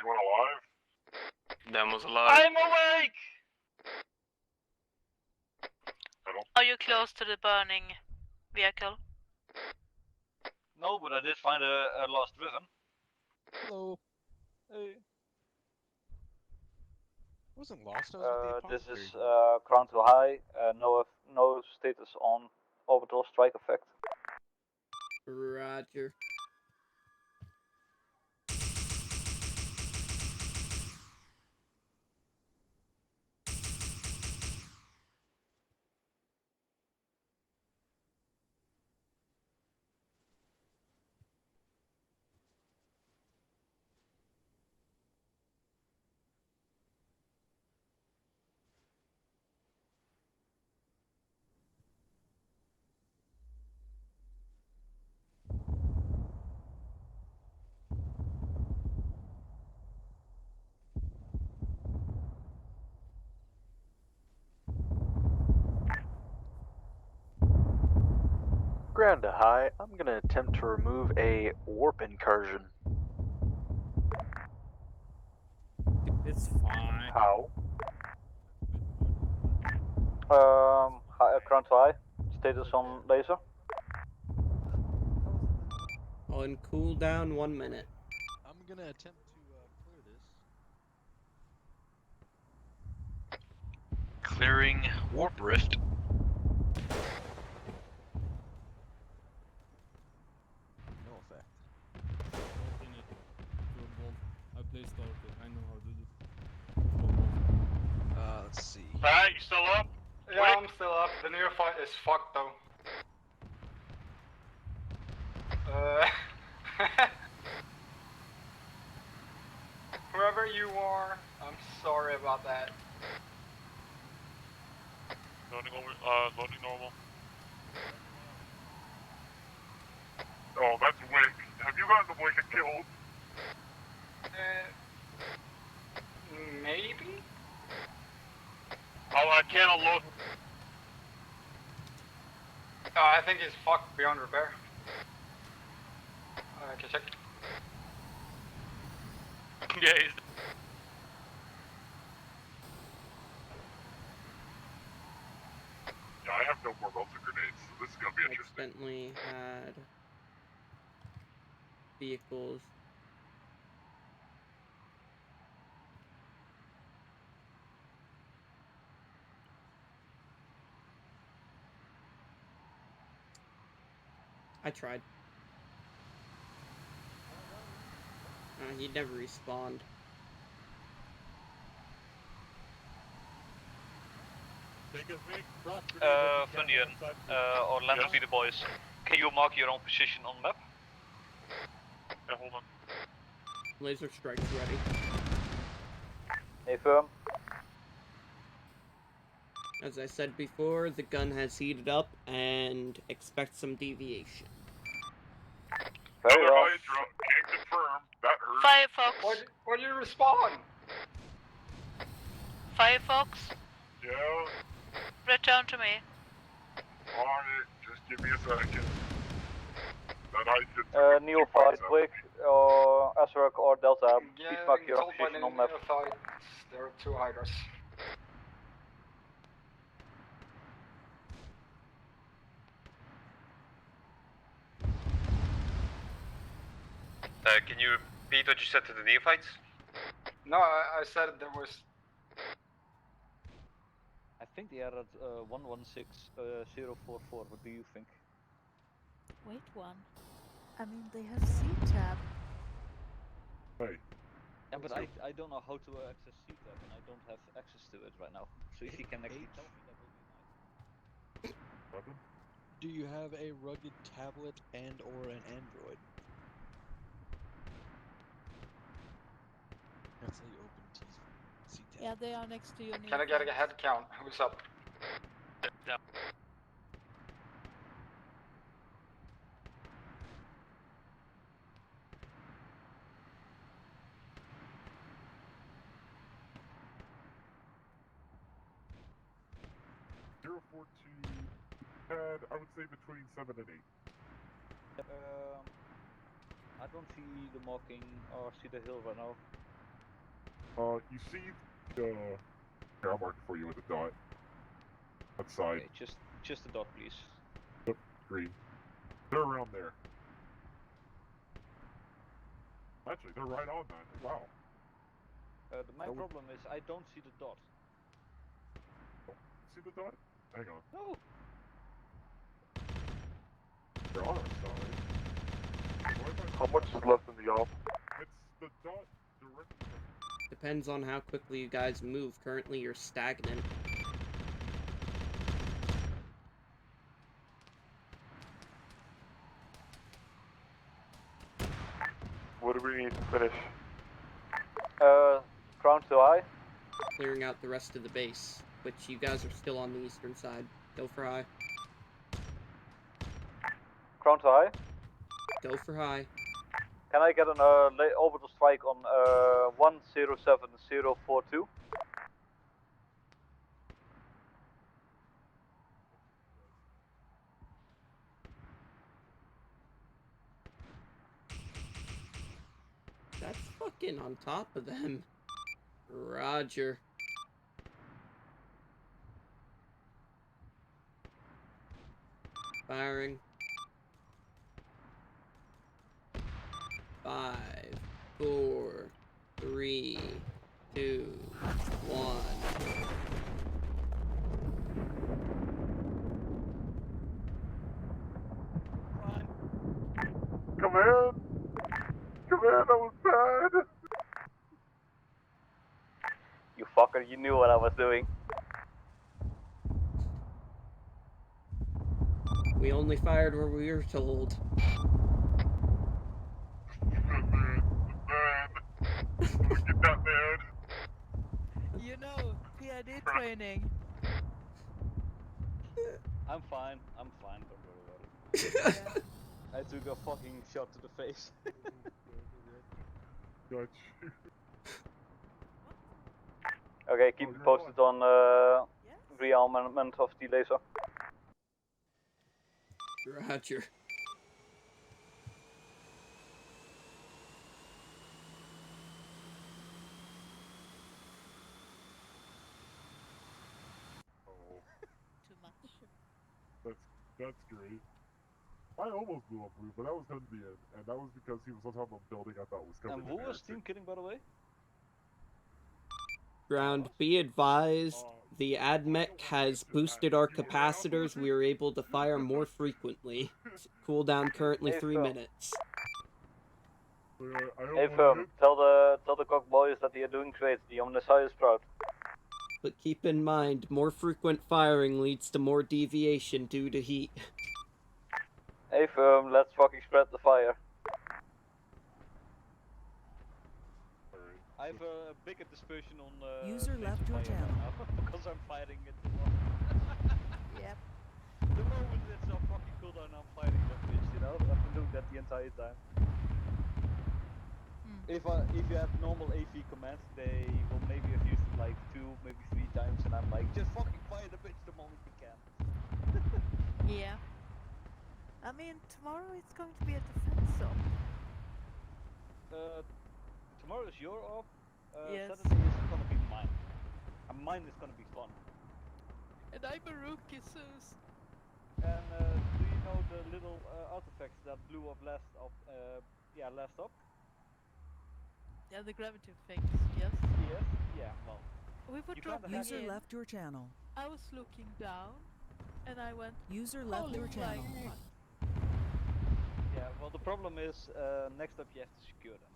Anyone alive? Them was alive. I'm awake! Are you close to the burning vehicle? No, but I did find a lost Riven. Hello. Hey. I wasn't lost, I was with the This apothecary. is Crown to High. No status on orbital strike effect. Roger. Ground to high, I'm gonna attempt to remove a warp incursion. It's fine. How? Crown to High. Status on laser. On cooldown 1 minute. I'm gonna attempt to clear this. Clearing warp rift. No effect. I play Stalker. I know how to do this. Let's see. Pat, you still up? Yeah, I'm still up. The neophyte is fucked though. Whoever you are, I'm sorry about that. Loading normal. Oh, that's Wick. Have you gotten the Wick killed? Maybe? Oh, I can't look. I think he's fucked beyond repair. I can check. Yeah, he's... Yeah, I have no more melted grenades, so this is gonna be interesting. Accidentally had vehicles. I tried. He never respawned. Fundian, or Lance be the boys. Can you mark your own position on map? Yeah, hold on. Laser strikes ready. Affirm. As I said before, the gun has heated up and expect some deviation. Very Another well. Hydra, can't confirm. That hurts. Firefox. Why do you respawn? Firefox, Yeah. return to me. Alright, just give me a second. That Hydra. Neophyte, Wick, or Azrak, or Delta. Yeah, Please mark your it's all by position on map. Neophytes. There are 2 Hydras. Can you repeat what you said to the neophytes? No, I said there was. I think they are at 116044. What do you think? Wait one. I mean, they have C-tab. Hey. Yeah, but I don't know how to access C-tab, and I don't have access to it right now. So if you can actually tell me, that would be nice. Do you have a rugged tablet and or an Android? That's the open C-tab. Yeah, they are next to you. Can I get a head count? Who's up? Yeah. Had, I would say between 7 and 8. I don't see the marking or see the hill right now. You see the. Here, I'll mark it for you with a dot. That side. Okay, just a dot, please. Yep, green. They're around there. Actually, they're right on that. Wow. My problem is I don't see the dot. See the dot? Hang on. No. They're on our side. How much is left in the op? It's the dot directly. Depends on how quickly you guys move. Currently, you're stagnant. What do we need to finish? Crown to eye. Clearing out the rest of the base, which you guys are still on the eastern side. Go for high. Crown to eye. Go for high. Can I get an orbital strike on 107042? That's fucking on top of them. Roger. Firing. 5, 4, 3, 2, 1. Command! Command, that was bad! You fucker, you knew what I was doing. We only fired where we were told. Get that man! You know, PID training. I'm fine, don't worry about it. I took a fucking shot to the face. Gotcha. Okay, keep me posted on rearmament of the laser. Roger. Too much. That's great. I almost blew up Blue, but that was done in the end, and that was because he was on top of a building I thought was coming. And who was team killing, by the way? Ground, be advised, the AdMech has boosted our capacitors. We are able to fire more frequently. Cooldown currently 3 minutes. Hey firm, tell the cock boys that they are doing great. The Omnisci is proud. But keep in mind, more frequent firing leads to more deviation due to heat. Hey firm, let's fucking spread the fire. I have a bigger dispersion on User left your fire channel. right now, because I'm fighting it the more. Yep. The moment it's a fucking cooldown, I'm fighting that bitch, you know? I've been doing that the entire time. If you have normal AV commands, they will maybe have used it like 2, maybe 3 times, and I'm like, just fucking fire the bitch the moment we can. Yeah. I mean, tomorrow it's going to be a defense op. Tomorrow is your off. Yes. Saturday is gonna be mine. And mine is gonna be fun. And I'm a rookie, Zeus. And do you know the little artifacts that blew up last up? Last up. Yeah, the gravity things, yes. Yes. Yeah. Well. We were you dropping can't have User in. left your channel. I was looking down, and I went. User left "Holy your channel." fuck." Yeah. Well, the problem is next up you have to secure them.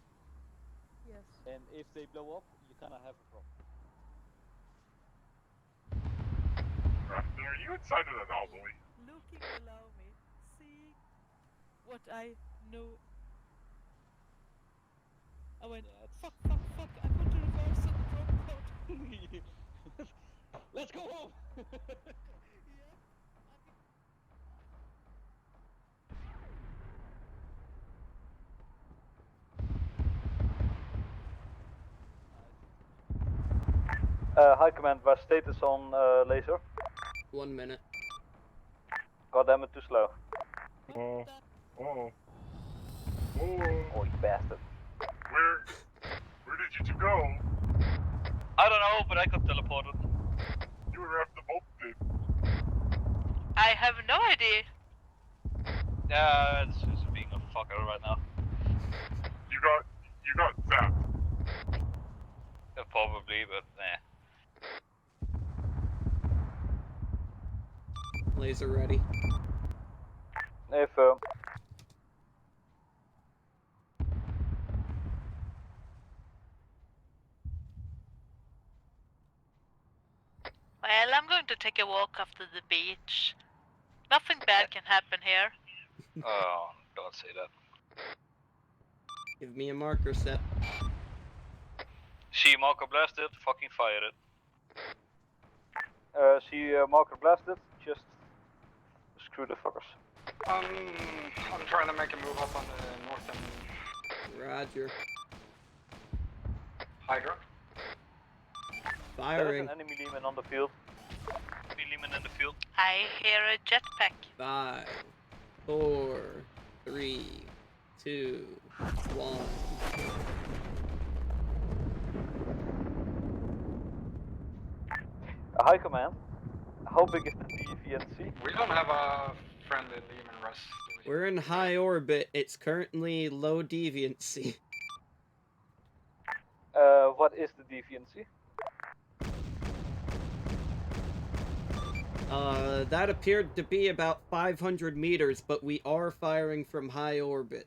Yes. And if they blow up, you kind of have a problem. Raptor, are you inside an anomaly? Looking below me, seeing what I know. I went, fuck, fuck, fuck, I put the reverse on the drop code. Let's go home! High command, what's status on laser? 1 minute. God damn it, too slow. Oh. Oh, you bastard. Where did you two go? I don't know, but I got teleported. You were after the boat did. I have no idea. Yeah, it's just being a fucker right now. You got zapped. Probably, but nah. Laser ready. Hey, firm. Well, I'm going to take a walk after the beach. Nothing bad can happen here. Oh, don't say that. Give me a marker set. See marker blasted, fucking fire it. See marker blasted, just screw the fuckers. I'm trying to make a move up on the north end. Roger. Hydra. There is Firing. an enemy demon on the field. Demon in the field. I hear a jetpack. 5, 4, 3, 2, 1. High command, how big is the DVNC? We don't have a friendly demon rust. We're in high orbit. It's currently low deviancy. What is the DVNC? That appeared to be about 500 meters, but we are firing from high orbit.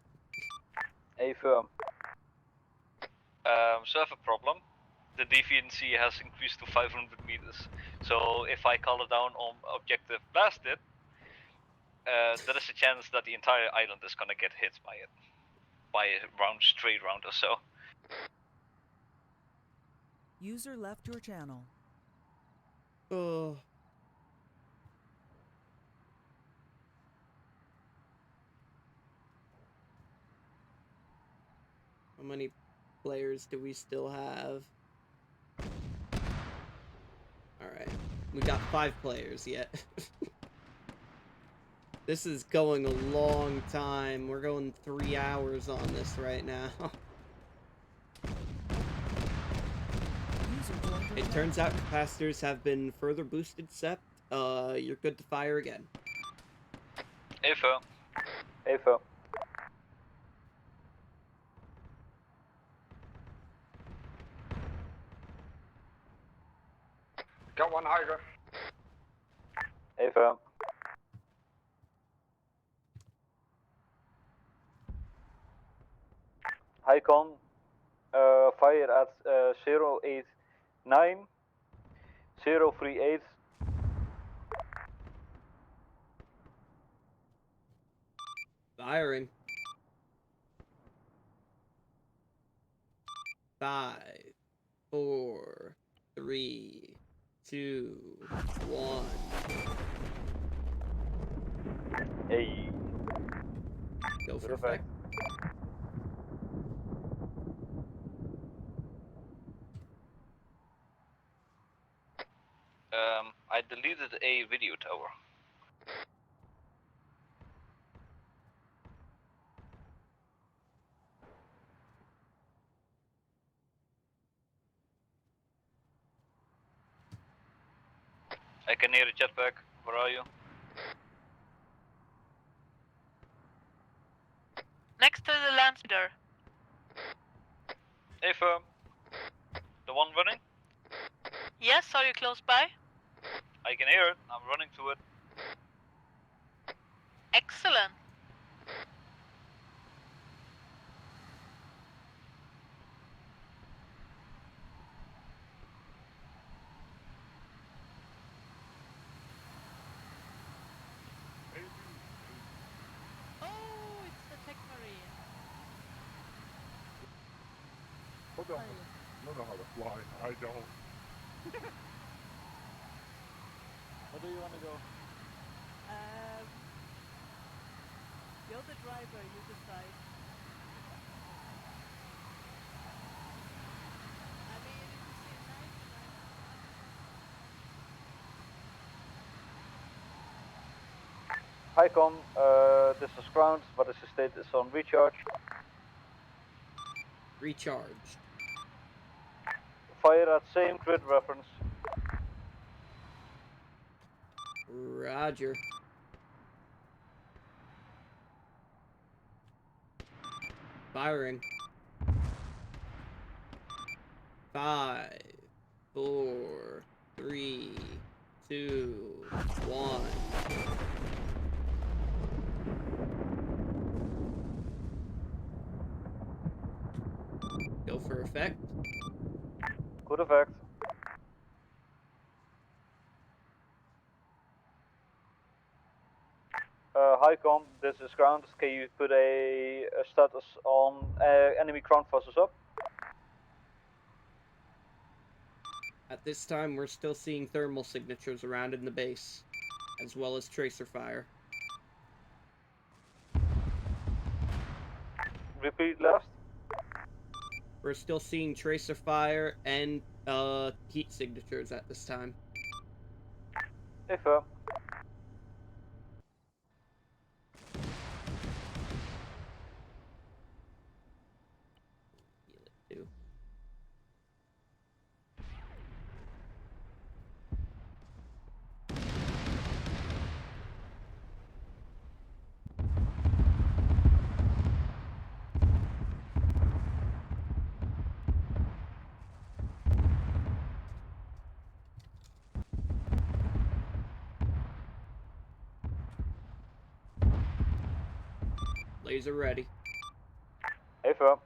A firm. So I have a problem. The deviancy has increased to 500 meters. So if I call it down on objective blasted, there is a chance that the entire island is gonna get hit by it. By a straight round or so. User left your channel. Oh. How many players do we still have? Alright. We got 5 players yet. This is going a long time. We're going 3 hours on this right now. It turns out capacitors have been further boosted, Sept. You're good to fire again. Info. Info. Got one Hydra. Info. Hycon, fire at 089 038. Firing. 5, 4, 3, 2, 1. Hey. Go for Good effect. I deleted a video tower. I can hear a jetpack. Where are you? Next to the land speeder. Hey, firm. The one running? Yes, are you close by? I can hear it. I'm running to it. Excellent. Oh, it's the Tech Marine. Hold on. I don't know how to fly. I don't. Where do you want to go? You're the driver, you decide. I mean, if you see a nice Icon, this is ground, but as state is on recharge. Recharged. Fire at same grid reference. Roger. Firing. 5, 4, 3, 2, 1. Go for effect. Good effect. Highcom, this is ground. Can you put a status on enemy ground forces up? At this time, we're still seeing thermal signatures around in the base, as well as tracer fire. Repeat last. We're still seeing tracer fire and heat signatures at this time. Affirm. Laser ready. Affirm.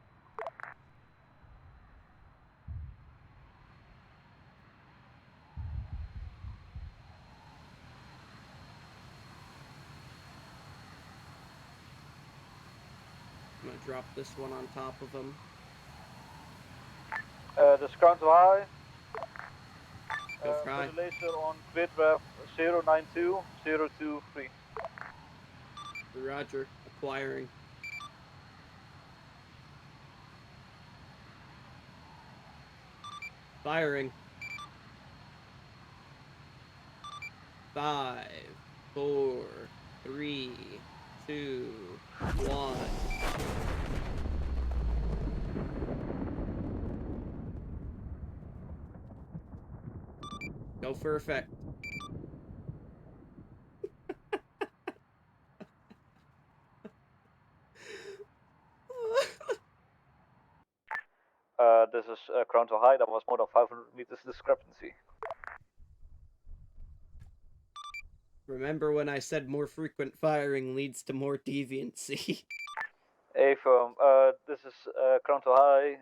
I'm gonna drop this one on top of him. This ground to high. Go for high. Put a laser on grid ref 092023. Roger. Acquiring. Firing. 5, 4, 3, 2, 1. Go for effect. This is ground to high. That was more than 500 meters discrepancy. Remember when I said more frequent firing leads to more deviancy? Affirm. This is ground to high.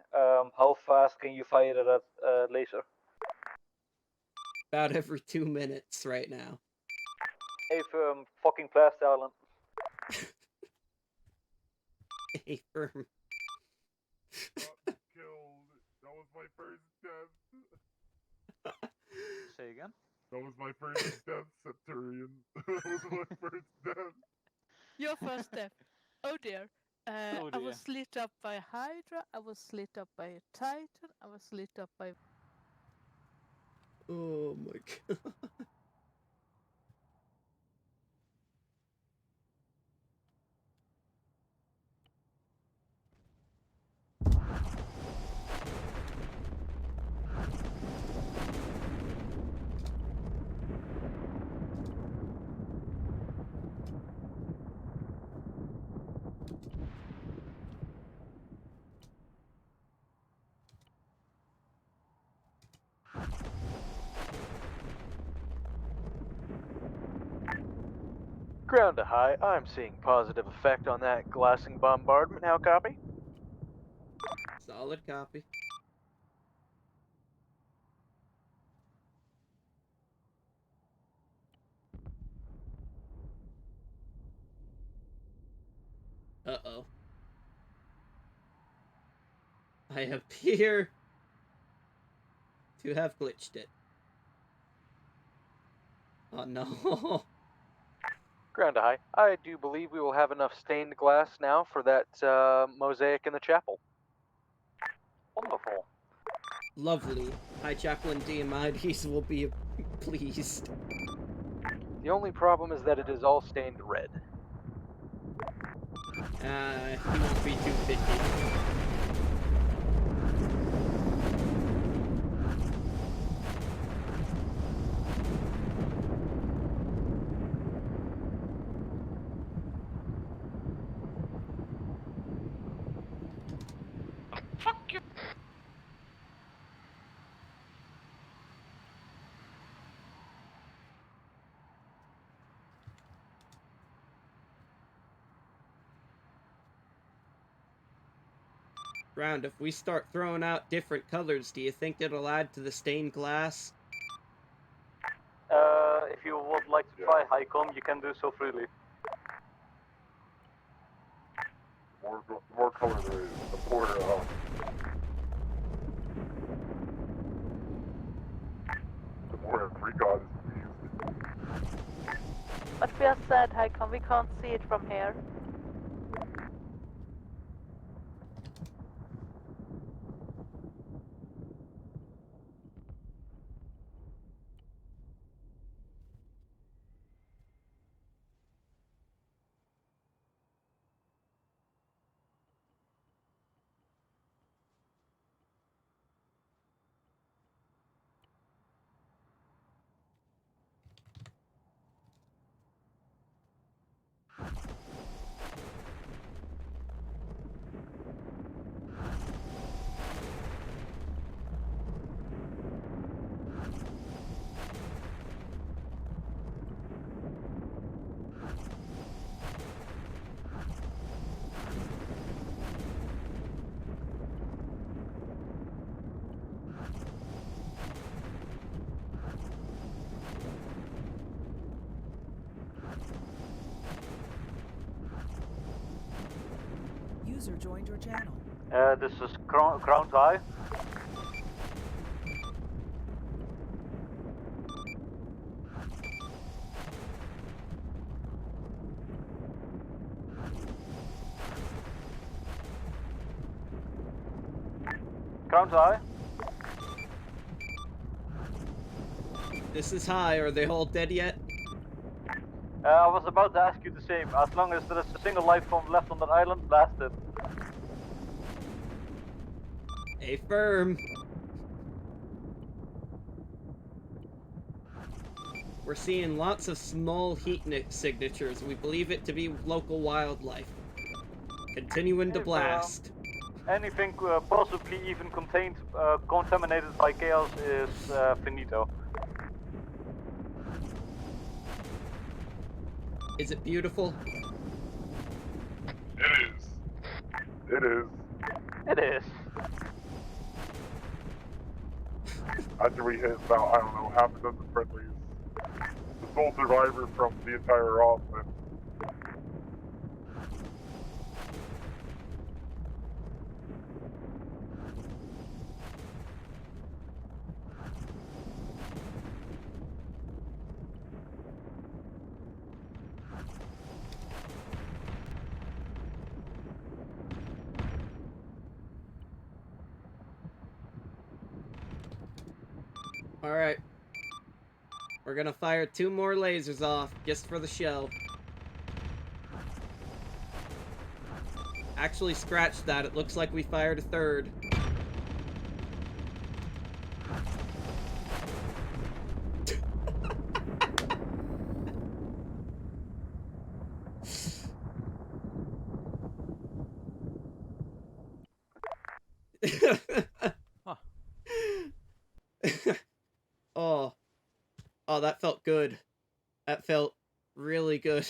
How fast can you fire that laser? about every 2 minutes right now. Hey, firm, fucking blast Alan. Hey, firm. Killed. That was my first death. Say again? That was my first death, Centurion. That was my first death. Your first death. Oh dear. Oh I dear. was slit up by Hydra, I was slit up by a Titan, I was slit up by... Oh my god. Ground to high, I'm seeing positive effect on that glassing bombardment. How copy? Solid copy. Uh-oh. I appear to have glitched it. Oh no. Ground to high, I do believe we will have enough stained glass now for that mosaic in the chapel. Wonderful. Lovely. High Chaplain Diomades will be pleased. The only problem is that it is all stained red. He won't be too picky. Fuck you. Round, if we start throwing out different colors, do you think it'll add to the stained glass? If you would like to try Highcom, you can do so freely. More color there is. The border out. The more free god is used. But we are sad, Haikon, we can't see it from here. User joined your channel. This is Crown High. Crown High. This is high. Are they all dead yet? I was about to ask you the same. As long as there is a single life form left on that island, blast it. A firm. We're seeing lots of small heat signatures. We believe it to be local wildlife. Continuing to blast. Anything possibly even contained, contaminated by chaos is finito. Is it beautiful? It is. It is. It is. after we hit about, I don't know, half a dozen friendlies. The sole survivor from the entire offense. Alright. We're gonna fire 2 more lasers off, just for the show. Actually, scratch that. It looks like we fired a 3rd. Oh. Oh, that felt good. That felt really good.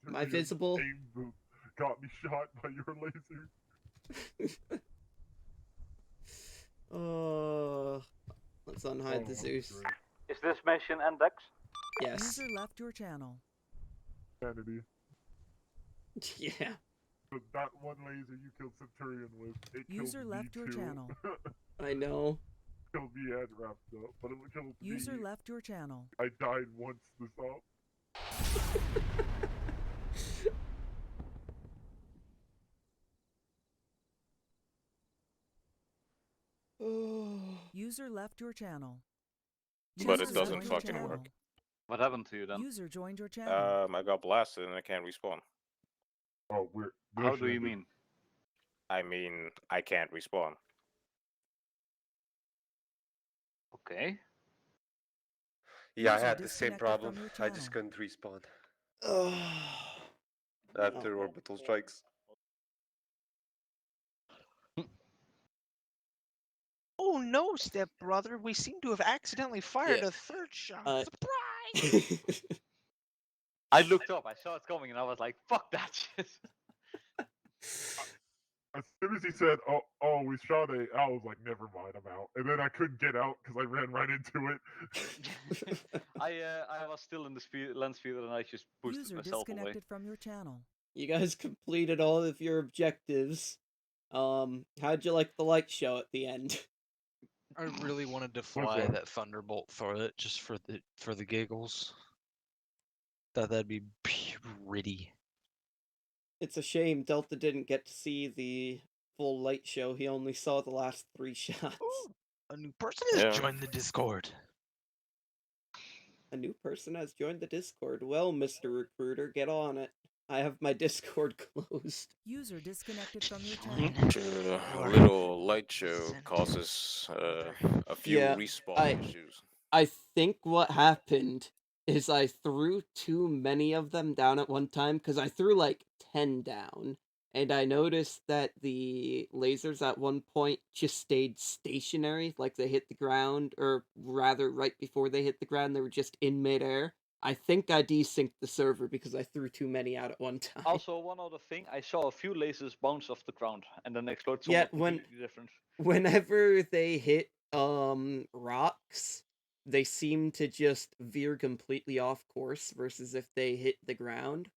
Am I visible? Aim booth got me shot by your laser. Oh. Let's unhide the Zeus. Is this mission index? Yes. User left your channel. Kennedy. Yeah. But that one laser you killed Centurion with, it User killed left me your too. channel. I know. Killed me and wrapped up, but it killed User me. left your channel. I died once this up. User left your channel. But User it doesn't left your fucking channel. work. What happened to you then? User joined your channel. I got blasted and I can't respawn. Oh, we're. How do you mean? I mean, I can't respawn. Okay. Yeah, I User had the same disconnected problem. from your I just channel. couldn't respawn. Oh. After orbital strikes. Oh no, stepbrother! We seem to have accidentally fired Yeah. a 3rd shot. Surprise! I looked up, I saw it coming, and I was like, fuck that shit. As soon as he said, "Oh, we shot a," I was like, "Never mind, I'm out." And then I couldn't get out because I ran right into it. I was still in the lens field and I just boosted User myself away. disconnected from your channel. You guys completed all of your objectives. How'd you like the light show at the end? I really wanted to fly that Thunderbolt for it, just for the giggles. Thought that'd be pretty. It's a shame Delta didn't get to see the full light show. He only saw the last 3 shots. A new person has joined the Discord. A new person has joined the Discord. Well, Mr. Recruiter, get on it. I have my Discord closed. User disconnected from your channel. A little light show causes a few respawn issues. I think what happened is I threw too many of them down at one time, because I threw like 10 down, and I noticed that the lasers at one point just stayed stationary, like they hit the ground, or rather right before they hit the ground, they were just in midair. I think I desynced the server because I threw too many out at one time. Also, one other thing, I saw a few lasers bounce off the ground and then explode Yeah, somewhere completely different. Whenever they hit rocks, they seem to just veer completely off course versus if they hit the ground.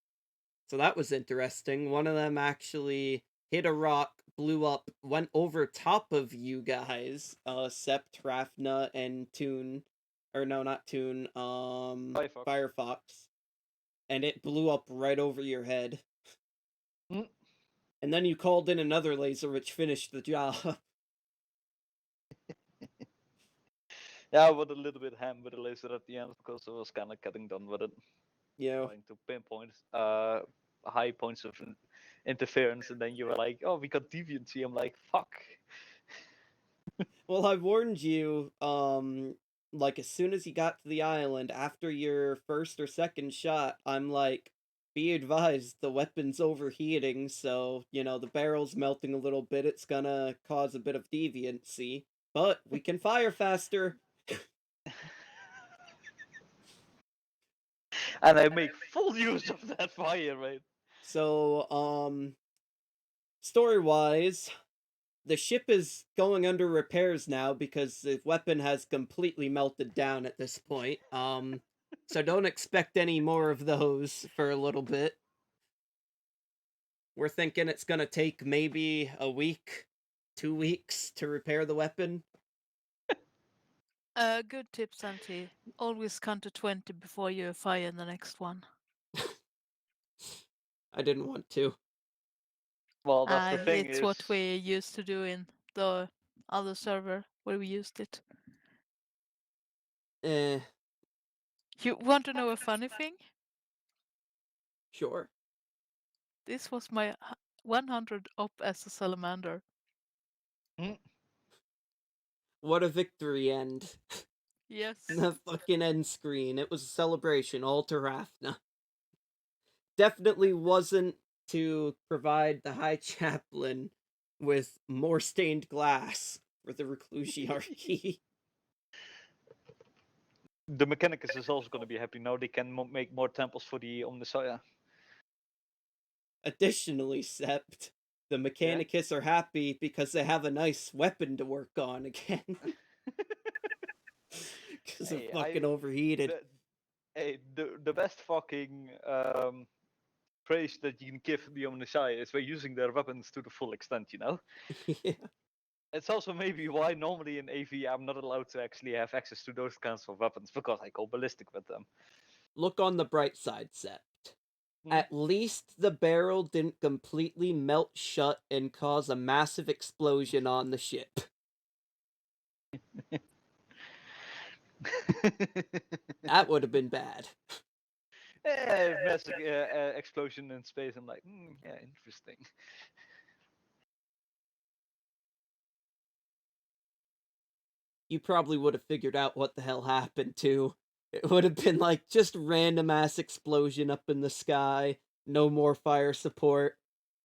So that was interesting. One of them actually hit a rock, blew up, went over top of you guys, Sept, Rafna, and Toon. Or no, not Toon, Firefox. And it blew up right over your head. And then you called in another laser which finished the job. Yeah, I was a little bit ham with the laser at the end because I was kind of getting done with it. Yeah. Trying to pinpoint high points of interference, and then you were like, "Oh, we got deviancy." I'm like, "Fuck." Well, I warned you, like, as soon as you got to the island, after your first or second shot, I'm like, be advised, the weapon's overheating, so, you know, the barrel's melting a little bit, it's gonna cause a bit of deviancy, but we can fire faster! And I make full use of that fire rate. So, story-wise, the ship is going under repairs now because the weapon has completely melted down at this point. So don't expect any more of those for a little bit. We're thinking it's gonna take maybe a week, 2 weeks to repair the weapon. Good tip, Santi. Always count to 20 before you fire the next one. I didn't want to. Well, that's the thing It's is... what we used to do in the other server where we used it. Eh, You want to know a funny thing? sure. This was my 100 op as a salamander. What a victory end. Yes. The fucking end screen. It was a celebration, all to Rafna. Definitely wasn't to provide the High Chaplain with more stained glass for the Reclusiarchy. The Mechanicus is also going to be happy now. They can make more temples for the Omnissiah. Additionally, Sept, the Mechanicus are happy because they have a nice weapon to work on again. Because they're fucking overheated. The best fucking praise that you can give the Omnissiah is by using their weapons to the full extent, you know? Yeah. It's also maybe why normally in AV I'm not allowed to actually have access to those kinds of weapons, because I go ballistic with them. Look on the bright side, Sept. At least the barrel didn't completely melt shut and cause a massive explosion on the ship. That would have been bad. Massive explosion in space. I'm like, yeah, interesting. You probably would have figured out what the hell happened too. It would have been like just random ass explosion up in the sky, no more fire support.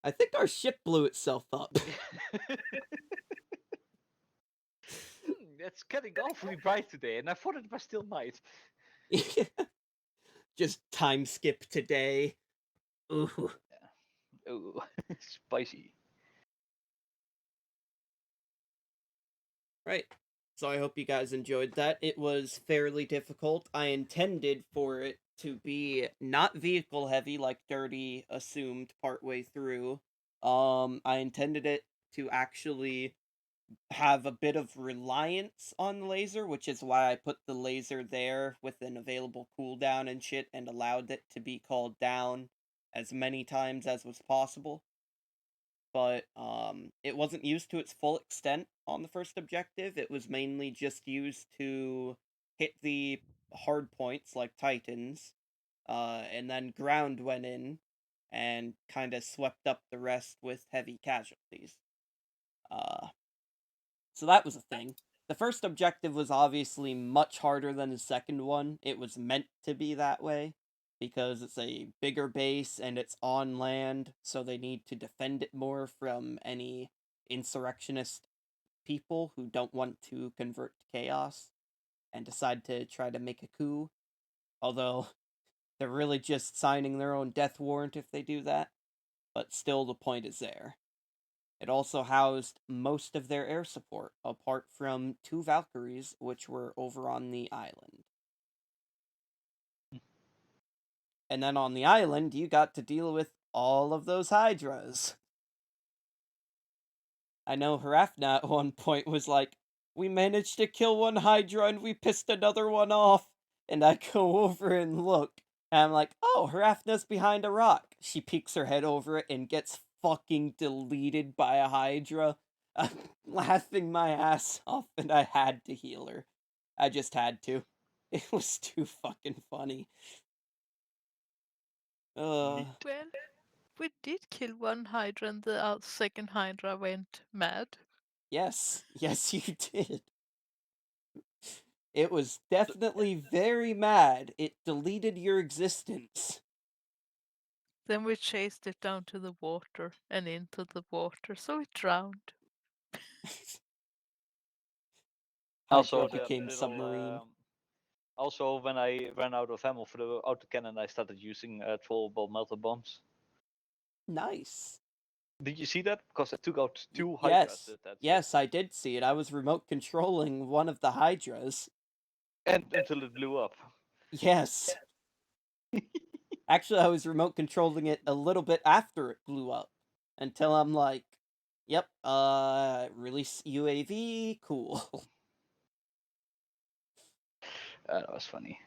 I think our ship blew itself up. It's getting awfully bright today, and I thought it was still night. Just time skip today. Ooh. Yeah. Ooh, spicy. Right. So I hope you guys enjoyed that. It was fairly difficult. I intended for it to be not vehicle heavy like Dirty assumed partway through. I intended it to actually have a bit of reliance on the laser, which is why I put the laser there with an available cooldown and shit and allowed it to be called down as many times as was possible. But it wasn't used to its full extent on the first objective. It was mainly just used to hit the hard points like Titans, and then ground went in and kind of swept up the rest with heavy casualties. So that was a thing. The first objective was obviously much harder than the second one. It was meant to be that way, because it's a bigger base and it's on land, so they need to defend it more from any insurrectionist people who don't want to convert to chaos and decide to try to make a coup. Although, they're really just signing their own death warrant if they do that. But still, the point is there. It also housed most of their air support, apart from 2 Valkyries, which were over on the island. And then on the island, you got to deal with all of those Hydras. I know Harafna at one point was like, we managed to kill one Hydra and we pissed another one off. And I go over and look, and I'm like, oh, Harafna's behind a rock. She peeks her head over it and gets fucking deleted by a Hydra. I'm laughing my ass off, and I had to heal her. I just had to. It was too fucking funny. Well, we did kill one Hydra and the second Hydra went mad. Yes, you did. It was definitely very mad. It deleted your existence. Then we chased it down to the water and into the water, so it drowned. Also, became submarine. Also, when I ran out of ammo for the autocannon, I started using throwable melter bombs. Nice. Did you see that? Because I took out 2 Hydras. Yes, I did see it. I was remote controlling one of the Hydras. And until it blew up. Yes. Actually, I was remote controlling it a little bit after it blew up. Until I'm like, yep, release UAV, cool. That was funny.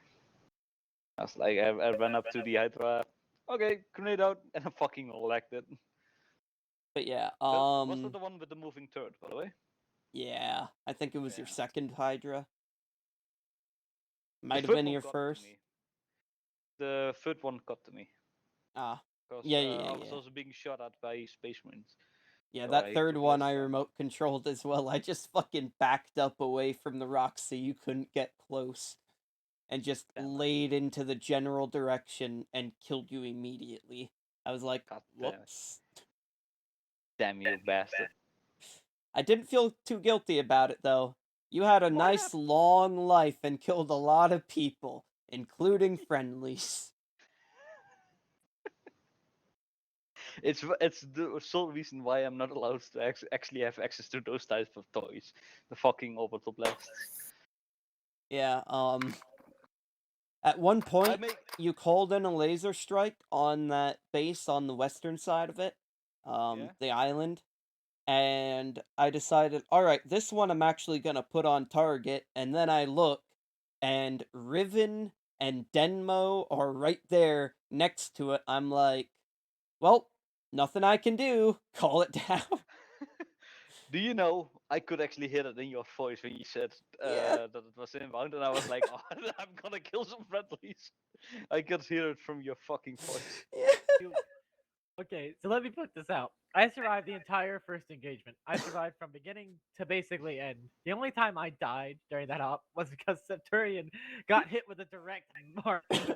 I was like, I ran up to the Hydra. Okay, grenade out, and I fucking lagged it. But yeah, Was that the one with the moving turret, by the way? Yeah, I think it was your second Hydra. The Might have third been one your got to first. me. The third one got to me. Ah. 'Cause, Yeah, I was yeah. also being shot at by Space Marines. Yeah, So that I third took one less I damage. remote controlled as well. I just fucking backed up away from the rocks so you couldn't get close. And just laid into the general direction and killed you immediately. I was like, whoops. Damn you, bastard. I didn't feel too guilty about it, though. You had a nice long life and killed a lot of people, including friendlies. It's the sole reason why I'm not allowed to actually have access to those types of toys. The fucking orbital blasts. Yeah, at one point, you called in a laser strike on that base on the western side of it, the island, and I decided, alright, this one I'm actually gonna put on target, and then I look, and Riven and Denmo are right there next to it. I'm like, well, nothing I can do. Call it down. Do you know, I could actually hear it in your voice when you said that it was inbound, and I was like, oh, I'm gonna kill some friendlies. I could hear it from your fucking voice. Okay, so let me put this out. I survived the entire first engagement. I survived from beginning to basically end. The only time I died during that op was because Septurian got hit with a direct mark with a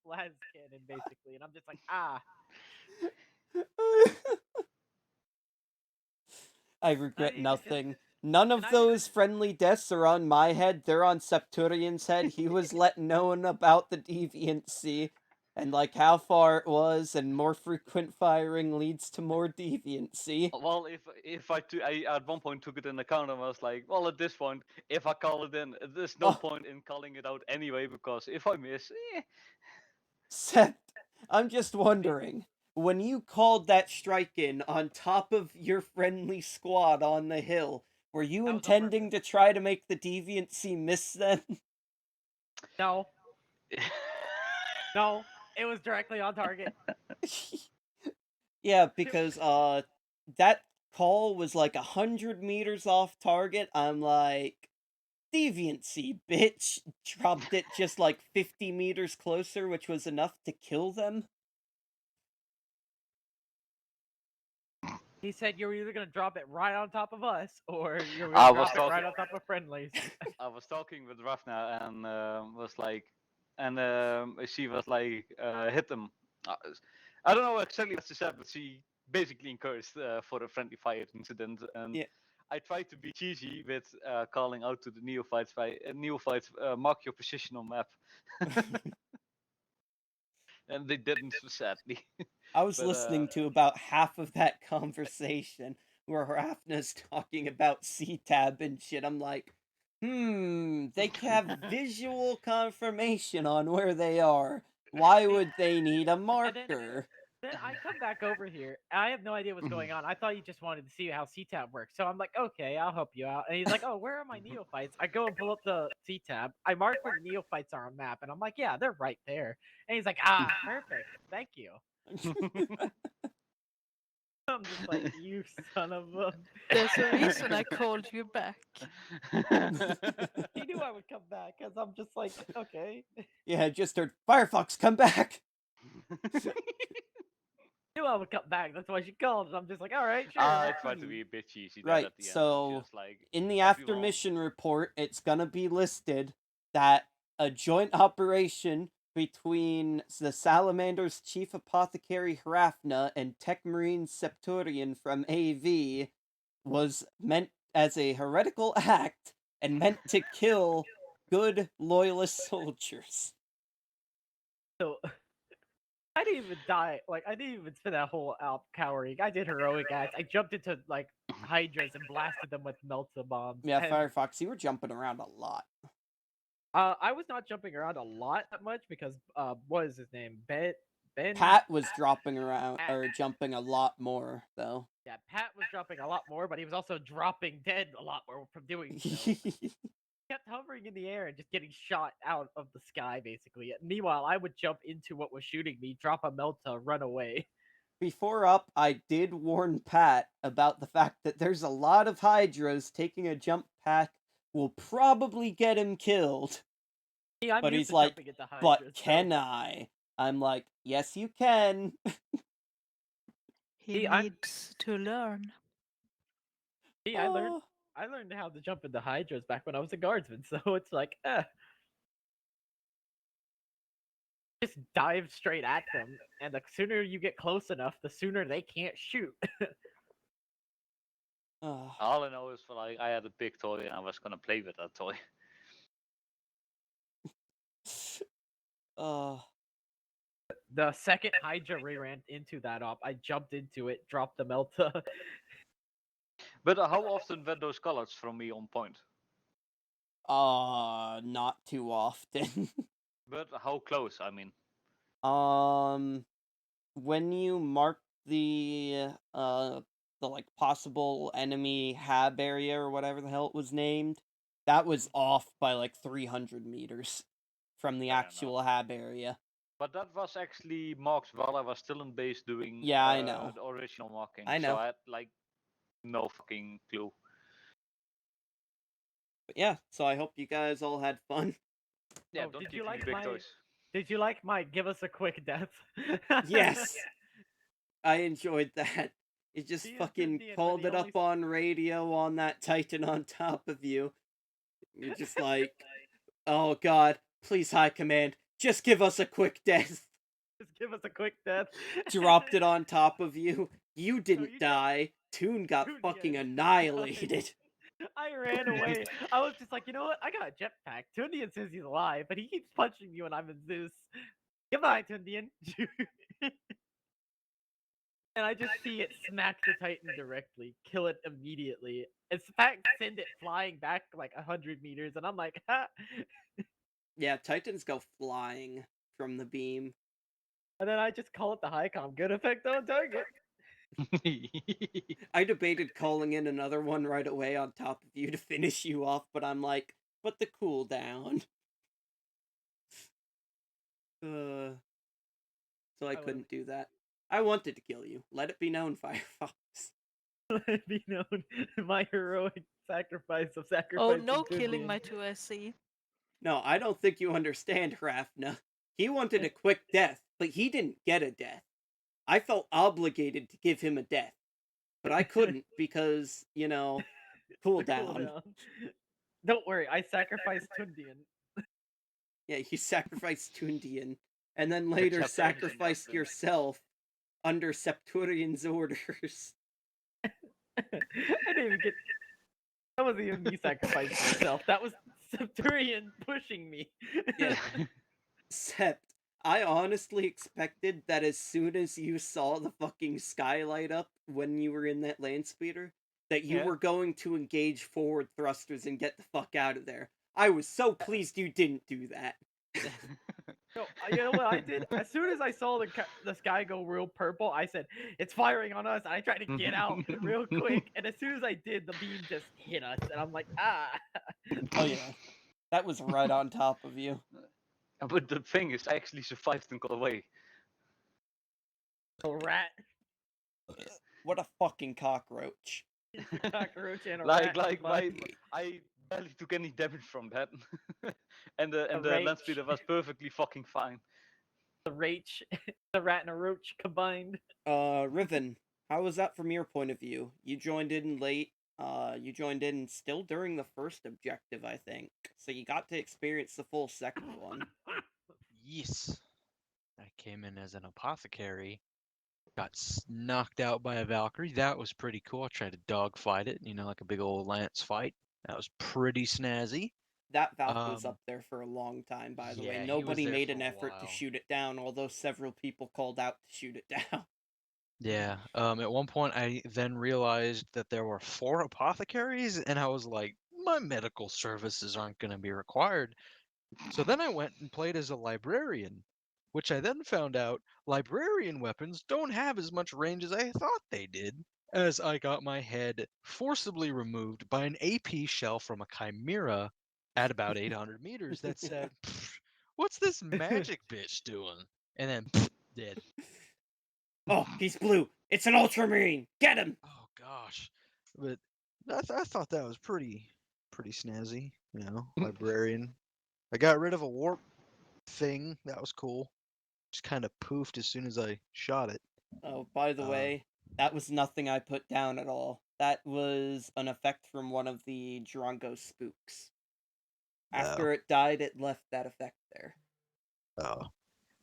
las cannon, basically, and I'm just like, ah. I regret nothing. None of those friendly deaths are on my head. They're on Septurian's head. He was let known about the deviancy and like how far it was, and more frequent firing leads to more deviancy. Well, if I at one point took it in account, and I was like, well, at this point, if I call it in, there's no point in calling it out anyway, because if I miss, Sept, I'm just wondering, when you called that strike in on top of your friendly squad on the hill, were you intending to try to make the deviancy miss then? No. No, it was directly on target. Yeah, because that call was like 100 meters off target. I'm like, deviancy, bitch. Dropped it just like 50 meters closer, which was enough to kill them. He said you were either gonna drop it right on top of us, or you were I gonna was drop it right talking- on top of friendlies. I was talking with Rafna and was like, and she was like, hit them. I don't know exactly what she said, but she basically encouraged for a friendly fire incident. And Yeah. I tried to be cheesy with calling out to the neophytes by neophytes, mark your position on map. And they didn't, sadly. I was But, listening to about half of that conversation where Rafna's talking about C-Tab and shit. I'm like, they have visual confirmation on where they are. Why would they need a marker? Then I come back over here. I have no idea what's going on. I thought you just wanted to see how C-Tab works. So I'm like, okay, I'll help you out. And he's like, oh, where are my neophytes? I go and pull up the C-Tab. I mark where the neophytes are on map. And I'm like, yeah, they're right there. And he's like, ah, perfect. Thank you. I'm just like, you son of a... There's a reason I called you back. He knew I would come back, because I'm just like, okay. Yeah, I just heard, Firefox, come back! Knew I would come back, that's why she called, and I'm just like, alright, sure. I tried to be a bit cheesy there Right, at the end. so Just like, in the everyone- after mission report, it's gonna be listed that a joint operation between the Salamander's chief apothecary Hrafna and Tech Marine Septurian from AV was meant as a heretical act and meant to kill good loyalist soldiers. So I didn't even die. Like, I didn't even spend that whole Alp cowering. I did heroic acts. I jumped into, like, Hydras and blasted them with Melta bombs. Yeah, and, Firefox, you were jumping around a lot. I was not jumping around a lot that much because, what is his name? Ben? Pat was dropping around, or jumping a lot more, though. Yeah, Pat was dropping a lot more, but he was also dropping dead a lot more from doing so. He kept hovering in the air and just getting shot out of the sky, basically. Meanwhile, I would jump into what was shooting me, drop a Melta, run away. Before up, I did warn Pat about the fact that there's a lot of Hydras. Taking a jump pack will probably get him killed. Yeah, I'm but used he's to like, jumping into but Hydras, so- can I? I'm like, yes, you can. He needs to learn. See, I learned how to jump into Hydras back when I was a guardsman, so it's like, just dive straight at them, and the sooner you get close enough, the sooner they can't shoot. All I know is I had a big toy and I was gonna play with that toy. The second Hydra ran into that op, I jumped into it, dropped the Melta. But how often were those colors from me on point? Not too often. But how close? I mean. When you mark the like possible enemy hab area or whatever the hell it was named, that was off by like 300 meters from the actual hab area. But that was actually marked while I was still in base doing Yeah, I know. the original marking. I know. So I had like no fucking clue. But yeah, so I hope you guys all had fun. Yeah, Oh, don't did give you me like big my- toys. Did you like my give us a quick death? Yes! I enjoyed that. It just He is fucking Indian, called but it he up on radio on that Titan on top of you. You're just like, oh god, please, High Command, just give us a quick death. Just give us a quick death. Dropped it on top of you. You didn't die. Toon got fucking annihilated. I ran away. I was just like, you know what? I got a jetpack. Tundian says he's alive, but he keeps punching me when I'm in Zeus. Goodbye, Tundian. And I just see it smack the Titan directly, kill it immediately. And fact, send it flying back like 100 meters, and I'm like, ha! Yeah, Titans go flying from the beam. And then I just call it the Highcom. Good effect on target. I debated calling in another one right away on top of you to finish you off, but I'm like, but the cooldown. So I couldn't do that. I wanted to kill you. Let it be known, Firefox. Let it be known, my heroic sacrifice of Oh, sacrificing no killing Tundian. my 2SC. No, I don't think you understand, Hrafna. He wanted a quick death, but he didn't get a death. I felt obligated to give him a death, but I couldn't because, you know, cooldown. Cooldown. Don't worry, I sacrificed Tundian. Yeah, you sacrificed Tundian, and then later chapter sacrificed yourself under Septurian's orders. I didn't even get. That wasn't even me sacrificing myself. That was Septurian pushing me. Yeah. Sept, I honestly expected that as soon as you saw the fucking skylight up when you were in that land speeder, that you Yeah. were going to engage forward thrusters and get the fuck out of there. I was so pleased you didn't do that. No, you know what I did? As soon as I saw the sky go real purple, I said, "It's firing on us!" And I tried to get out real quick. And as soon as I did, the beam just hit us, and I'm like, ah. Oh yeah, that was right on top of you. But the thing is, I actually survived and got away. A rat. What a fucking cockroach. Cockroach and a Like rat. I barely took any damage from that, and the rage. land speeder was perfectly fucking fine. The the rat and a roach combined. Riven, how was that from your point of view? You joined in late. You joined in still during the first objective, I think. So you got to experience the full second one. Yes. I came in as an apothecary. Got knocked out by a Valkyrie. That was pretty cool. I tried to dogfight it, like a big old lance fight. That was pretty snazzy. That Valk was up there for a long time, by the way. yeah, he was Nobody there made for an a effort to while. shoot it down, although several people called out to shoot it down. Yeah. At one point, I then realized that there were 4 apothecaries, and I was like, my medical services aren't going to be required. So then I went and played as a librarian, which I then found out librarian weapons don't have as much range as I thought they did, as I got my head forcibly removed by an AP shell from a chimera at about 800 meters that said, "Pfft, what's this magic bitch doing?" And then dead. Oh, he's blue. It's an ultramarine. Get him. Oh gosh, but I thought that was pretty snazzy. You know, librarian. I got rid of a warp thing. That was cool. Just kind of poofed as soon as I shot it. Oh, by the way, that was nothing I put down at all. That was an effect from one of the Drongo spooks. After it died, it left that effect there. Oh,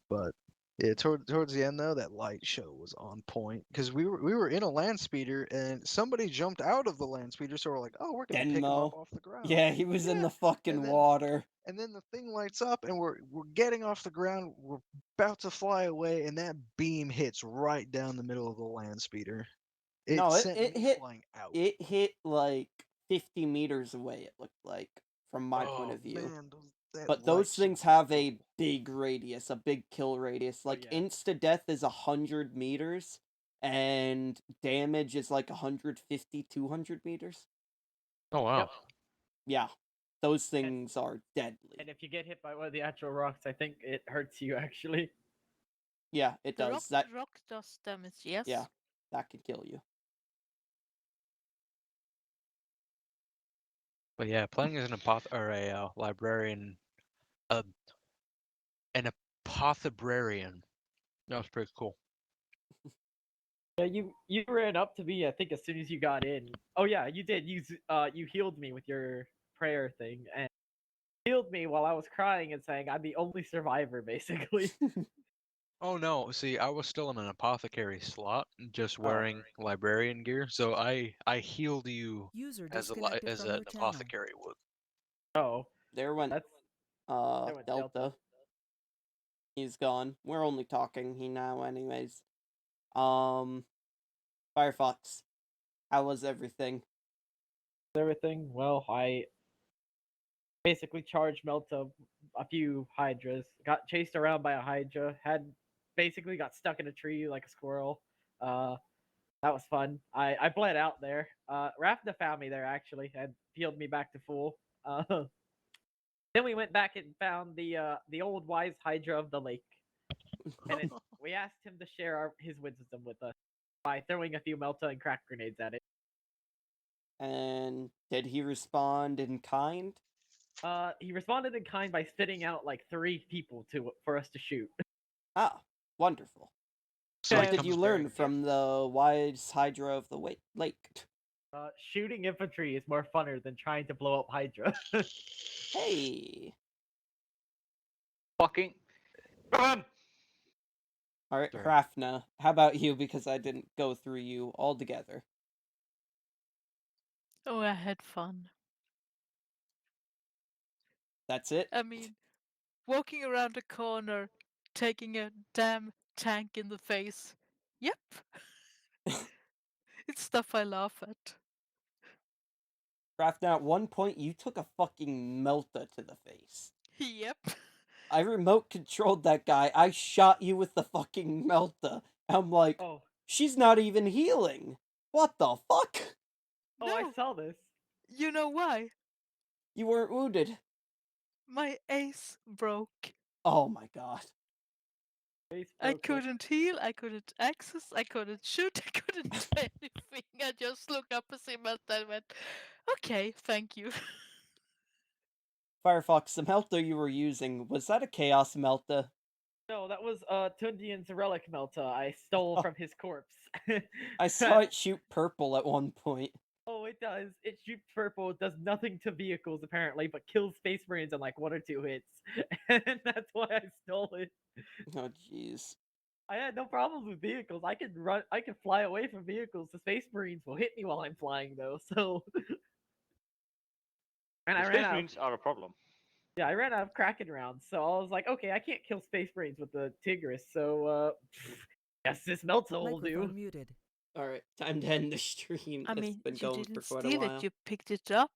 but yeah, towards the end though, that light show was on point because we were in a land speeder and somebody jumped out of the land speeder, so we're like, oh, we're gonna pick him up Denmo. off the ground. Yeah, he was in the fucking water. And then the thing lights up, and we're getting off the ground. We're about to fly away, and that beam hits right down the middle of the land speeder. No, sent it me hit. flying out. It hit like 50 meters away. It looked like from my point of view. Man, but those things have a big radius, a big kill radius. Like insta death is 100 meters, and damage is like 150, 200 meters. Oh wow. Yeah, those things are deadly. And if you get hit by one of the actual rocks, I think it hurts you actually. Yeah, it The does. rock does damage, yes. Yeah, that can kill you. But yeah, playing as a librarian, an apothebrarian, that was pretty cool. Yeah, you ran up to me, I think, as soon as you got in. Oh yeah, you did. You healed me with your prayer thing, and healed me while I was crying and saying I'm the only survivor, basically. Oh no, see, I was still in an apothecary slot, just wearing librarian gear, so I healed you User as disconnected as from an your channel. apothecary would. Oh, there went Delta. He's gone. We're only talking he now, anyways. Firefox, how was everything? Everything? Well, I basically charged Melta a few hydras, got chased around by a hydra, basically got stuck in a tree like a squirrel. That was fun. I bled out there. Rafna found me there actually and healed me back to full. Then we went back and found the old wise hydra of the lake, and we asked him to share his wisdom with us by throwing a few Melta and crack grenades at it. And did he respond in kind? He responded in kind by spitting out like 3 people for us to shoot. Ah, wonderful. So what did you learn from the wise hydra of the lake? Shooting infantry is more funner than trying to blow up hydra. Hey. Fucking. All right, Hrafna, how about you? Because I didn't go through you altogether. Oh, I had fun. That's it? I mean, walking around a corner, taking a damn tank in the face. Yep. It's stuff I laugh at. Hrafna, at one point you took a fucking Melta to the face. Yep. I remote controlled that guy. I shot you with the fucking Melta. I'm like, she's not even healing. What the fuck? Oh, I saw this. You know why? You weren't wounded. My ace broke. Oh my god. I couldn't heal, I couldn't access, I couldn't shoot, I couldn't do anything. I just looked up at him and went, okay, thank you. Firefox, the Melta you were using, was that a Chaos Melta? No, that was Tundian's relic Melta I stole from his corpse. I saw it shoot purple at one point. Oh, it does. It shoots purple. It does nothing to vehicles apparently, but kills Space Marines in like 1 or 2 hits. And that's why I stole it. Oh jeez. I had no problems with vehicles. I can fly away from vehicles. The Space Marines will hit me while I'm flying though, so And I The ran Space out. Marines are a problem. Yeah, I ran out of Kraken rounds, so I was like, okay, I can't kill Space Marines with the Tigris, so guess this Melta will do. Microphone muted. All right, time to end the stream. I It's mean, been you going for didn't quite a steal while. it. You picked it up,